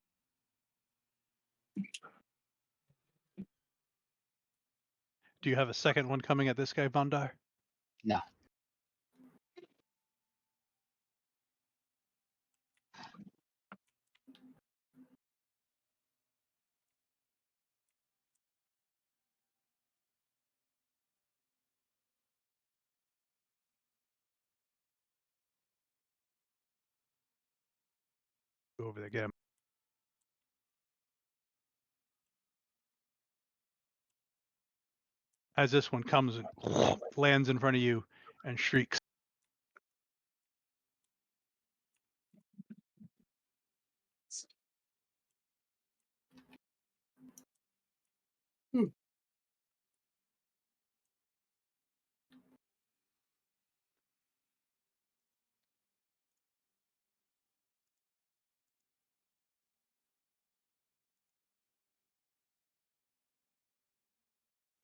S2: Do you have a second one coming at this guy, Vondar?
S6: No.
S2: Go over there, get him. As this one comes and lands in front of you and shrieks.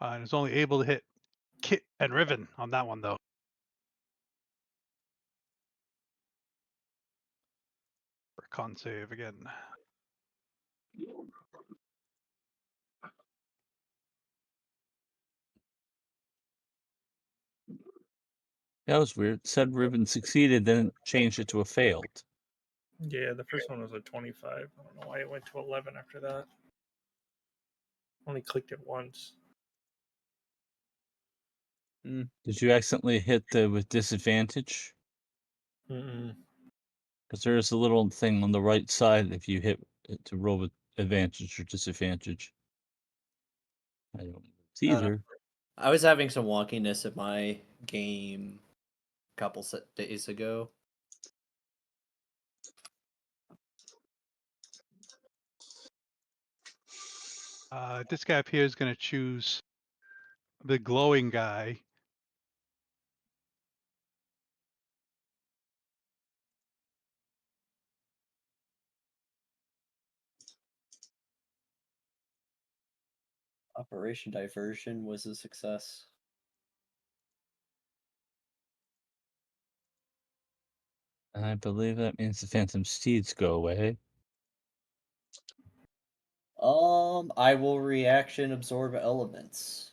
S2: And is only able to hit Kit and Riven on that one, though. For con save again.
S4: That was weird. Said Riven succeeded, then changed it to a failed.
S7: Yeah, the first one was a 25. I don't know why it went to 11 after that. Only clicked it once.
S4: Did you accidentally hit with disadvantage?
S7: Mm-mm.
S4: Because there is a little thing on the right side if you hit it to roll with advantage or disadvantage. I don't know either.
S1: I was having some wonkiness at my game a couple days ago.
S2: This guy up here is going to choose the glowing guy.
S1: Operation Diversion was a success.
S4: And I believe that means the Phantom Steeds go away.
S1: I will reaction absorb elements.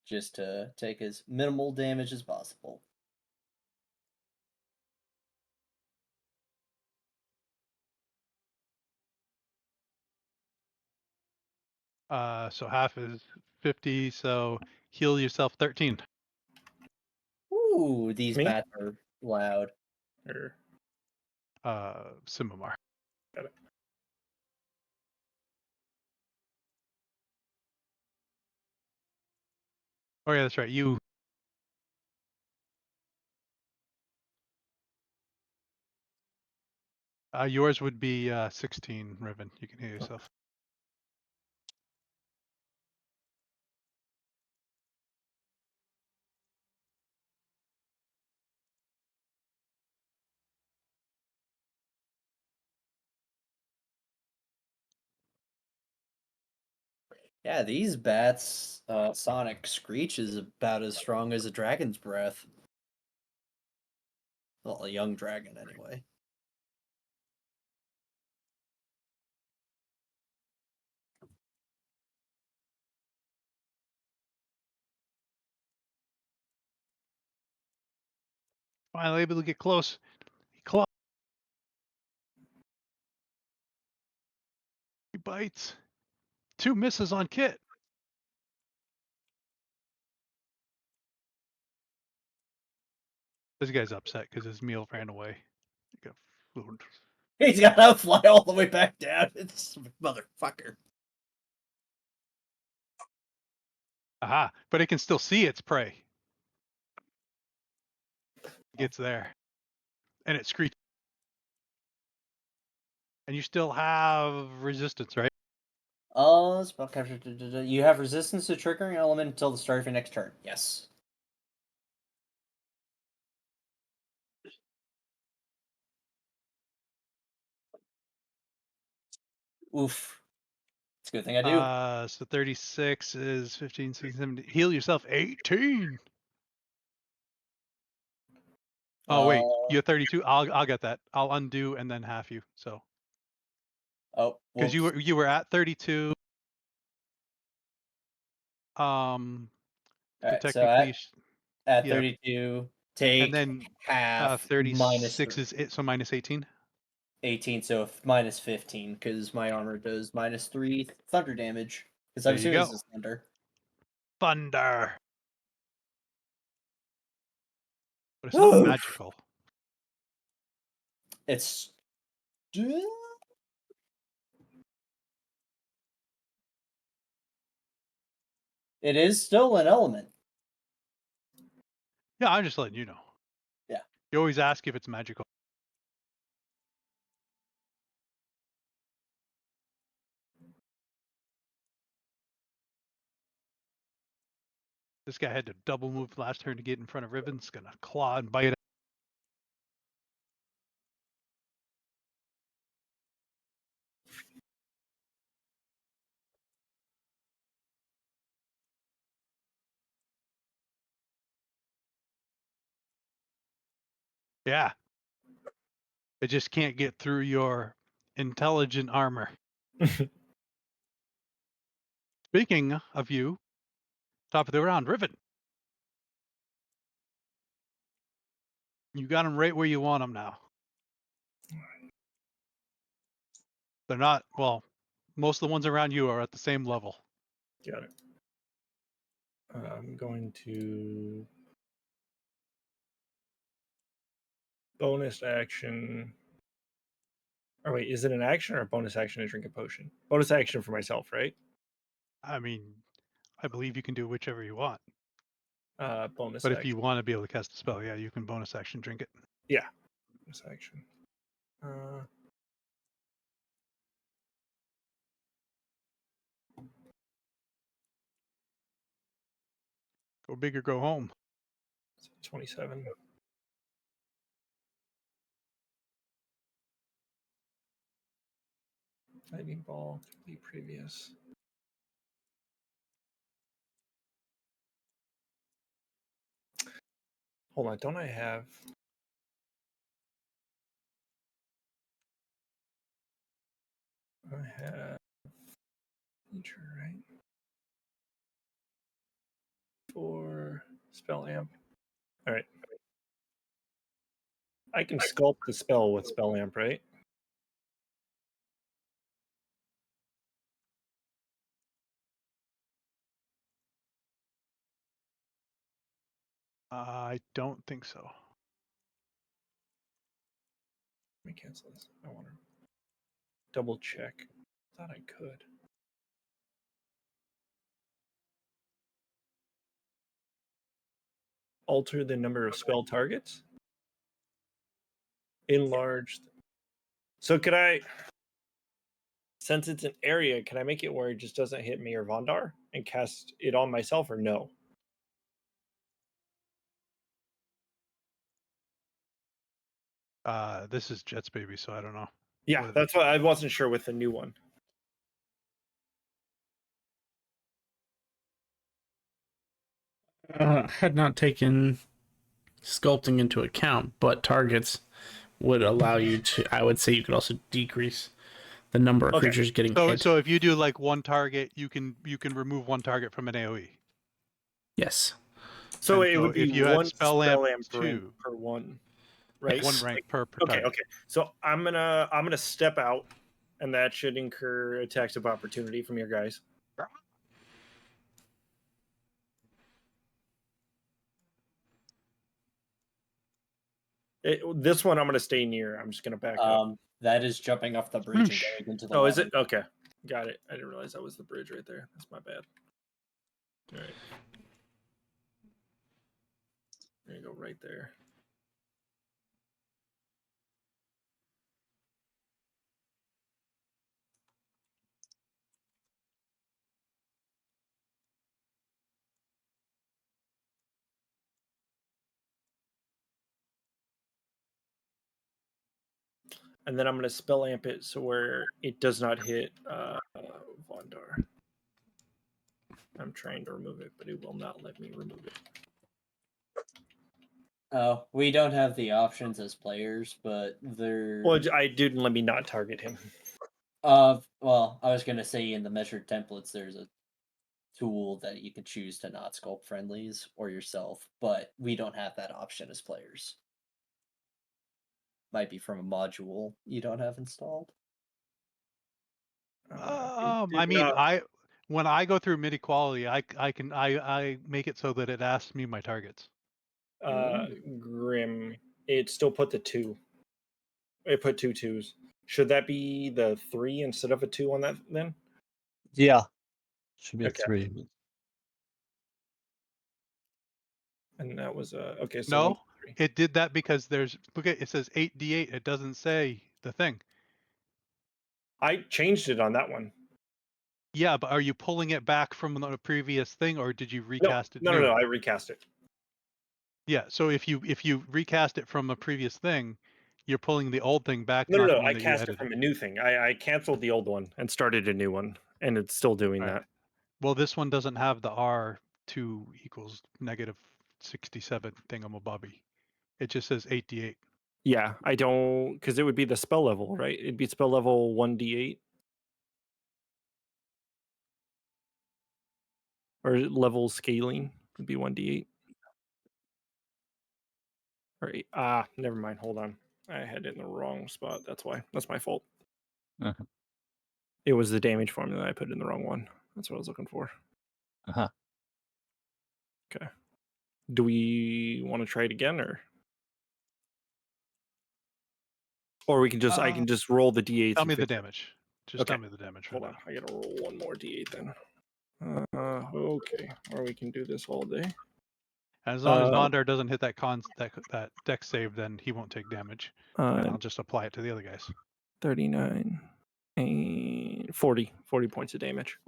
S1: Just to take as minimal damage as possible.
S2: So half is 50, so heal yourself 13.
S1: Ooh, these
S7: Me?
S1: bats are loud.
S7: Or
S2: Simamar.
S7: got it.
S2: Oh yeah, that's right. You. Yours would be 16, Riven. You can heal yourself.
S1: Yeah, these bats, Sonic Screech is about as strong as a dragon's breath. Well, a young dragon, anyway.
S2: Finally able to get close. He bites. 2 misses on Kit. This guy's upset because his meal ran away. He got food.
S1: He's got to fly all the way back down. It's motherfucker.
S2: Aha! But it can still see its prey. It gets there. And it screeches. And you still have resistance, right?
S1: Spell capture. You have resistance to triggering element until the start of your next turn. Yes. Oof. It's a good thing I do.
S2: So 36 is 15, 16, 17. Heal yourself 18. Oh wait, you're 32. I'll get that. I'll undo and then half you. So because you were at 32. So technically,
S1: at 32, take
S2: and then
S1: half
S2: 36 is it. So minus 18.
S1: 18, so minus 15 because my armor does -3 thunder damage. Because I'm assuming this is thunder.
S2: Thunder. But it's not magical.
S1: It's. It is still an element.
S2: Yeah, I'm just letting you know.
S1: Yeah.
S2: You always ask if it's magical. This guy had to double move last turn to get in front of Ribbon's gonna claw and bite it. Yeah. It just can't get through your intelligent armor. Speaking of you, top of the round, Riven. You got them right where you want them now. They're not, well, most of the ones around you are at the same level.
S7: Got it. I'm going to bonus action. Or wait, is it an action or a bonus action to drink a potion? Bonus action for myself, right?
S2: I mean, I believe you can do whichever you want.
S7: Bonus
S2: But
S7: action.
S2: if you want to be able to cast a spell, yeah, you can bonus action drink it.
S7: Yeah. Bonus action.
S2: Go big or go home.
S7: 27. Lightning ball could be previous. Hold on, don't I have? I have feature, right? For spell amp. All right. I can sculpt the spell with spell amp, right?
S2: I don't think so.
S7: Let me cancel this. I want to double check. Thought I could. Alter the number of spell targets. Enlarged. So could I, since it's an area, can I make it where it just doesn't hit me or Vondar and cast it on myself, or no?
S2: This is Jet's baby, so I don't know.
S7: Yeah, that's what I wasn't sure with the new one.
S3: Had not taken sculpting into account, but targets would allow you to. I would say you could also decrease the number of creatures getting hit.
S2: So if you do like one target, you can remove one target from an AOE.
S3: Yes.
S8: So
S2: And
S8: it
S2: so
S8: would be
S2: if you had
S8: one
S2: spell
S8: spell
S2: amp
S8: amp rank
S2: 2,
S8: per one, right?
S2: one rank per
S8: Okay,
S2: target.
S8: okay. So I'm gonna step out, and that should incur attacks of opportunity from your guys. This one I'm gonna stay near. I'm just gonna back up.
S1: That is jumping off the bridge and
S2: Sploosh.
S1: going into the
S8: Oh, is
S1: water.
S8: it? Okay, got it. I didn't realize that was the bridge right there. That's my bad. All right, there you go, right there. And then I'm going to spell amp it so where it does not hit Vondar. I'm trying to remove it, but it will not let me remove it.
S1: Oh, we don't have the options as players, but they're...
S8: Well, I didn't let me not target him.
S1: Well, I was gonna say in the measured templates, there's a tool that you can choose to not sculpt friendlies or yourself, but we don't have that option as players. Might be from a module you don't have installed.
S2: I mean, when I go through mid equality, I make it so that it asks me my targets.
S8: Grim. It still put the 2. It put 2 2s. Should that be the 3 instead of a 2 on that then?
S4: Yeah. Should be a
S8: Okay.
S4: 3.
S8: And that was okay. So
S2: No, it did that because there's look at it says 8d8. It doesn't say the thing.
S8: I changed it on that one.
S2: Yeah, but are you pulling it back from the previous thing, or did you recast it?
S8: No. I recast it.
S2: Yeah, so if you recast it from a previous thing, you're pulling the old thing back,
S8: No.
S2: not the
S8: I
S2: one that you
S8: cast it
S2: edited.
S8: from a new thing. I canceled the old one and started a new one, and it's still doing
S2: Right.
S8: that.
S2: Well, this one doesn't have the R2 equals negative 67 thingamabobby. It just says 8d8.
S8: Yeah, I don't, because it would be the spell level, right? It'd be spell level 1d8 or level scaling would be 1d8. Or never mind. Hold on, I had it in the wrong spot. That's why. That's my fault.
S4: Uh-huh.
S8: It was the damage formula. I put in the wrong one. That's what I was looking for.
S4: Uh-huh.
S8: Okay. Do we want to try it again, or we can just I can just roll the d8s?
S2: Tell
S8: and
S2: me the
S8: fix it?
S2: damage. Just
S8: Okay.
S2: tell me the damage for
S8: Hold on,
S2: now.
S8: I gotta roll one more d8 then. Okay, or we can do this all day.
S2: As long as Vondar doesn't hit that deck save, then he won't take damage, and I'll just apply it to the other guys.
S8: 39 and 40 points of damage.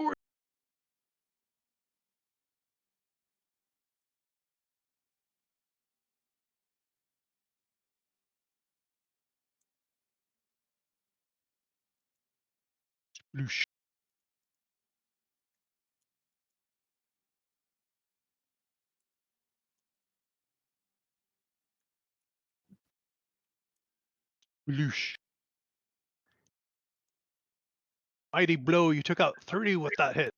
S2: Loosh. Loosh. Mighty blow! You took out 30 with that hit.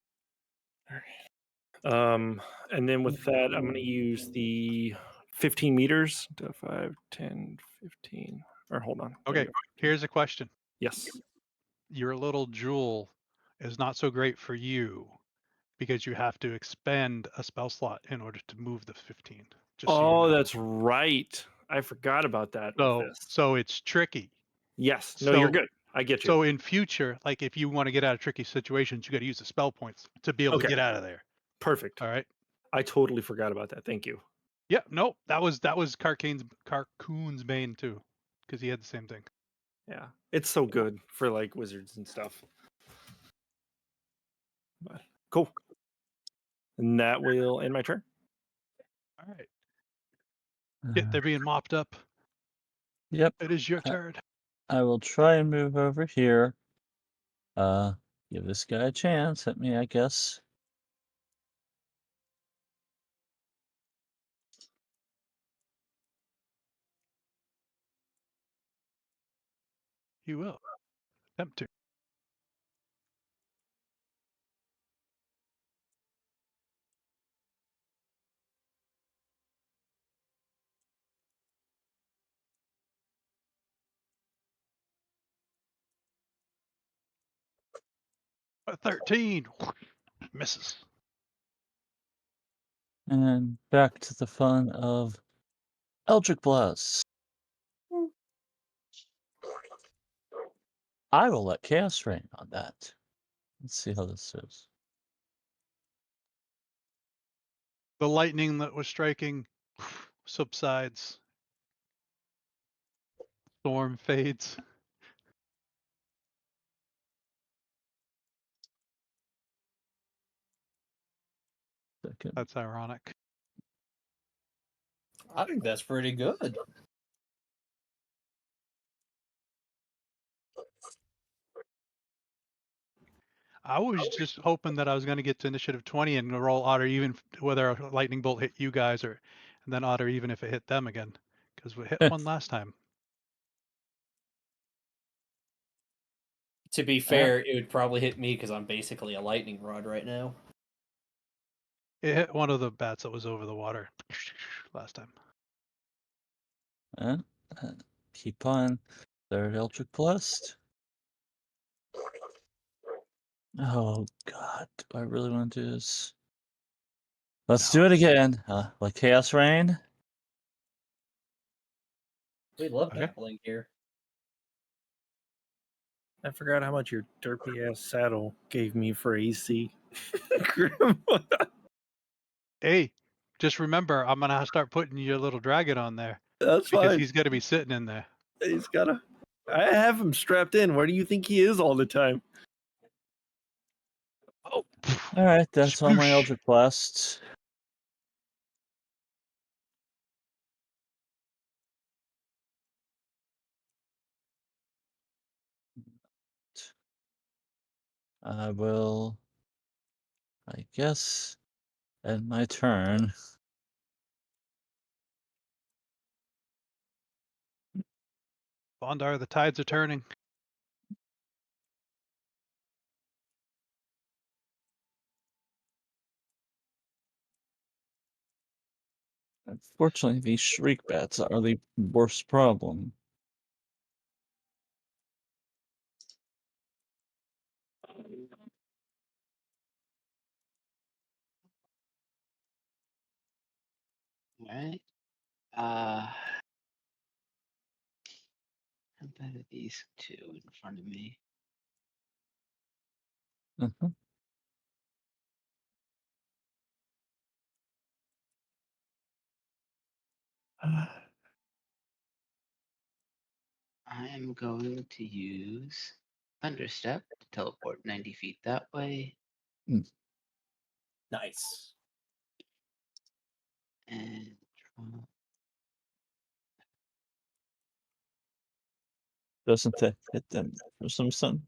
S8: And then with that, I'm going to use the 15 meters to 5, 10, 15. Or hold on.
S2: Okay, here's a question.
S8: Yes.
S2: Your little jewel is not so great for you because you have to expend a spell slot in order to move the 15. Just so you know.
S8: That's right. I forgot about that.
S2: So it's tricky.
S8: Yes. No, you're good. I get you.
S2: So in future, like if you want to get out of tricky situations, you got to use the spell points to be able to get out of there.
S8: Perfect.
S2: All right.
S8: I totally forgot about that. Thank you.
S2: Yeah. No, that was Carcoon's bane too, because he had the same thing.
S8: Yeah, it's so good for like wizards and stuff. But cool. And that will end my turn.
S2: All right. They're being mopped up.
S4: Yep.
S2: It is your turn.
S4: I will try and move over here. Give this guy a chance at me, I guess.
S2: You will attempt to. A 13 misses.
S4: And back to the fun of Eldritch Blast. I will let Chaos Rain on that. Let's see how this is.
S2: The lightning that was striking subsides. Storm fades.
S4: Second.
S2: That's ironic.
S1: I think that's pretty good.
S2: I was just hoping that I was going to get to initiative 20 and roll odd or even whether a lightning bolt hit you guys or and then odd or even if it hit them again because we hit one last time.
S1: To be fair, it would probably hit me because I'm basically a lightning rod right now.
S2: It hit one of the bats that was over the water last time.
S4: Keep on. Third Eldritch Blast. Oh god, do I really want to do this? Let's do it again. Like Chaos Rain.
S1: We love
S2: Okay.
S1: battling here.
S8: I forgot how much your derpy ass saddle gave me for AC.
S2: Hey, just remember, I'm going to start putting your little dragon on there
S8: That's
S2: because
S8: fine.
S2: he's going to be sitting in there.
S8: He's gotta. I have him strapped in. Where do you think he is all the time?
S2: Oh,
S4: Alright, that's all my
S2: sploosh.
S4: Eldritch Blasts. I will, I guess, end my turn.
S2: Bondar, the tides are turning.
S4: Unfortunately, these shriek bats are the worst problem.
S6: Alright. How about these two in front of me?
S4: Mhm.
S6: I am going to use Thunderstep to teleport 90 feet that way.
S1: Nice.
S6: And
S4: Doesn't that hit them for some sun?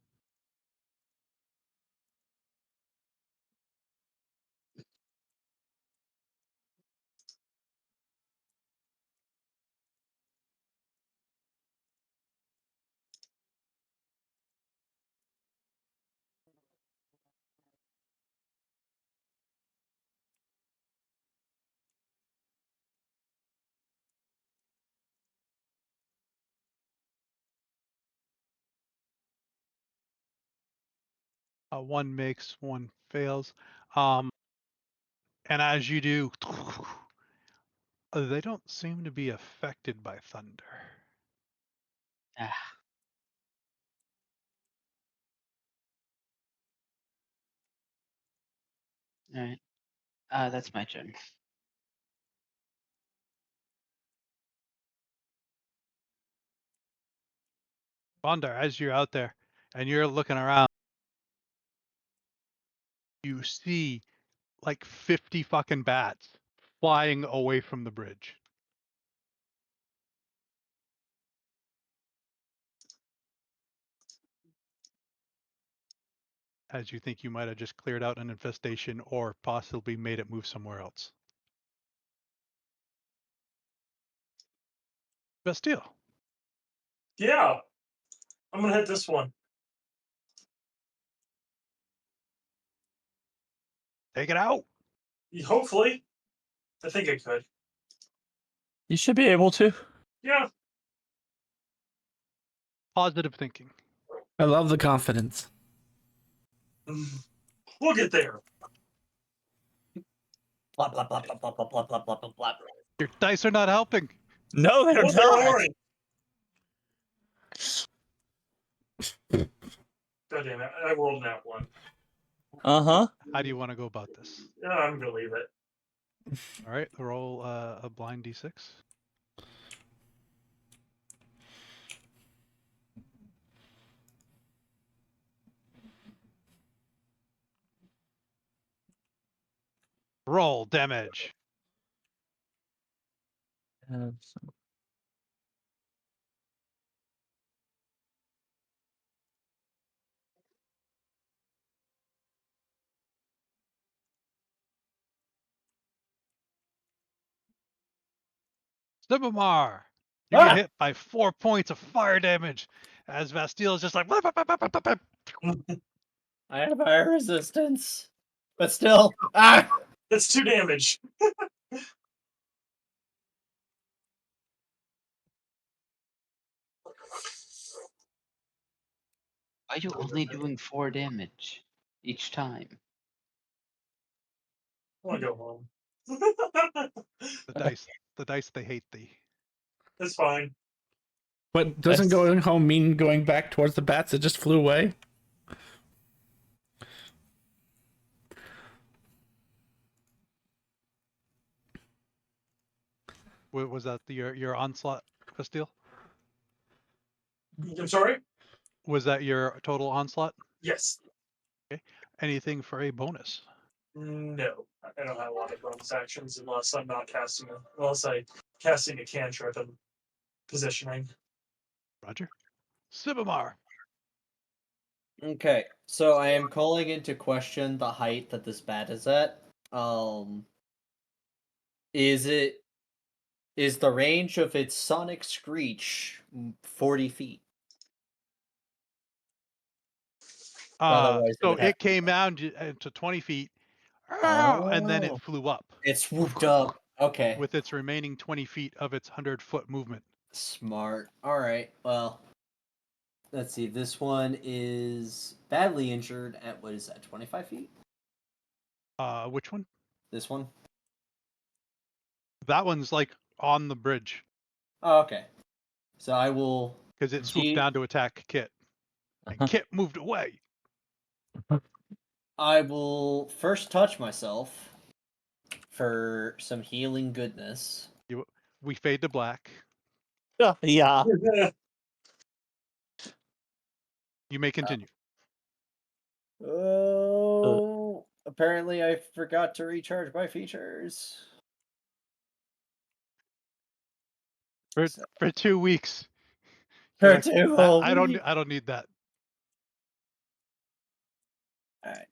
S2: One makes, one fails. And as you do, they don't seem to be affected by thunder.
S6: alright. That's my turn.
S2: Bondar, as you're out there and you're looking around, you see like 50 fucking bats flying away from the bridge. As you think you might have just cleared out an infestation or possibly made it move somewhere else. Bastille.
S5: Yeah, I'm gonna hit this one.
S2: Take it out.
S5: Hopefully, I think I could.
S4: You should be able to.
S5: Yeah.
S2: Positive thinking.
S3: I love the confidence.
S5: We'll get there.
S1: Blah blah blah blah blah blah blah blah blah blah blah.
S2: Your dice are not helping.
S4: No, they're
S5: No, they're
S4: not.
S5: aren't. God damn it! I rolled that one.
S4: Uh-huh.
S2: How do you want to go about this?
S5: Yeah, I'm gonna leave it.
S2: All right, roll a blind d6. Roll damage. Sibamar, you get hit by 4 points of fire damage as Bastille is just like. "Whip, whip, whip, whip, whip, whip."
S1: I have fire resistance, but still, ah.
S5: That's 2 damage.
S6: Why are you only doing 4 damage each time?
S5: I wanna go home.
S2: The dice, they hate thee.
S5: That's fine.
S3: But doesn't going home mean going back towards the bats that just flew away?
S2: Was that your onslaught, Bastille?
S5: I'm sorry?
S2: Was that your total onslaught?
S5: Yes.
S2: Anything for a bonus?
S5: No. I don't have a lot of bonus actions unless I'm not casting unless I casting a cantrip and positioning.
S2: Roger. Sibamar.
S1: Okay, so I am calling into question the height that this bat is at. Is the range of its sonic screech 40 feet? Otherwise,
S2: So
S1: would have
S2: it came down to 20 feet, and then it
S1: Oh,
S2: flew up
S1: it swooped up. Okay,
S2: with its remaining 20 feet of its 100-foot movement.
S1: smart. All right. Well, let's see. This one is badly injured at what is that? 25 feet.
S2: Which one?
S1: This one.
S2: That one's like on the bridge
S1: Oh, okay. So I will.
S2: because it swooped down to attack Kit, and Kit moved away.
S1: I will first touch myself for some healing goodness.
S2: We fade to black.
S4: Yeah.
S2: You may continue.
S1: Oh, apparently I forgot to recharge my features.
S2: For 2 weeks.
S1: For
S2: You're like,
S1: 2 whole
S2: I don't
S1: weeks.
S2: need that.
S1: All right.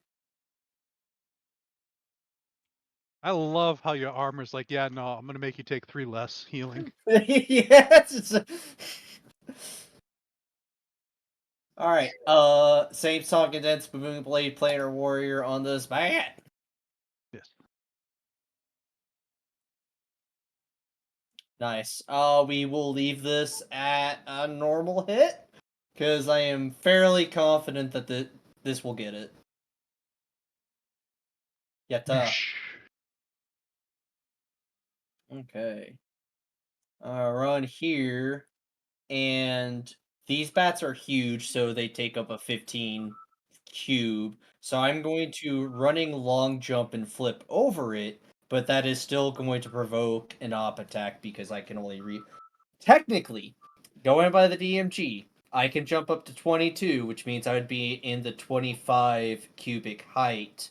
S2: I love how your armor's like, yeah, no, I'm gonna make you take 3 less healing.
S1: Yes. All right. Same song condensed booming blade planar warrior on this bat.
S2: Yes.
S1: Nice. We will leave this at a normal hit because I am fairly confident that this will get it. Yatta. Okay. Run here, and these bats are huge, so they take up a 15 cube. So I'm going to running long jump and flip over it, but that is still going to provoke an op attack because I can only technically, going by the DMG, I can jump up to 22, which means I would be in the 25 cubic height.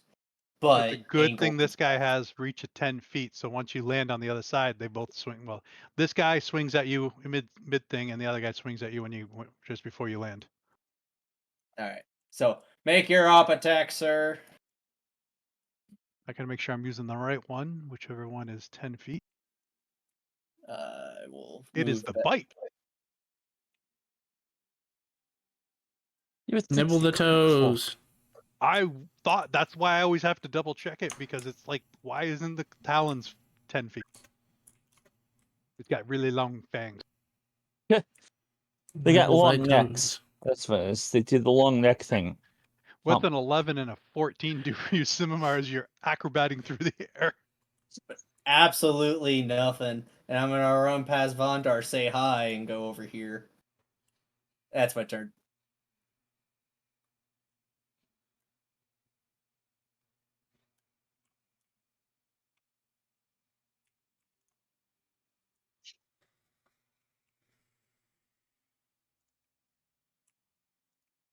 S2: But the
S1: But
S2: good thing this guy has reach of 10 feet, so once you land on the other side, they both swing. Well, this guy swings at you mid thing, and the other guy swings at you when you just before you land.
S1: All right. So make your op attack, sir.
S2: I gotta make sure I'm using the right one, whichever one is 10 feet.
S1: I will.
S2: It is the bite.
S3: Nibble the toes.
S2: I thought that's why I always have to double check it because it's like, why isn't the talons 10 feet? It's got really long fangs.
S4: They got
S3: Nibble thy
S4: long necks.
S3: toes.
S4: That's what it is. They do the long neck thing.
S2: With an 11 and a 14 do for you, Simamar, as you're acrobating through the air.
S1: Absolutely nothing. And I'm gonna run past Vondar, say hi, and go over here. That's my turn.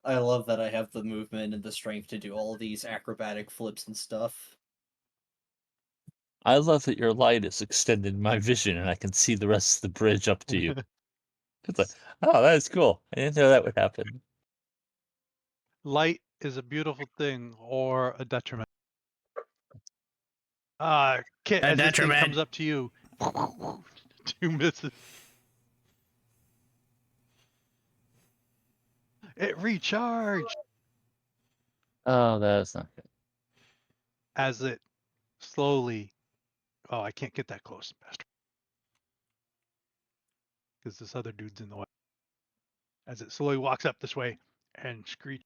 S1: I love that I have the movement and the strength to do all these acrobatic flips and stuff.
S4: I love that your light is extended my vision and I can see the rest of the bridge up to you. It's like, oh, that's cool. I didn't know that would happen.
S2: Light is a beautiful thing or a detriment. Kit,
S3: A
S2: as this thing
S3: detriment.
S2: comes up to you, 2 misses. It recharged
S4: Oh, that's not good.
S2: as it slowly. Oh, I can't get that close, bastard. Because this other dude's in the way. As it slowly walks up this way and screech.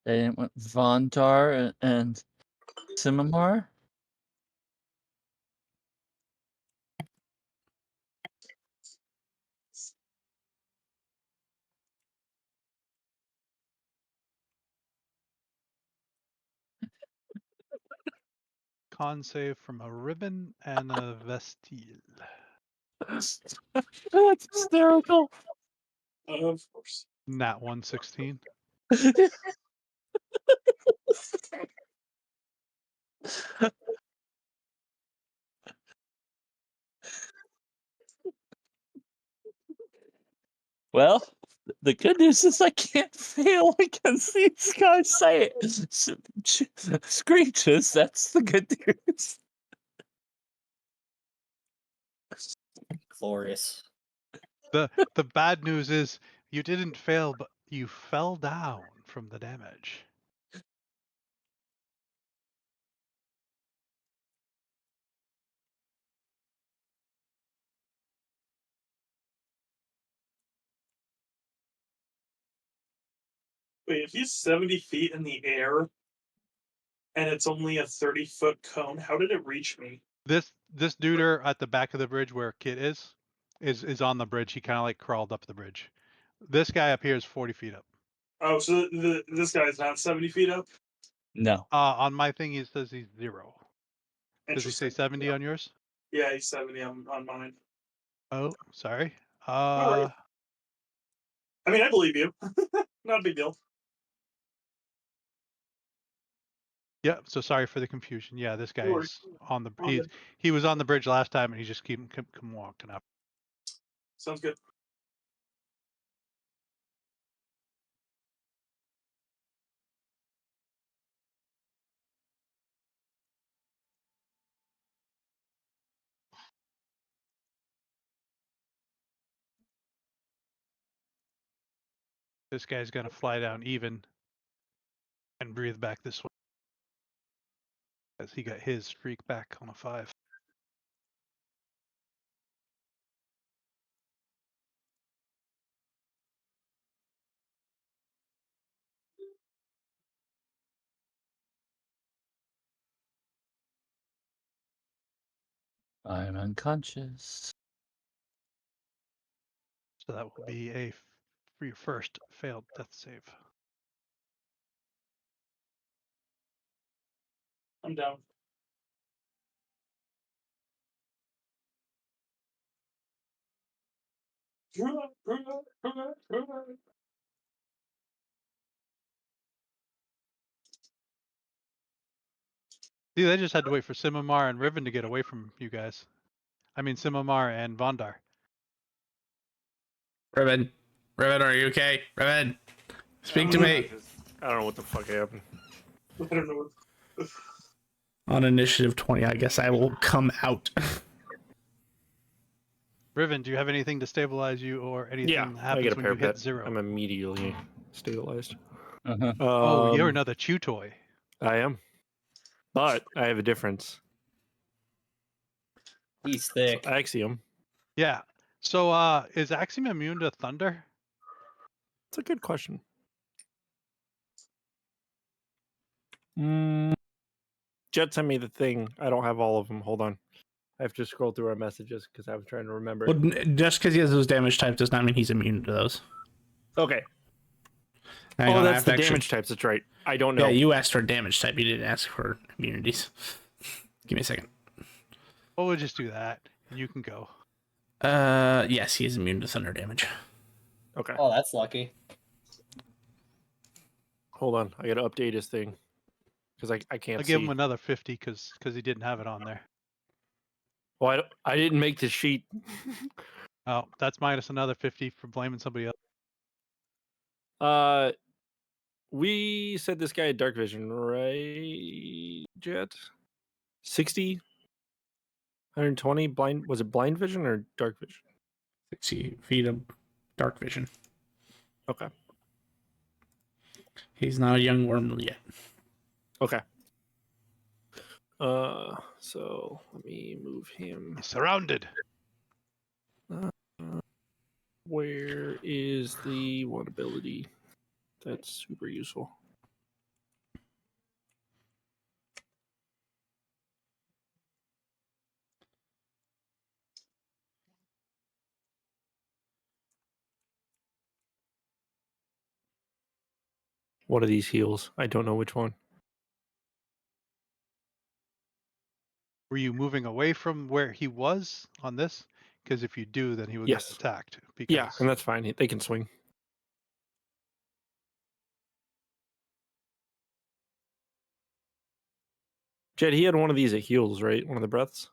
S4: They went Vondar and Simamar.
S2: Con save from a ribbon and a vestile.
S4: That's hysterical.
S5: Of course.
S2: Nat 116.
S4: Well, the good news is I can't fail against these guys. Say it. Screeches, that's the good news.
S1: Glorious.
S2: The bad news is you didn't fail, but you fell down from the damage.
S5: Wait, if he's 70 feet in the air and it's only a 30-foot cone, how did it reach me?
S2: This duder at the back of the bridge where Kit is on the bridge. He kind of like crawled up the bridge. This guy up here is 40 feet up.
S5: Oh, so this guy's not 70 feet up?
S4: No.
S2: On my thing, it says he's 0. Does he say
S5: Interesting.
S2: 70 on yours?
S5: Yeah, he's 70 on mine.
S2: Oh, sorry.
S5: Alright. I mean, I believe you. Not a big deal.
S2: Yeah. So sorry for the confusion. Yeah, this guy
S5: No worries.
S2: is on the.
S5: All good.
S2: He was on the bridge last time, and he just keep walking up.
S5: Sounds good.
S2: This guy's gonna fly down even and breathe back this way as he got his streak back on a 5.
S4: I'm unconscious.
S2: So that will be for your first failed death save.
S5: I'm down.
S2: See, they just had to wait for Simamar and Riven to get away from you guys. I mean, Simamar and Vondar.
S3: Riven, are you okay? Riven, speak to
S5: I'm
S3: me.
S8: I don't know what the fuck happened.
S5: I don't know.
S3: On initiative 20, I guess I will come out.
S2: Riven, do you have anything to stabilize you or anything
S8: Yeah,
S2: that
S8: I
S2: happens
S8: get a
S2: when you hit
S8: parapet.
S2: 0?
S8: I'm immediately stabilized.
S4: Uh-huh.
S2: Oh, you're another chew toy.
S8: I am. But I have a difference.
S1: He's thick.
S8: Axiom.
S2: Yeah. So is Axiom immune to thunder?
S8: It's a good question. Jet sent me the thing. I don't have all of them. Hold on. I have to scroll through our messages because I was trying to remember.
S3: Well, just because he has those damage types does not mean he's immune to those.
S8: Okay.
S3: Hang on, I
S8: That's
S3: have
S8: the
S3: to actually-
S8: damage types. That's right. I don't know.
S3: Yeah, you asked for damage type. You didn't ask for immunities. Give me a second.
S2: Well, we'll just do that, and you can go.
S3: Yes, he is immune to thunder damage.
S8: Okay.
S1: Oh, that's lucky.
S8: Hold on. I got to update his thing because I can't
S2: I'll
S8: see.
S2: give him another 50 because he didn't have it on there.
S8: Well, I didn't make the sheet.
S2: Oh, that's minus another 50 for blaming somebody else.
S8: We said this guy had dark vision, right, Jet? 60? 120 blind. Was it blind vision or dark vision?
S3: 60 feet of dark vision.
S8: Okay.
S3: He's not a young worm yet.
S8: Okay. So let me move him.
S2: He's surrounded.
S8: Where is the one ability? That's super useful. One of these heals. I don't know which one.
S2: Were you moving away from where he was on this? Because if you do, then he would
S8: Yes.
S2: get attacked. Because
S8: Yeah, and that's fine. They can swing. Jed, he had one of these that heals, right? One of the breaths.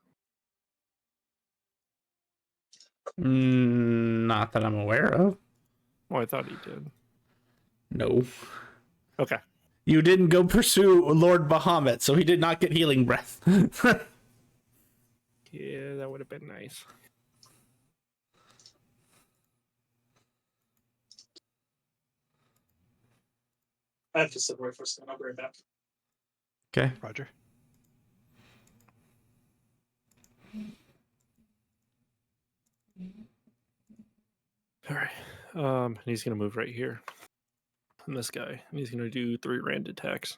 S3: Not that I'm aware of.
S8: Oh, I thought he did.
S3: No.
S8: Okay.
S3: You didn't go pursue Lord Bahamut, so he did not get healing breath.
S8: Yeah, that would have been nice.
S5: I have to sit away for a second. I'll be right back.
S3: Okay.
S2: Roger.
S8: All right. And he's gonna move right here. And this guy. And he's gonna do 3 rand attacks.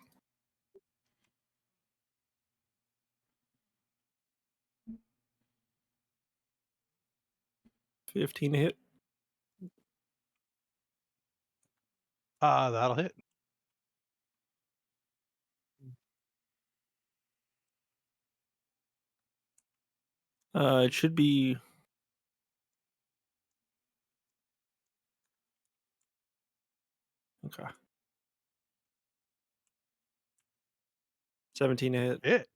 S8: $15 to hit.
S2: That'll hit.
S8: It should be. Okay. 17 to hit.
S2: Hit.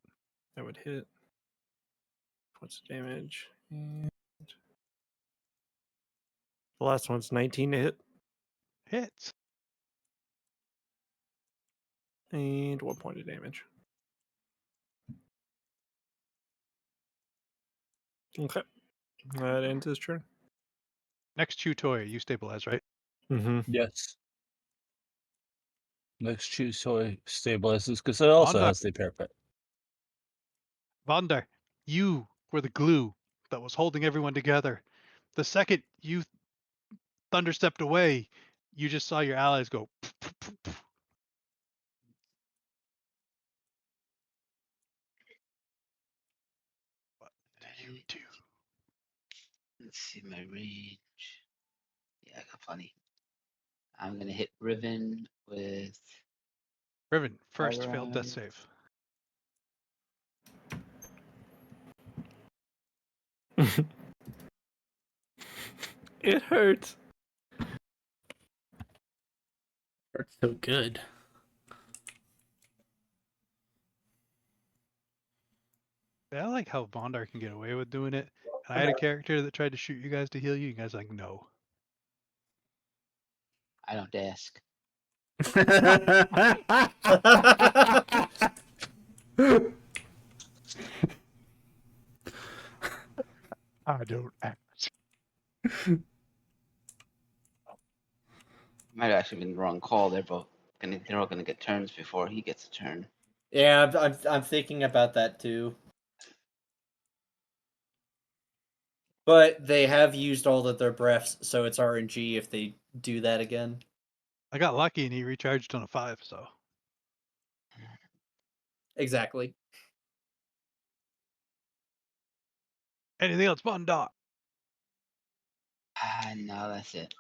S8: That would hit. What's the damage? And the last one's 19 to hit.
S2: Hits.
S8: And 1 point of damage. Okay. That ends his turn.
S2: Next chew toy, you stabilize, right?
S8: Mm-hmm.
S4: Yes. Next choose toy stabilizes because it also
S2: Vonda.
S4: has the parapet.
S2: Vonder, you were the glue that was holding everyone together. The second you thunder stepped away, you just saw your allies go. Poof, poof, poof, poof. What did you do?
S6: Let's see my range. Yeah, I got plenty. I'm gonna hit Riven with
S2: Riven, first failed death
S6: Alright.
S2: save.
S8: It hurts.
S3: That's so good.
S2: I like how Vondar can get away with doing it. And I had a character that tried to shoot you guys to heal you. You guys are like, no.
S6: I don't ask.
S2: I don't act.
S6: Might have actually been the wrong call. They're all gonna get turns before he gets a turn.
S1: Yeah, I'm thinking about that too. But they have used all of their breaths, so it's RNG if they do that again.
S2: I got lucky and he recharged on a 5, so.
S1: Exactly.
S2: Anything else fun, Doc?
S6: No, that's it.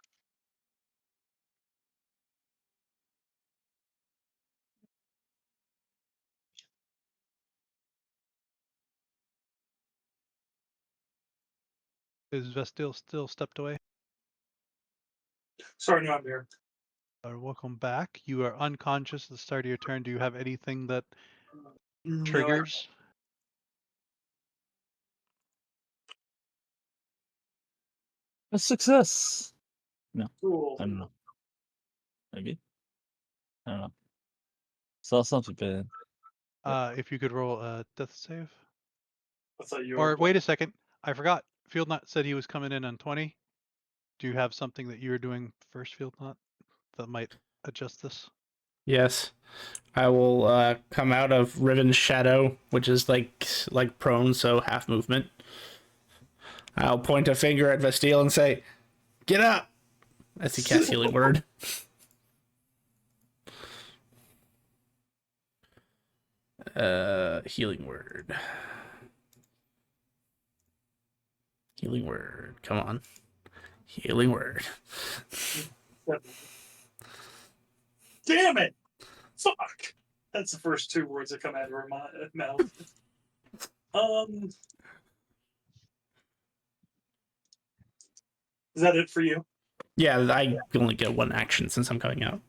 S2: Is Vestil still stepped away?
S5: Sorry, no, I'm here.
S2: Welcome back. You are unconscious at the start of your turn. Do you have anything that
S5: No,
S2: triggers?
S4: A success. No,
S5: cool.
S4: I don't know. Maybe. I don't know. Saw something bad.
S2: If you could roll a death save.
S5: I thought you
S2: Or
S5: were.
S2: wait a second. I forgot. Field Nut said he was coming in on 20. Do you have something that you were doing first, Field Nut, that might adjust this?
S3: Yes. I will come out of Riven's shadow, which is like prone, so half movement. I'll point a finger at Vestiel and say, "Get up!" as he casts Healing Word. Healing Word. Healing Word. Come on. Healing Word.
S5: Damn it! Fuck! That's the first 2 words that come out of her mouth. Is that it for you?
S3: Yeah, I only get one action since I'm coming out.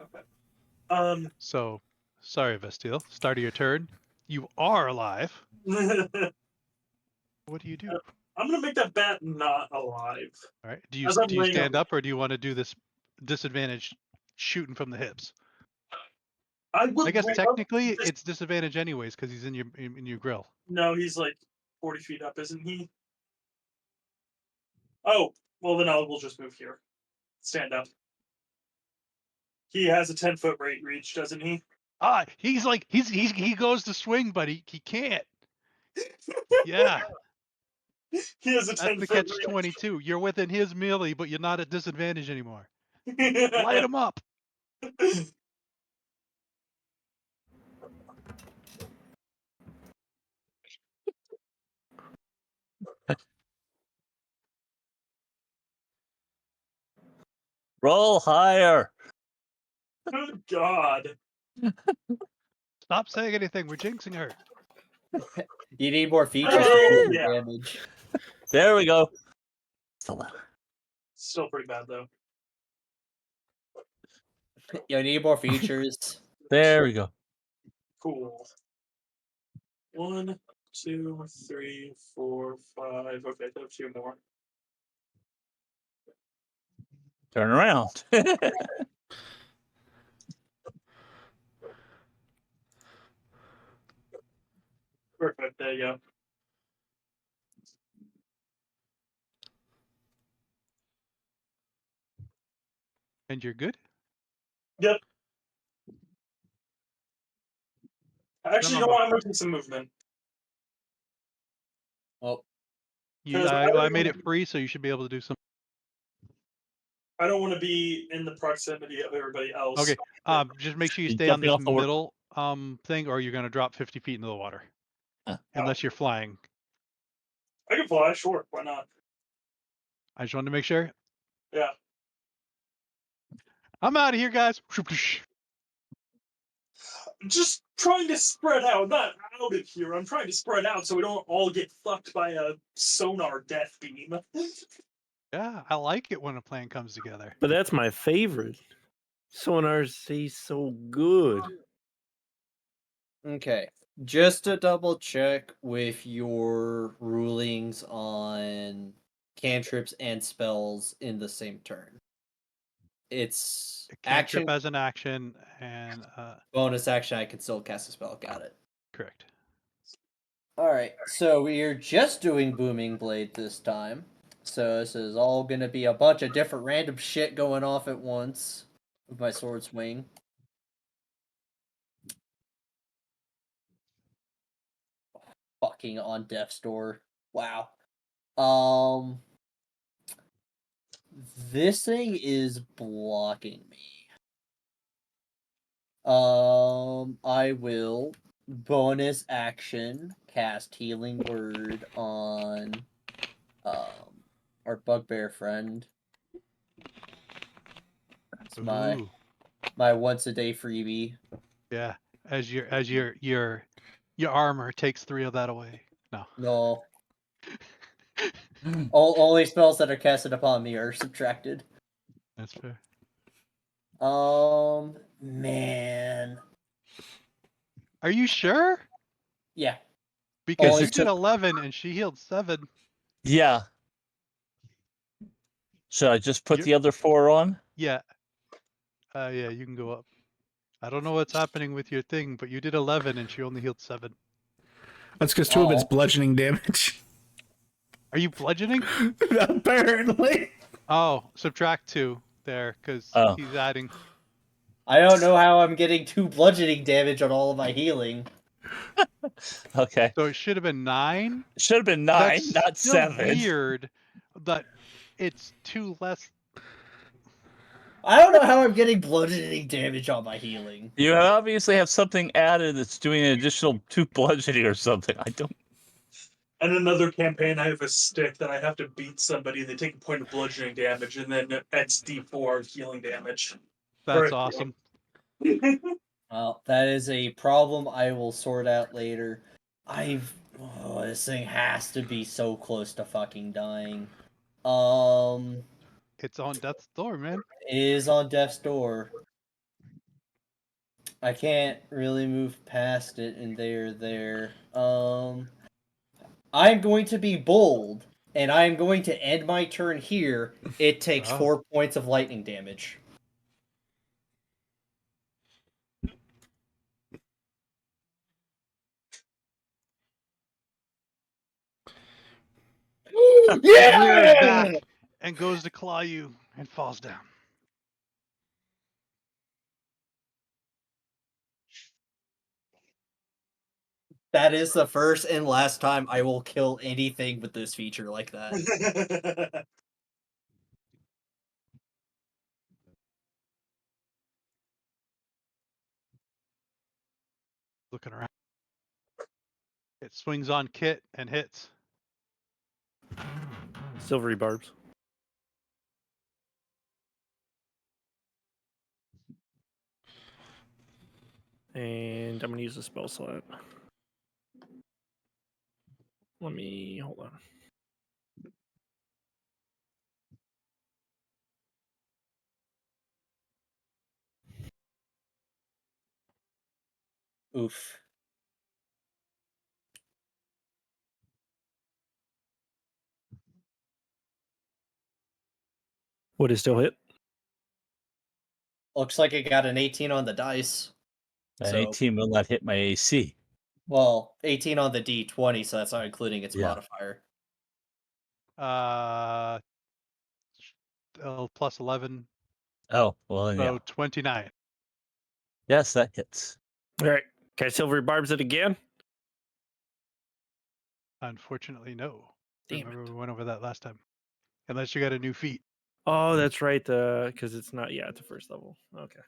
S5: Okay.
S2: So, sorry, Vestil. Start of your turn. You are alive. What do you do?
S5: I'm gonna make that bat not alive.
S2: All right.
S5: As
S2: Do
S5: I'm
S2: you
S5: laying
S2: stand
S5: on-
S2: up or do you want to do this disadvantage shooting from the hips?
S5: I would
S2: I guess
S5: lay up
S2: technically
S5: this-
S2: it's disadvantage anyways because he's in your grill.
S5: No, he's like 40 feet up, isn't he? Oh, well then we'll just move here. Stand up. He has a 10-foot reach, doesn't he?
S2: He's like he goes to swing, but he can't. Yeah,
S5: He has a
S2: that's the
S5: 10-foot
S2: catch 22. You're within his melee, but you're not at disadvantage anymore. Light
S5: reach.
S2: him up.
S4: Roll higher.
S5: Good God.
S2: Stop saying anything. We're jinxing her.
S1: You need more features to boost your
S5: Yeah.
S1: damage.
S4: There we go. Still low.
S5: Still pretty bad though.
S1: You need more features.
S4: There we go.
S5: Cool. 1, 2, 3, 4, 5. Okay, I have 2 more.
S4: Turn around.
S5: Perfect. There you go.
S2: And you're good?
S5: Yep. Actually, you know
S2: Remember,
S5: what? I'm gonna take some movement.
S1: Oh,
S5: Because
S2: I made it free, so you should be able to do some.
S5: I don't want to be in the proximity of everybody else.
S2: Okay. Just make sure you
S4: You're
S2: stay on
S4: jumping
S2: this
S4: off the work.
S2: middle thing, or you're gonna drop 50 feet into the water.
S4: Huh.
S2: Unless you're flying.
S5: I can fly, sure. Why not?
S2: I just wanted to make sure.
S5: Yeah.
S2: I'm out of here, guys.
S5: Just trying to spread out, not out of here. I'm trying to spread out so we don't all get fucked by a sonar death beam.
S2: Yeah, I like it when a plan comes together.
S8: But that's my favorite. Sonars taste so good.
S1: okay. Just to double check with your rulings on cantrips and spells in the same turn. It's
S2: A cantrip
S1: action,
S2: as an action, and
S1: bonus action. I can still cast a spell. Got it.
S2: correct.
S1: All right. So we are just doing Booming Blade this time. So this is all gonna be a bunch of different random shit going off at once with my sword swing. Fucking on death's door. Wow. This thing is blocking me. I will bonus action cast Healing Word on our bugbear friend. It's my once a day freebie.
S2: Yeah, as your armor takes 3 of that away. No.
S1: No. Only spells that are casted upon me are subtracted.
S2: That's fair.
S1: Man.
S2: Are you sure?
S1: Yeah.
S2: Because
S1: Only
S2: you did 11 and she healed 7.
S4: Yeah. Should I just put
S2: You're-
S4: the other 4 on?
S2: Yeah. Yeah, you can go up. I don't know what's happening with your thing, but you did 11 and she only healed 7.
S3: That's because 2 of it's bludgeoning damage.
S2: Are you bludgeoning?
S3: Apparently.
S2: Oh, subtract 2 there, because
S4: Oh.
S2: he's adding.
S1: I don't know how I'm getting 2 bludgeoning damage on all of my healing.
S4: Okay.
S2: So it should have been 9.
S4: Should have been 9,
S2: That's
S4: not
S2: still
S4: 7.
S2: weird that it's 2 less.
S1: I don't know how I'm getting bludgeoning damage on my healing.
S4: You obviously have something added that's doing an additional 2 bludgeoning or something. I don't.
S5: And another campaign, I have a stick that I have to beat somebody. They take a point of bludgeoning damage, and then it's D4 healing damage.
S2: That's awesome.
S1: Well, that is a problem I will sort out later. This thing has to be so close to fucking dying.
S2: It's on death's door, man.
S1: It is on death's door. I can't really move past it, and they're there. I'm going to be bold, and I'm going to end my turn here. It takes 4 points of lightning damage.
S2: Rears back and goes to claw you and falls down.
S1: That is the first and last time I will kill anything with this feature like that.
S2: Looking around. It swings on Kit and hits.
S8: Silvery barbs. And I'm gonna use a spell slot. Let me hold on.
S1: Oof.
S8: Would it still hit?
S1: Looks like it got an 18 on the dice.
S4: An
S1: So,
S4: 18 will not hit my AC.
S1: well, 18 on the D20, so that's not including its
S4: Yeah.
S1: modifier.
S2: Plus 11.
S4: Oh, well, then,
S2: So
S4: yeah.
S2: 29.
S4: Yes, that hits.
S8: All right. Can I silvery barbs it again?
S2: Unfortunately, no.
S8: Damn
S2: Remember,
S8: it.
S2: we went over that last time. Unless you got a new feat.
S8: Oh, that's right. Because it's not. Yeah, it's a first level. Okay.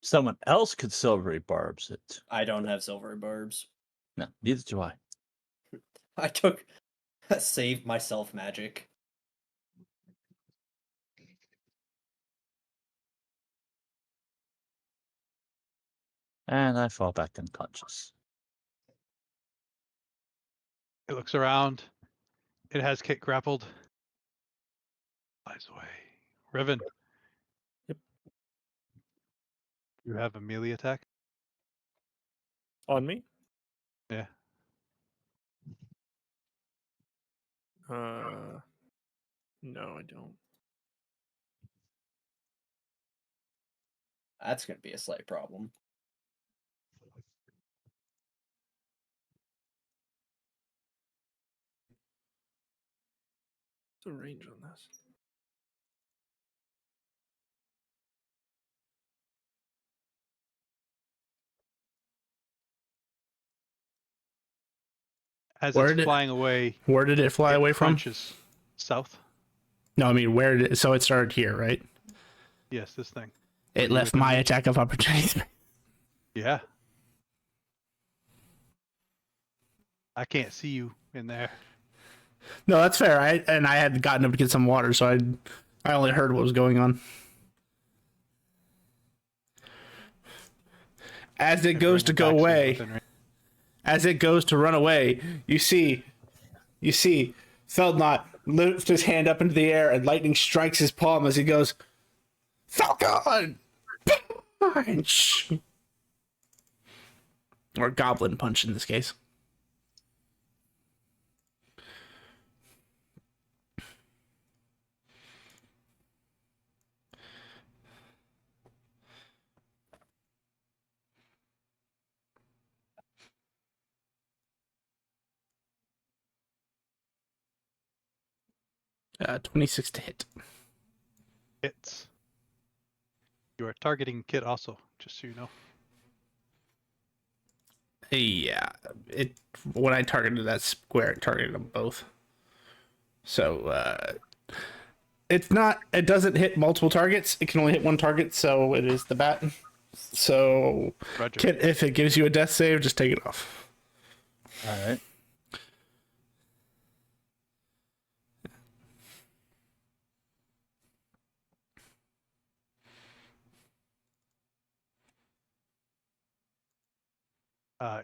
S4: Someone else could silvery barbs it.
S1: I don't have silver barbs.
S4: No, neither do I.
S1: I took saved myself magic.
S4: And I fall back unconscious.
S2: It looks around. It has Kit grappled. Flies away. Riven.
S8: Yep.
S2: You have a melee attack?
S8: On me?
S2: Yeah.
S8: No, I don't.
S1: That's going to be a slight problem.
S8: What's the range on this?
S2: As
S3: Where
S2: it's
S3: did it-
S2: flying away,
S3: Where did it fly
S2: it
S3: away from?
S2: crunches south.
S3: No, I mean, where did it... So it started here, right?
S2: Yes, this thing.
S3: It
S2: Are you
S3: left
S2: within
S3: my
S2: reach?
S3: attack of opportunity.
S2: Yeah. I can't see you in there.
S3: No, that's fair. I had gotten up to get some water, so I only heard what was going on. As it
S2: And
S3: goes
S2: bring
S3: to
S2: him
S3: go
S2: back so he's
S3: away,
S2: within range.
S3: as it goes to run away, you see Feldnot lift his hand up into the air, and lightning strikes his palm as he goes, Falcon punch, or goblin punch in this case. Uh, 26 to hit.
S2: Hits. You are targeting Kit also, just so you know.
S3: Yeah, it when I targeted that square, it targeted them both. So it's not. It doesn't hit multiple targets. It can only hit one target. So it is the bat. So
S2: Roger.
S3: Kit, if it gives you a death save, just take it off.
S4: All right.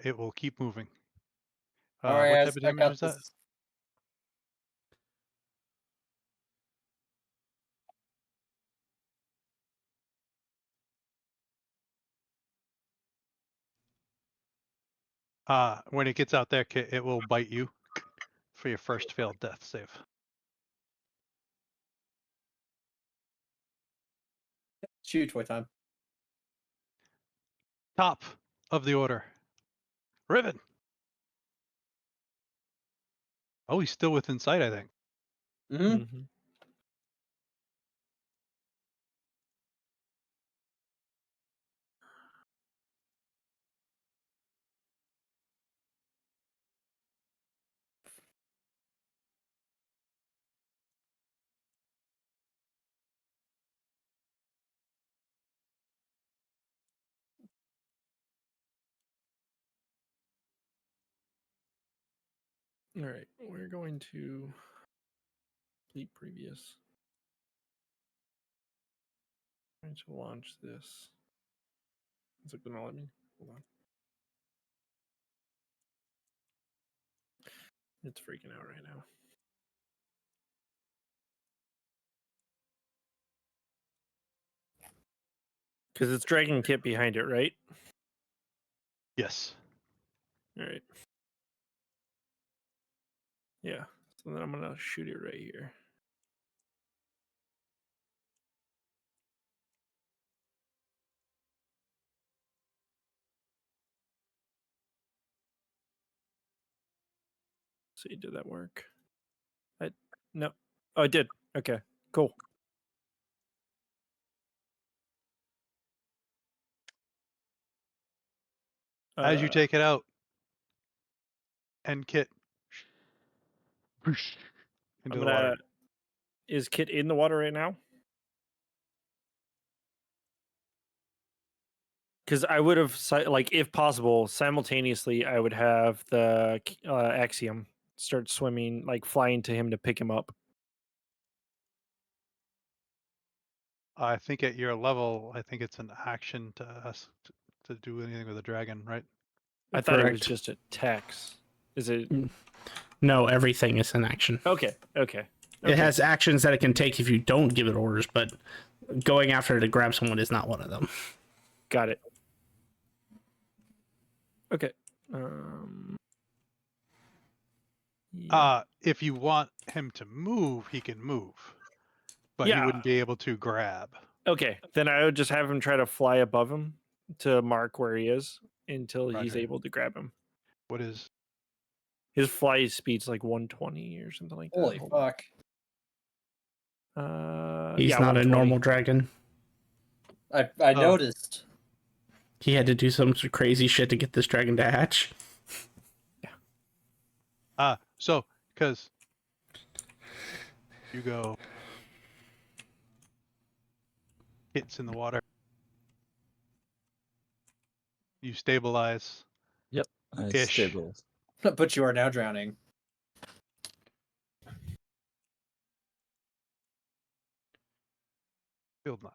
S2: It will keep moving.
S1: All right,
S2: What
S1: I
S2: type of damage
S1: got
S2: is that?
S1: this.
S2: When it gets out there, Kit, it will bite you for your first failed death save.
S1: Shoot, toy time.
S2: Top of the order. Riven. Oh, he's still within sight, I think.
S1: Mm-hmm.
S8: Mm-hmm. All right, we're going to complete previous. I'm going to launch this. Is it gonna let me? Hold on. It's freaking out right now. Because it's dragging Kit behind it, right?
S2: Yes.
S8: All right. Yeah. So then I'm gonna shoot it right here. See, did that work? No. Oh, it did. Okay. Cool.
S2: As you take it out, and Kit into
S8: I'm
S2: the
S8: gonna.
S2: water.
S8: Is Kit in the water right now? Because I would have, like, if possible, simultaneously, I would have the Axiom start swimming, like flying to him to pick him up.
S2: I think at your level, I think it's an action to us to do anything with a dragon, right?
S8: I thought it was
S3: Correct.
S8: just attacks. Is it?
S3: No, everything is an action.
S8: Okay.
S3: It has actions that it can take if you don't give it orders, but going after it to grab someone is not one of them.
S8: Got it. Okay. Yeah.
S2: If you want him to move, he can move, but he
S8: Yeah.
S2: wouldn't be able to grab.
S8: Okay. Then I would just have him try to fly above him to mark where he is until he's
S2: Roger.
S8: able to grab him.
S2: What is?
S8: His fly speed's like 120 or something like that.
S1: Holy
S8: Hold
S1: fuck.
S8: on.
S3: He's
S8: Yeah,
S3: not a
S8: 120.
S3: normal dragon.
S1: I noticed.
S3: He had to do some crazy shit to get this dragon to hatch.
S2: So because you go hits in the water, you stabilize
S4: Yep. I
S2: ish.
S4: stable.
S1: But you are now drowning.
S2: Field not.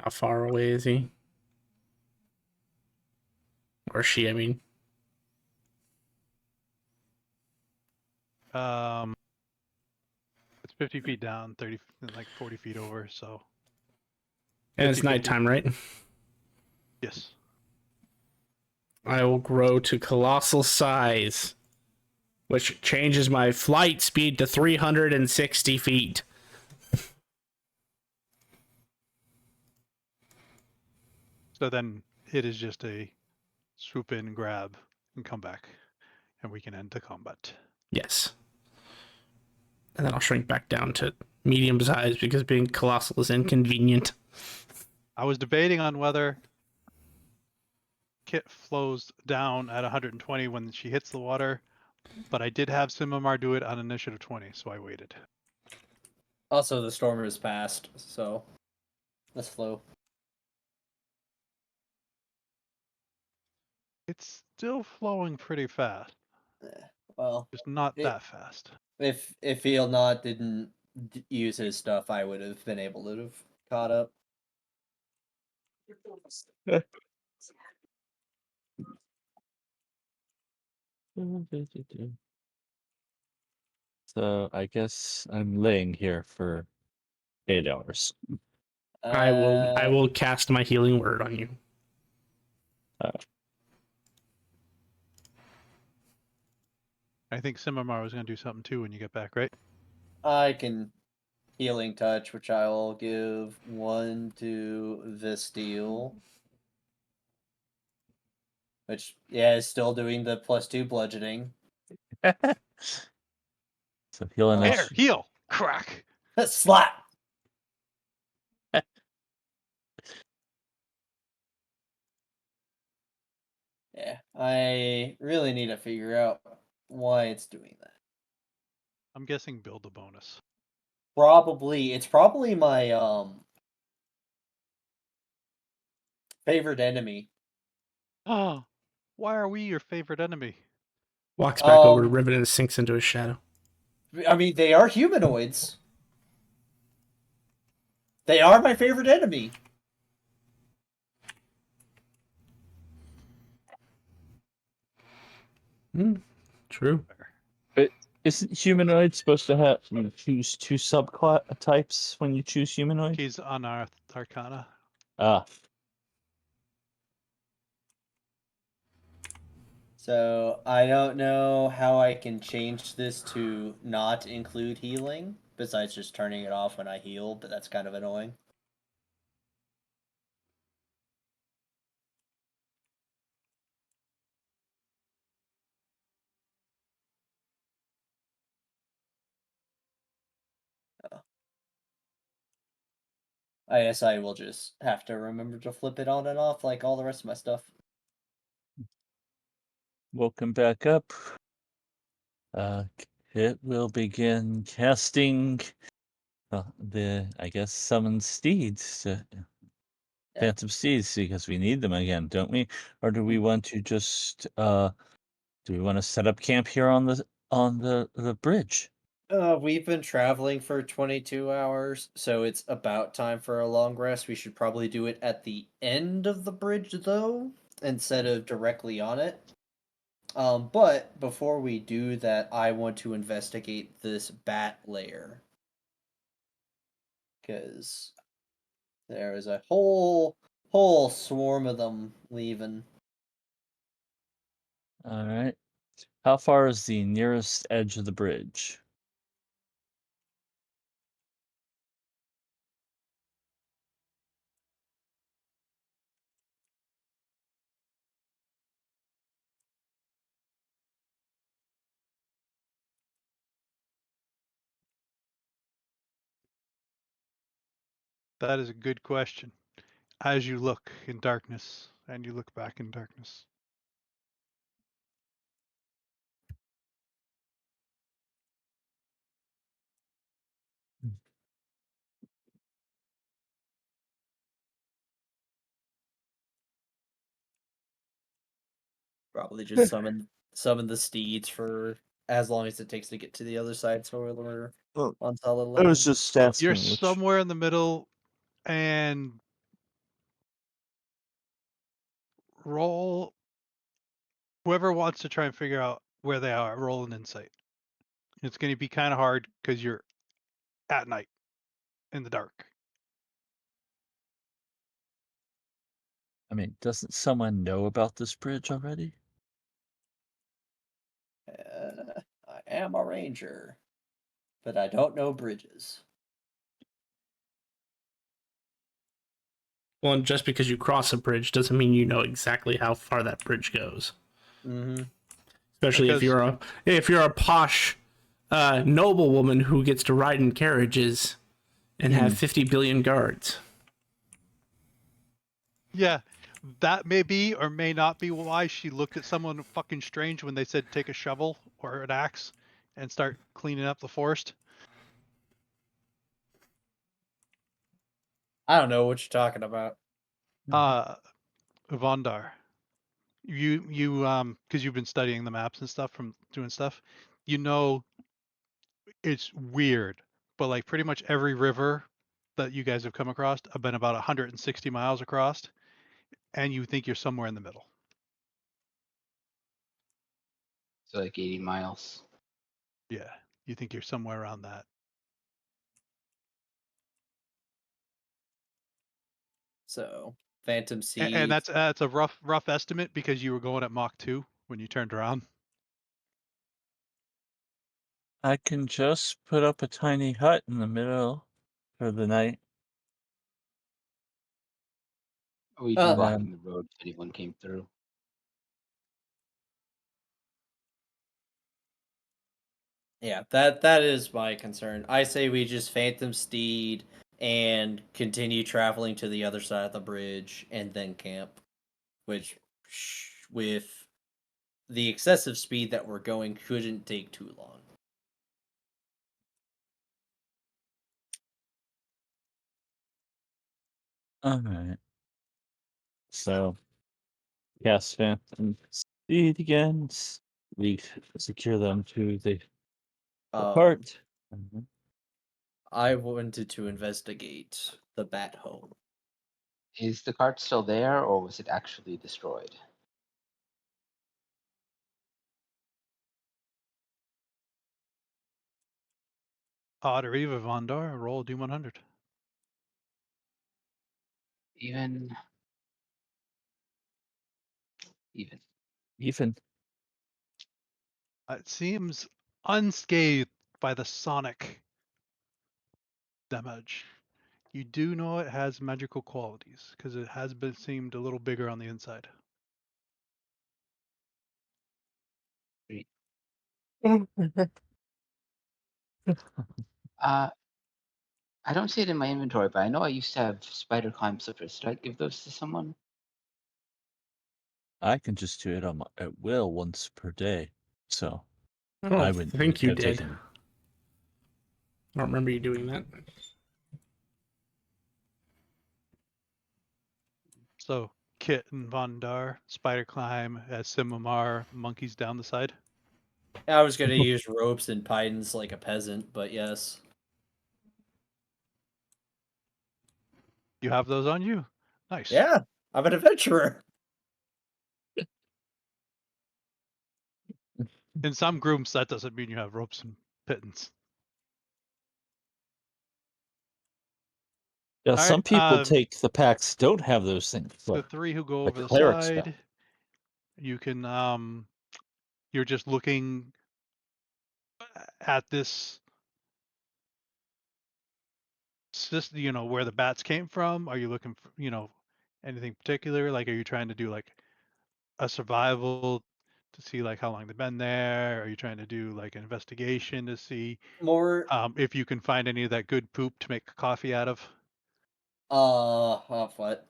S3: How far away is he? Or she, I mean.
S2: It's 50 feet down, 30, like 40 feet over. So.
S3: And it's
S2: 50-50.
S3: nighttime, right?
S2: Yes.
S3: I will grow to colossal size, which changes my flight speed to 360 feet.
S2: So then it is just a swoop in, grab, and come back, and we can end the combat.
S3: Yes. And then I'll shrink back down to medium size because being colossal is inconvenient.
S2: I was debating on whether Kit flows down at 120 when she hits the water, but I did have Simamar do it on initiative 20, so I waited.
S1: Also, the storm is past, so let's flow.
S2: It's still flowing pretty fast,
S1: Well,
S2: just not
S1: it,
S2: that fast.
S1: if Eelnot didn't use his stuff, I would have been able to have caught up.
S4: So I guess I'm laying here for 8 hours.
S3: I will cast my healing word on you.
S2: I think Simamar was going to do something too when you get back, right?
S1: I can healing touch, which I will give 1 to Visteel. Which, yeah, is still doing the +2 bludgeoning.
S4: So healing
S1: Oh.
S2: There, heal, crack.
S1: Slap! Yeah, I really need to figure out why it's doing that.
S2: I'm guessing build a bonus.
S1: It's probably my favorite enemy.
S2: Oh, why are we your favorite enemy?
S3: Walks back over to
S1: Um,
S3: Riven and sinks into his shadow.
S1: I mean, they are humanoids. They are my favorite enemy.
S3: True.
S4: But isn't humanoid supposed to have choose 2 subtypes when you choose humanoid?
S2: She's on our Arcana.
S4: Ah,
S1: So I don't know how I can change this to not include healing, besides just turning it off when I heal, but that's kind of annoying. I guess I will just have to remember to flip it on and off like all the rest of my stuff.
S4: welcome back up. It will begin casting I guess summon steeds to phantom steeds because we need them again, don't we? Or do we want to just do we want to set up camp here on the bridge?
S1: We've been traveling for 22 hours, so it's about time for a long rest. We should probably do it at the end of the bridge, though, instead of directly on it. But before we do that, I want to investigate this bat lair. Because there is a whole swarm of them leaving.
S4: All right. How far is the nearest edge of the bridge?
S2: That is a good question. As you look in darkness, and you look back in darkness.
S1: Probably just summon the steeds for as long as it takes to get to the other side, so we're
S4: Well,
S1: on solid
S4: I was
S1: land.
S4: just
S2: You're
S4: asking which.
S2: somewhere in the middle, and roll. Whoever wants to try and figure out where they are, roll an insight. It's going to be kind of hard because you're at night in the dark.
S4: I mean, doesn't someone know about this bridge already?
S1: I am a ranger, but I don't know bridges.
S3: Well, and just because you cross a bridge doesn't mean you know exactly how far that bridge goes.
S1: Mm-hmm.
S3: Especially if you're a posh noblewoman who gets to ride in carriages and have 50 billion guards.
S2: Yeah, that may be or may not be why she looked at someone fucking strange when they said take a shovel or an axe and start cleaning up the forest.
S1: I don't know what you're talking about.
S2: Vondar, you because you've been studying the maps and stuff from doing stuff, you know it's weird, but like pretty much every river that you guys have come across have been about 160 miles across, and you think you're somewhere in the middle.
S6: So like 80 miles.
S2: Yeah, you think you're somewhere around that.
S1: So Phantom
S2: And
S1: Seed.
S2: that's a rough estimate because you were going at Mach 2 when you turned around.
S4: I can just put up a tiny hut in the middle for the night.
S6: We'd be
S1: Uh,
S6: blocking the road if anyone came through.
S1: Yeah, that is my concern. I say we just Phantom Steed and continue traveling to the other side of the bridge and then camp, which with the excessive speed that we're going couldn't take too long.
S4: Alright. So, yes, Phantom Speed again. We secure them to the cart. Mhm.
S1: I wanted to investigate the Bat Home.
S6: Is the cart still there, or was it actually destroyed?
S2: Odd or Eva Vondar, roll D100.
S6: Even.
S4: Even.
S2: It seems unscathed by the sonic damage. You do know it has magical qualities because it has been seemed a little bigger on the inside.
S6: Uh, I don't see it in my inventory, but I know I used to have spider climb slippers. Did I give those to someone?
S4: I can just do it on at will once per day. So,
S3: I don't
S4: I wouldn't
S3: think you
S4: have
S3: did.
S4: taken.
S3: I don't remember you doing that.
S2: So Kit and Vondar, spider climb, as Simamar, monkeys down the side.
S1: I was gonna use ropes and pines like a peasant, but yes.
S2: You have those on you. Nice.
S1: Yeah, I'm an adventurer.
S2: In some groups, that doesn't mean you have ropes and pittance.
S4: Yeah,
S2: All
S4: some
S2: right.
S4: people take the packs don't have those things.
S2: The three who go
S4: Like
S2: over the
S4: clerics
S2: side, you can you're just looking at this system, you know, where the bats came from. Are you looking for, you know, anything particular? Like, are you trying to do like a survival to see like how long they've been there? Are you trying to do like an investigation to see
S1: More
S2: if you can find any of that good poop to make coffee out of?
S1: What?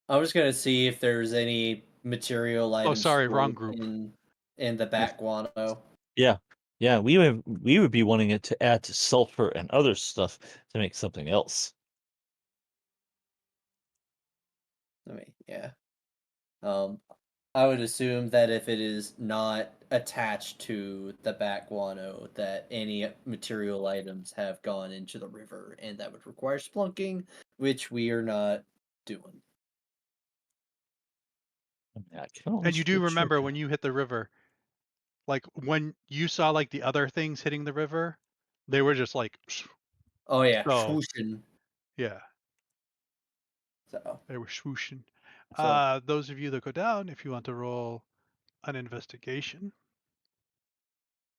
S1: I'm just gonna see if there's any material items
S2: sorry, wrong
S1: stored
S2: group.
S1: in the bat guano.
S4: Yeah, we would be wanting it to add to sulfur and other stuff to make something else.
S1: I mean, yeah. I would assume that if it is not attached to the bat guano, that any material items have gone into the river, and that would require splunking, which we are not doing.
S4: I mean, I can always
S2: And you do
S4: switch
S2: remember
S4: your-
S2: when you hit the river, like when you saw like the other things hitting the river, they were just like,
S1: Oh yeah,
S2: So-
S1: swooshin'.
S2: yeah,
S1: So
S2: they were swooshing.
S1: So-
S2: Those of you that go down, if you want to roll an investigation,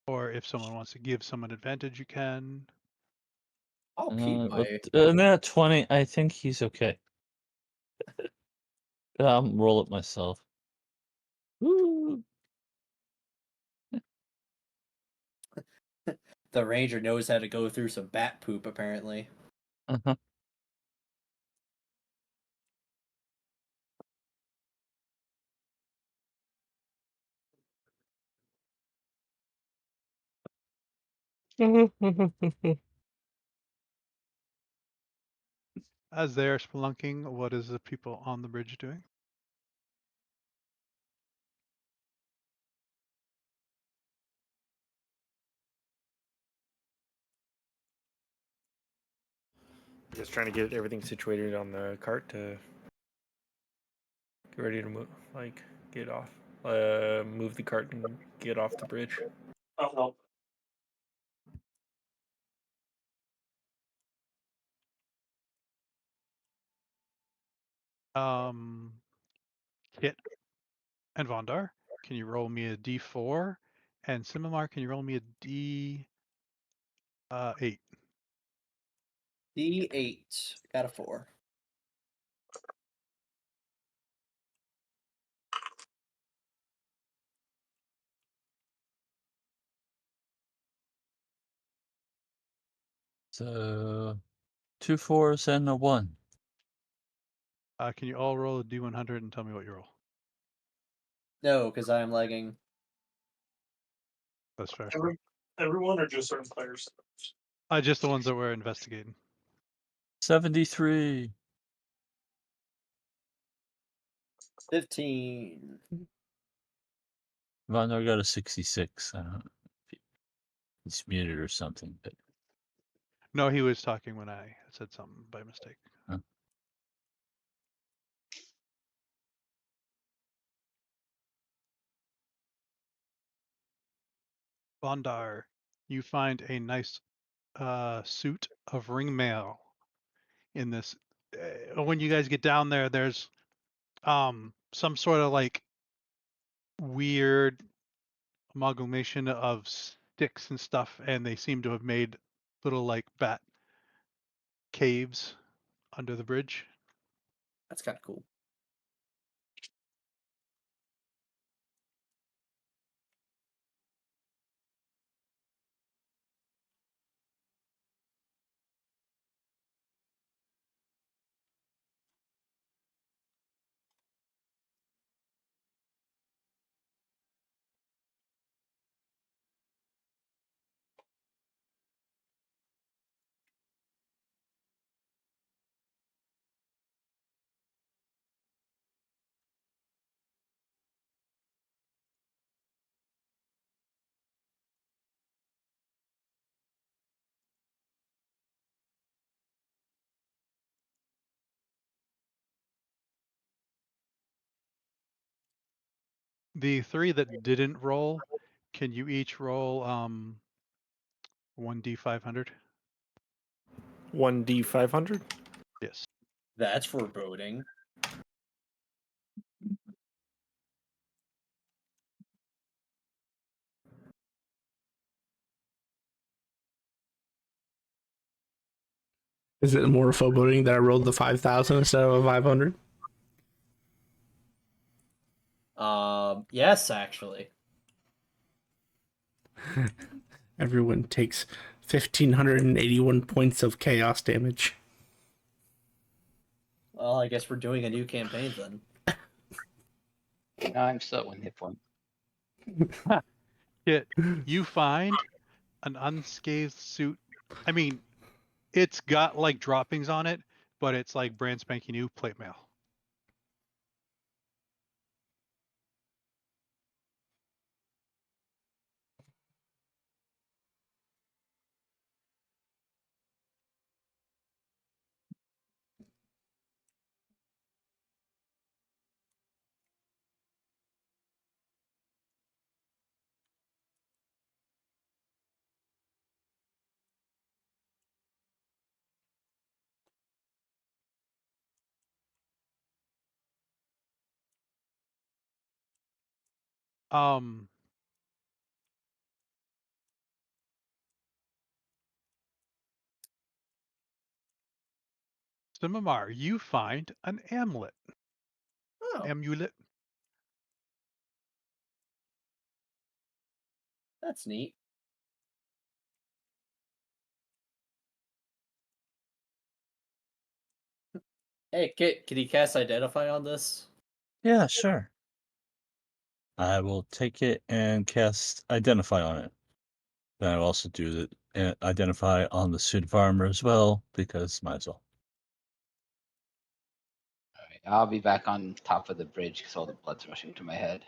S2: or if someone wants to give someone advantage, you can.
S1: I'll keep my.
S4: That 20, I think he's okay. I'll roll it myself. Woo.
S1: The ranger knows how to go through some bat poop, apparently.
S4: Uh-huh.
S2: As they're spelunking, what is the people on the bridge doing?
S8: Just trying to get everything situated on the cart to get ready to move, like get off, move the cart and get off the bridge.
S5: I'll help.
S2: Kit and Vondar, can you roll me a D4? And Simimar, can you roll me a D8?
S1: D8. Got a 4.
S4: So 2 4s and a 1.
S2: Can you all roll a D100 and tell me what you roll?
S1: No, because I am lagging.
S2: That's fair.
S5: Everyone or just certain players?
S2: Just the ones that were investigating.
S4: 73.
S1: 15.
S4: Vondar got a 66. I don't know if he's muted or something, but
S2: No, he was talking when I said something by mistake.
S4: Huh.
S2: Bondar, you find a nice suit of ring mail in this. When you guys get down there, there's some sort of like weird amalgamation of sticks and stuff, and they seem to have made little like bat caves under the bridge.
S1: That's kind of cool.
S2: The 3 that didn't roll, can you each roll 1d500?
S8: 1d500.
S2: Yes.
S1: That's foreboding.
S3: Is it more foreboding that I rolled the 5,000 instead of a 500?
S1: Yes, actually.
S3: Everyone takes 1,581 points of chaos damage.
S1: Well, I guess we're doing a new campaign then.
S6: No, I'm still at 1 hit point.
S2: Kit, you find an unscathed suit. I mean, it's got like droppings on it, but it's like brand spanking new plate mail. Simamar, you find an amulet.
S1: Oh,
S2: Amulet.
S1: that's neat. Hey, Kit, can you cast Identify on this?
S4: Yeah, sure. I will take it and cast Identify on it. Then I'll also do the Identify on the suit of armor as well, because might as well.
S6: All right, I'll be back on top of the bridge because all the blood's rushing to my head.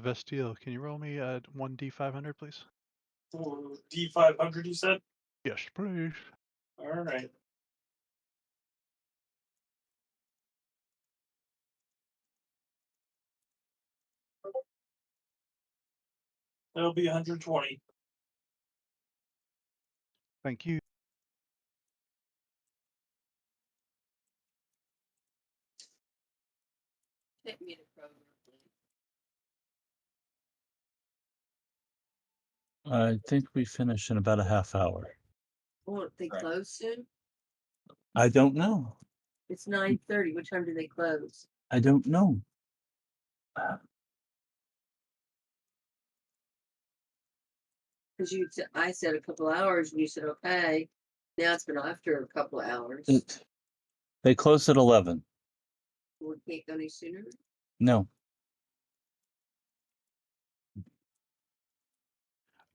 S2: Vestiel, can you roll me a 1d500, please?
S5: D500, you said?
S2: Yes, please.
S5: All right. That'll be 120.
S2: Thank you.
S4: I think we finish in about a half hour.
S9: Won't they
S1: Right.
S9: close soon?
S4: I don't know.
S9: It's 9:30. What time do they close?
S4: I don't know.
S9: Because I said a couple hours and you said okay. Now it's been after a couple of hours.
S4: They close at 11.
S9: We can't go any sooner.
S4: No.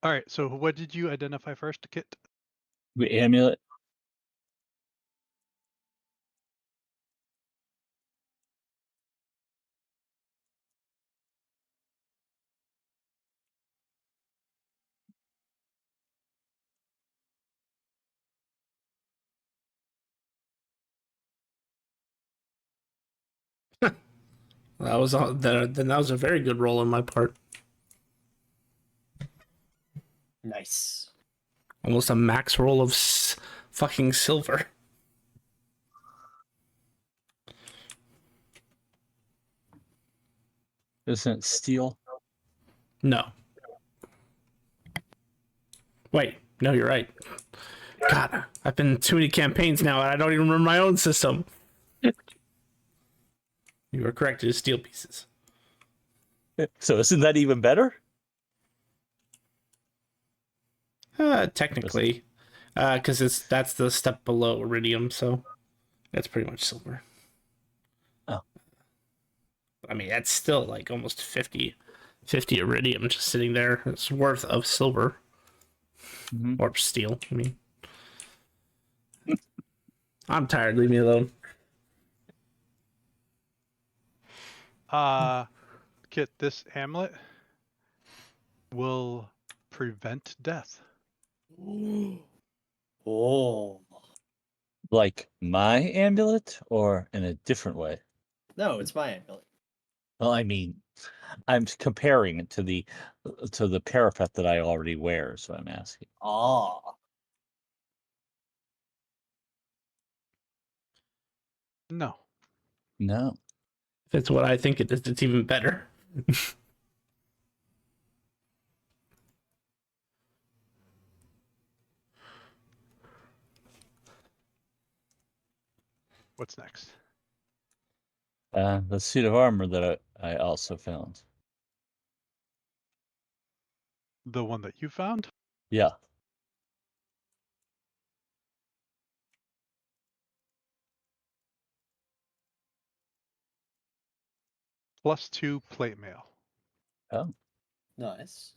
S2: All right, so what did you identify first, Kit?
S4: The amulet.
S3: That was then that was a very good roll on my part.
S1: Nice.
S3: Almost a max roll of fucking silver.
S4: Isn't it steel?
S3: No. Wait, no, you're right. God, I've been in too many campaigns now, and I don't even remember my own system. You were correct. It is steel pieces.
S4: So isn't that even better?
S3: Technically, because that's the step below iridium, so that's pretty much silver.
S4: Oh.
S3: I mean, that's still like almost 50 iridium just sitting there. It's worth of silver.
S4: Mm-hmm.
S3: Or steel, I mean. I'm tired. Leave me alone.
S2: Kit, this amulet will prevent death.
S1: Oh.
S4: Like my amulet, or in a different way?
S1: No, it's my amulet.
S4: Well, I mean, I'm comparing it to the parapet that I already wear. So I'm asking.
S1: Ah.
S2: No.
S4: No.
S3: If it's what I think it is, it's even better.
S2: What's next?
S4: The suit of armor that I also found.
S2: The one that you found?
S4: Yeah.
S2: +2 plate mail.
S4: Oh.
S1: Nice.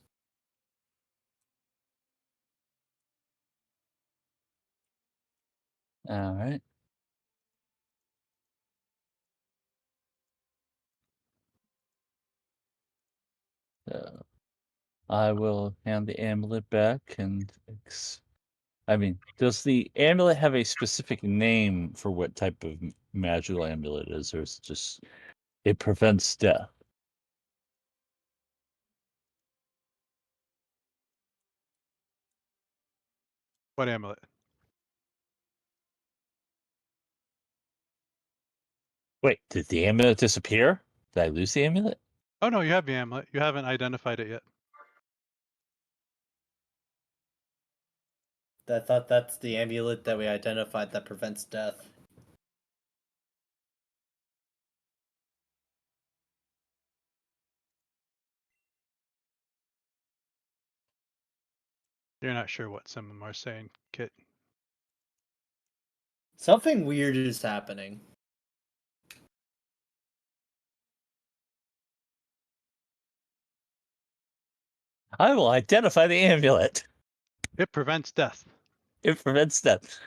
S4: All right. I will hand the amulet back and I mean, does the amulet have a specific name for what type of magical amulet it is, or is it just it prevents death?
S2: What amulet?
S4: Wait, did the amulet disappear? Did I lose the amulet?
S2: Oh no, you have the amulet. You haven't identified it yet.
S1: I thought that's the amulet that we identified that prevents death.
S2: You're not sure what some of them are saying, Kit.
S1: Something weird is happening.
S4: I will identify the amulet.
S2: It prevents death.
S4: It prevents death.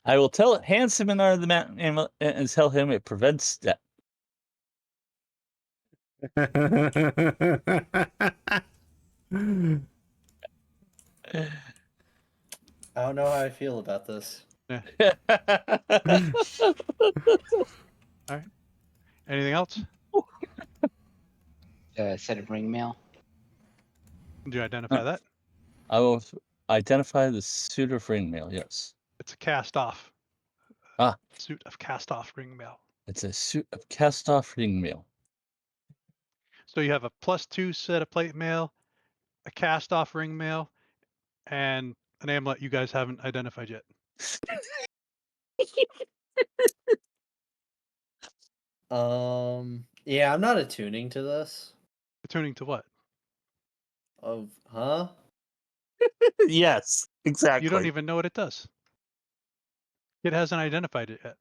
S4: I will hand Seminar the amulet and tell him it prevents death.
S1: I don't know how I feel about this.
S2: Yeah. All right. Anything else?
S6: Set of ring mail.
S2: Do you identify that?
S4: I will identify the suit of ring mail, yes.
S2: It's a cast off.
S4: Ah.
S2: Suit of cast off ring mail.
S4: It's a suit of cast off ring mail.
S2: So you have a +2 set of plate mail, a cast off ring mail, and an amulet you guys haven't identified yet.
S1: Yeah, I'm not attuning to this.
S2: Attuning to what?
S1: Huh?
S4: Yes, exactly.
S2: You don't even know what it does. It hasn't identified it yet.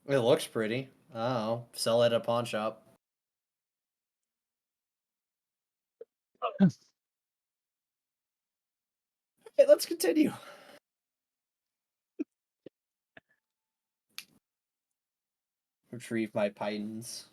S1: It looks pretty. I don't know. Sell it at a pawn shop. Hey, let's continue. Retrieve my pythons.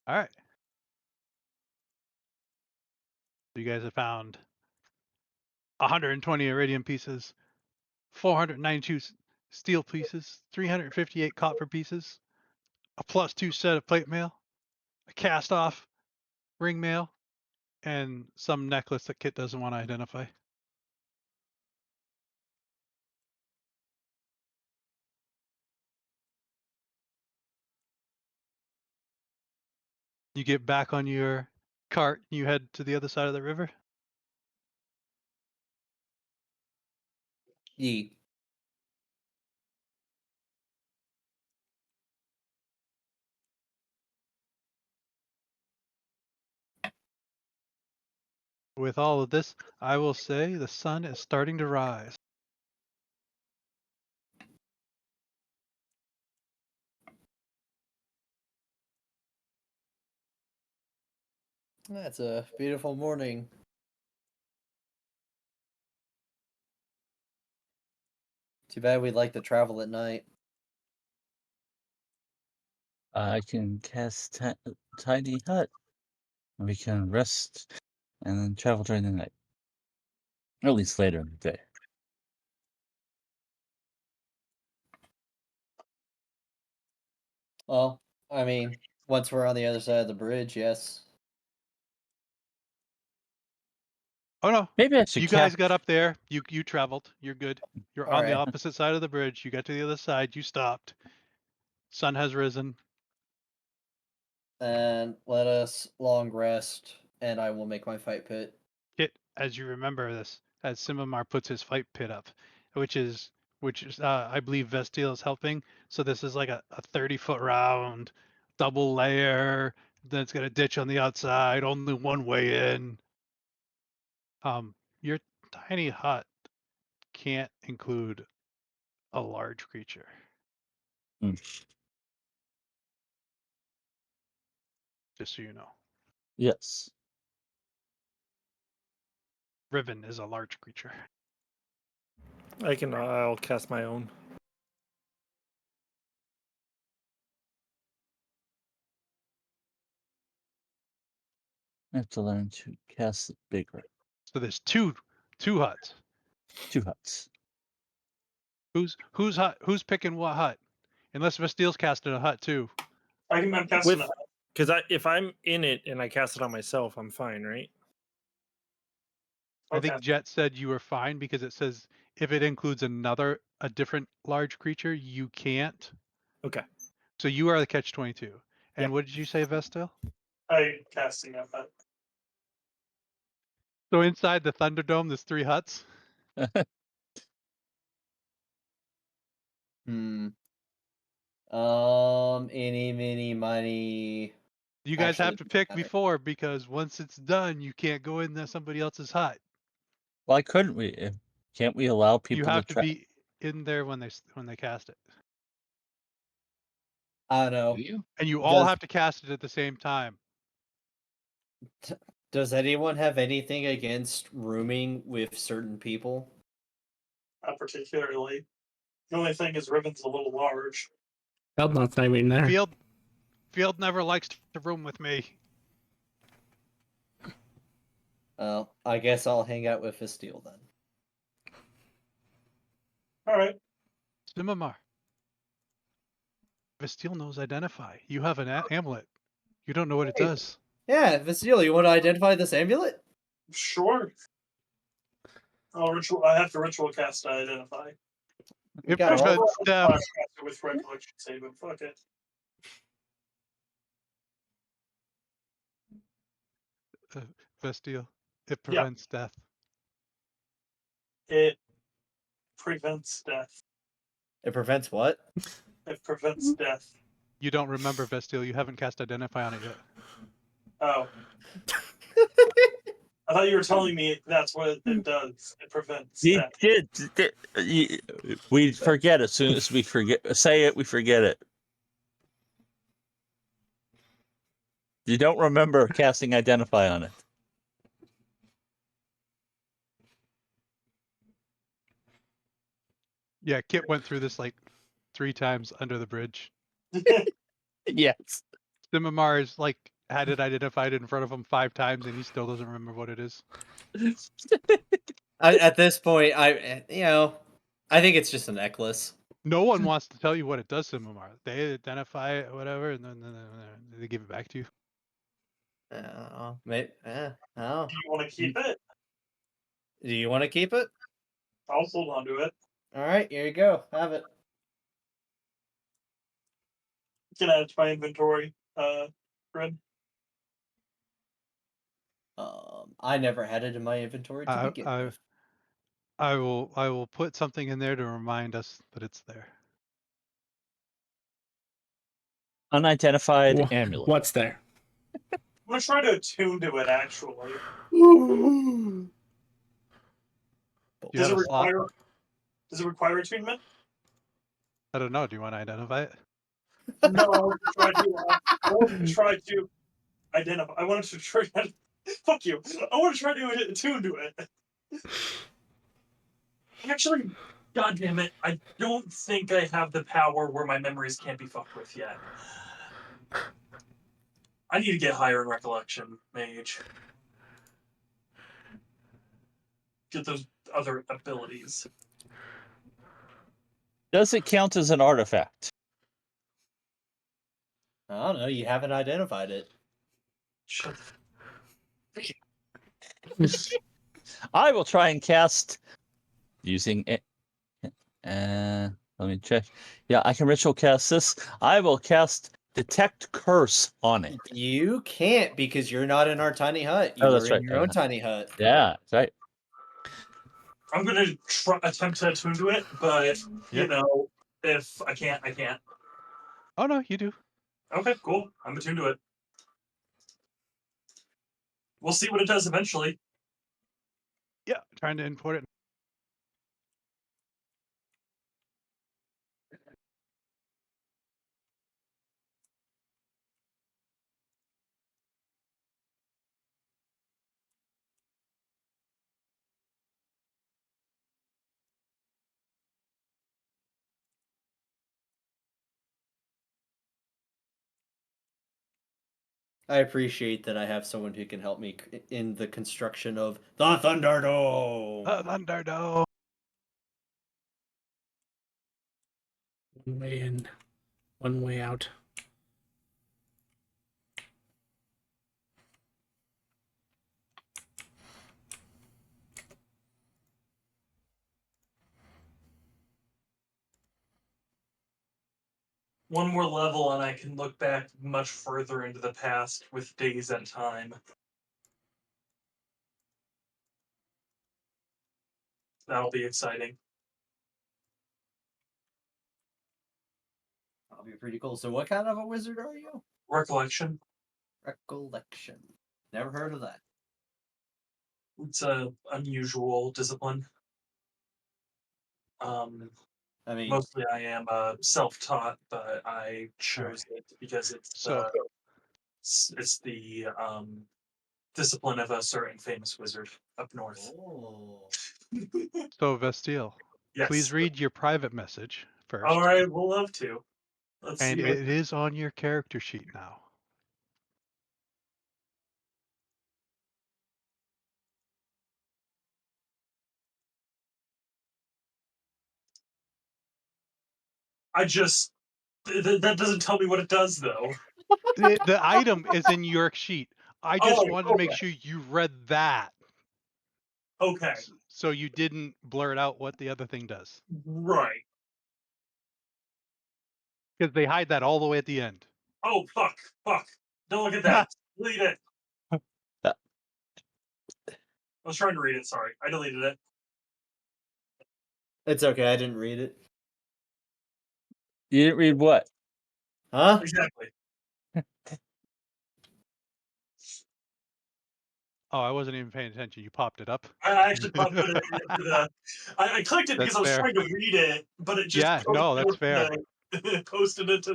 S2: All right. You guys have found 120 iridium pieces, 492 steel pieces, 358 copper pieces, a +2 set of plate mail, a cast off ring mail, and some necklace that Kit doesn't want to identify. You get back on your cart, you head to the other side of the river.
S1: Yeet.
S2: With all of this, I will say the sun is starting to rise.
S1: That's a beautiful morning. Too bad we'd like to travel at night.
S4: I can cast Tiny Hut. We can rest and then travel during the night. At least later in the day.
S1: Well, I mean, once we're on the other side of the bridge, yes.
S2: Oh no,
S4: Maybe I should
S2: you guys got up there. You traveled. You're good. You're on the
S1: Alright.
S2: opposite side of the bridge. You got to the other side. You stopped. Sun has risen.
S1: And let us long rest, and I will make my fight pit.
S2: Kit, as you remember this, as Simamar puts his fight pit up, which is I believe Vestiel is helping. So this is like a 30-foot round, double layer. Then it's got a ditch on the outside, only one way in. Your tiny hut can't include a large creature. Just so you know.
S4: Yes.
S2: Riven is a large creature.
S8: I'll cast my own.
S4: I have to learn to cast it bigger.
S2: So there's two huts.
S4: 2 huts.
S2: Who's hut? Who's picking what hut? Unless Vestiel's casting a hut too.
S5: I'm casting
S8: With
S5: that.
S8: because if I'm in it and I cast it on myself, I'm fine, right?
S2: I
S5: Okay.
S2: think Jet said you were fine because it says if it includes a different large creature, you can't.
S8: Okay.
S2: So you are the catch-22. And
S8: Yeah.
S2: what did you say, Vestil?
S5: I'm casting that.
S2: So inside the Thunderdome, there's 3 huts.
S1: Eeny, meeny, miny.
S2: You guys have
S1: Actually,
S2: to pick
S1: matter.
S2: before because once it's done, you can't go in somebody else's hut.
S4: Why couldn't we? Can't we allow people
S2: You have to
S4: try?
S2: be in there when they cast it.
S1: I don't know.
S6: Do you?
S2: And you all
S1: Does-
S2: have to cast it at the same time.
S1: Does anyone have anything against rooming with certain people?
S5: Not particularly. The only thing is Riven's a little large.
S3: Eldnot's not even there.
S2: Field never likes to room with me.
S1: Well, I guess I'll hang out with Vestiel then.
S5: All right.
S2: Simamar. Vestiel knows identify. You have an amulet. You don't know what it
S1: Hey.
S2: does.
S1: Yeah, Vestiel, you want to identify this amulet?
S5: Sure. I have to ritual cast to identify.
S2: It
S1: got all-
S2: prevents death.
S5: Cast it with recollection saving. Fuck it.
S2: Vestiel. It prevents death.
S5: It prevents death.
S1: It prevents what?
S5: It prevents death.
S2: You don't remember Vestiel. You haven't cast identify on it yet.
S5: Oh. I thought you were telling me that's what it does. It prevents death.
S4: We forget as soon as we say it, we forget it. You don't remember casting identify on it.
S2: Yeah, Kit went through this like 3 times under the bridge.
S4: Yes.
S2: Simamar is like had it identified in front of him 5 times and he still doesn't remember what it is.
S1: At this point, I think it's just a necklace.
S2: No one wants to tell you what it does, Simamar. They identify it, whatever, and then they give it back to you.
S1: Maybe, oh.
S5: Do you want to keep it?
S1: Do you want to keep it?
S5: I'll hold on to it.
S1: All right, here you go. Have it.
S5: Can add it to my inventory. Fred.
S1: I never had it in my inventory to begin with.
S2: I will put something in there to remind us that it's there.
S4: Unidentified amulet.
S3: What's there?
S5: I'm gonna try to attune to it. Actually,
S2: Do you have a slot?
S5: Does it require attunement?
S2: I don't know. Do you want to identify it?
S5: No, I want to try to identify. I wanted to try. Fuck you. I want to try to attune to it. Actually, God damn it, I don't think I have the power where my memories can't be fucked with yet. I need to get higher in recollection, mage. get those other abilities.
S4: Does it count as an artifact?
S1: I don't know. You haven't identified it.
S5: Shut
S4: I will try and cast using it. Let me check. Yeah, I can ritual cast this. I will cast Detect Curse on it.
S1: You can't because you're not in our tiny hut. You
S4: Oh,
S1: are
S4: that's
S1: in
S4: right.
S1: your own tiny hut.
S4: Yeah, that's right.
S5: I'm gonna attempt to attune to it, but
S2: Yeah.
S5: you know, if I can't, I can't.
S2: Oh no, you do.
S5: Okay, cool. I'm attuned to it. We'll see what it does eventually.
S2: Yeah, trying to import it.
S1: I appreciate that I have someone who can help me in the construction of the Thunderdome.
S2: Thunderdome.
S3: One way in, one way out.
S5: One more level, and I can look back much further into the past with days at a time. That'll be exciting.
S1: That'll be pretty cool. So, what kind of a wizard are you?
S5: Recollection.
S1: Recollection. Never heard of that.
S5: It's a unusual discipline.
S1: I mean,
S5: Mostly I am self-taught, but I chose it because it's
S2: So
S5: the discipline of a certain famous wizard up north.
S1: oh.
S2: so Vestiel,
S5: Yes.
S2: please read your private message first.
S5: All right, we'll love to. Let's
S2: And
S5: see.
S2: it is on your character sheet now.
S5: I just that doesn't tell me what it does though.
S2: The item is in your sheet. I just
S5: Oh,
S2: wanted to make sure you read that,
S5: okay,
S2: so you didn't blurt out what the other thing does,
S5: right.
S2: because they hide that all the way at the end.
S5: Oh, fuck. Don't look at that. Delete it. I was trying to read it. Sorry, I deleted it.
S1: It's okay. I didn't read it.
S4: You didn't read what?
S1: Huh?
S5: Exactly.
S2: Oh, I wasn't even paying attention. You popped it up.
S5: I actually put it into the. I clicked it because
S2: That's
S5: I was
S2: fair.
S5: trying to read it, but it just
S2: Yeah, no, that's fair.
S5: posted it to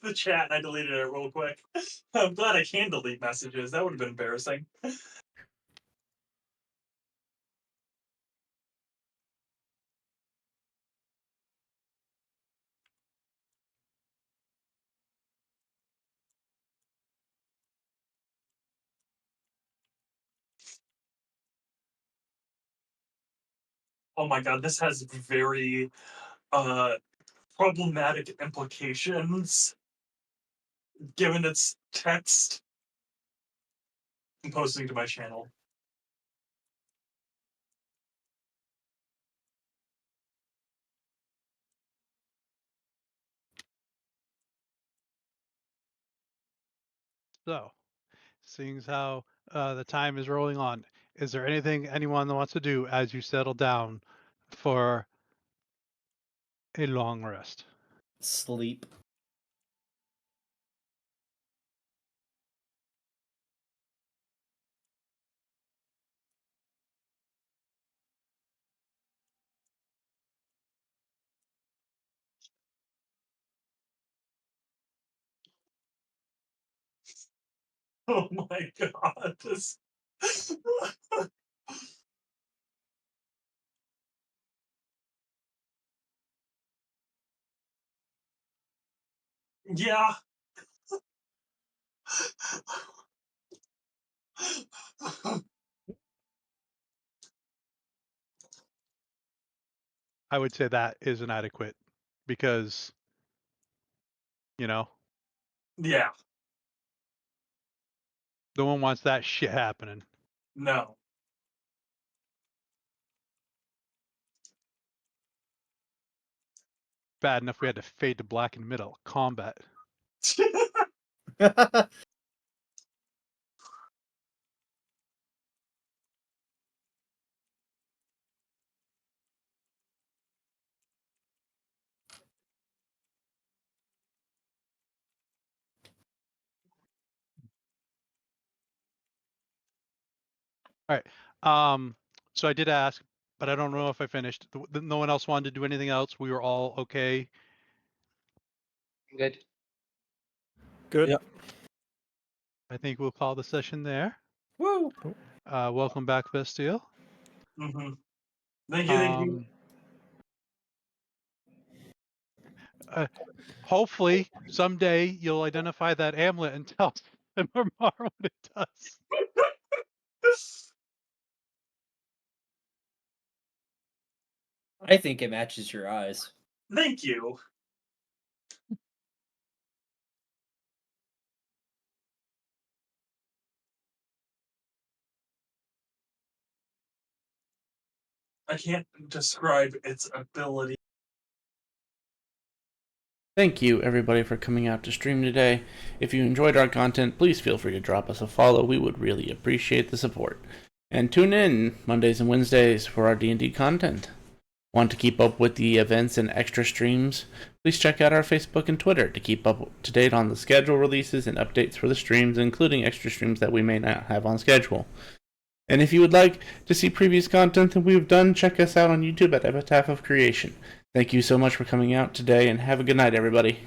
S5: the chat, and I deleted it real quick. I'm glad I can delete messages. That would have been embarrassing. Oh my god, this has very problematic implications given its text. I'm posting to my channel.
S2: So, seeing as how the time is rolling on, is there anything anyone wants to do as you settle down for a long rest?
S1: Sleep.
S5: Oh my god, this. Yeah.
S2: I would say that is inadequate because,
S5: Yeah.
S2: no one wants that shit happening.
S5: No.
S2: Bad enough we had to fade to black in the middle combat. All right. So I did ask, but I don't know if I finished. No one else wanted to do anything else. We were all okay.
S6: Good.
S8: Good.
S7: Yep.
S2: I think we'll call the session there.
S1: Woo!
S2: Welcome back, Bastille.
S5: Mm-hmm. Thank you. Thank you.
S2: Hopefully, someday you'll identify that amulet and tell Mar what it does.
S1: I think it matches your eyes.
S5: Thank you. I can't describe its ability.
S3: Thank you, everybody, for coming out to stream today. If you enjoyed our content, please feel free to drop us a follow. We would really appreciate the support. And tune in Mondays and Wednesdays for our D&D content. Want to keep up with the events and extra streams? Please check out our Facebook and Twitter to keep up to date on the schedule releases and updates for the streams, including extra streams that we may not have on schedule. And if you would like to see previous content that we've done, check us out on YouTube at Epitaph of Creation. Thank you so much for coming out today, and have a good night, everybody.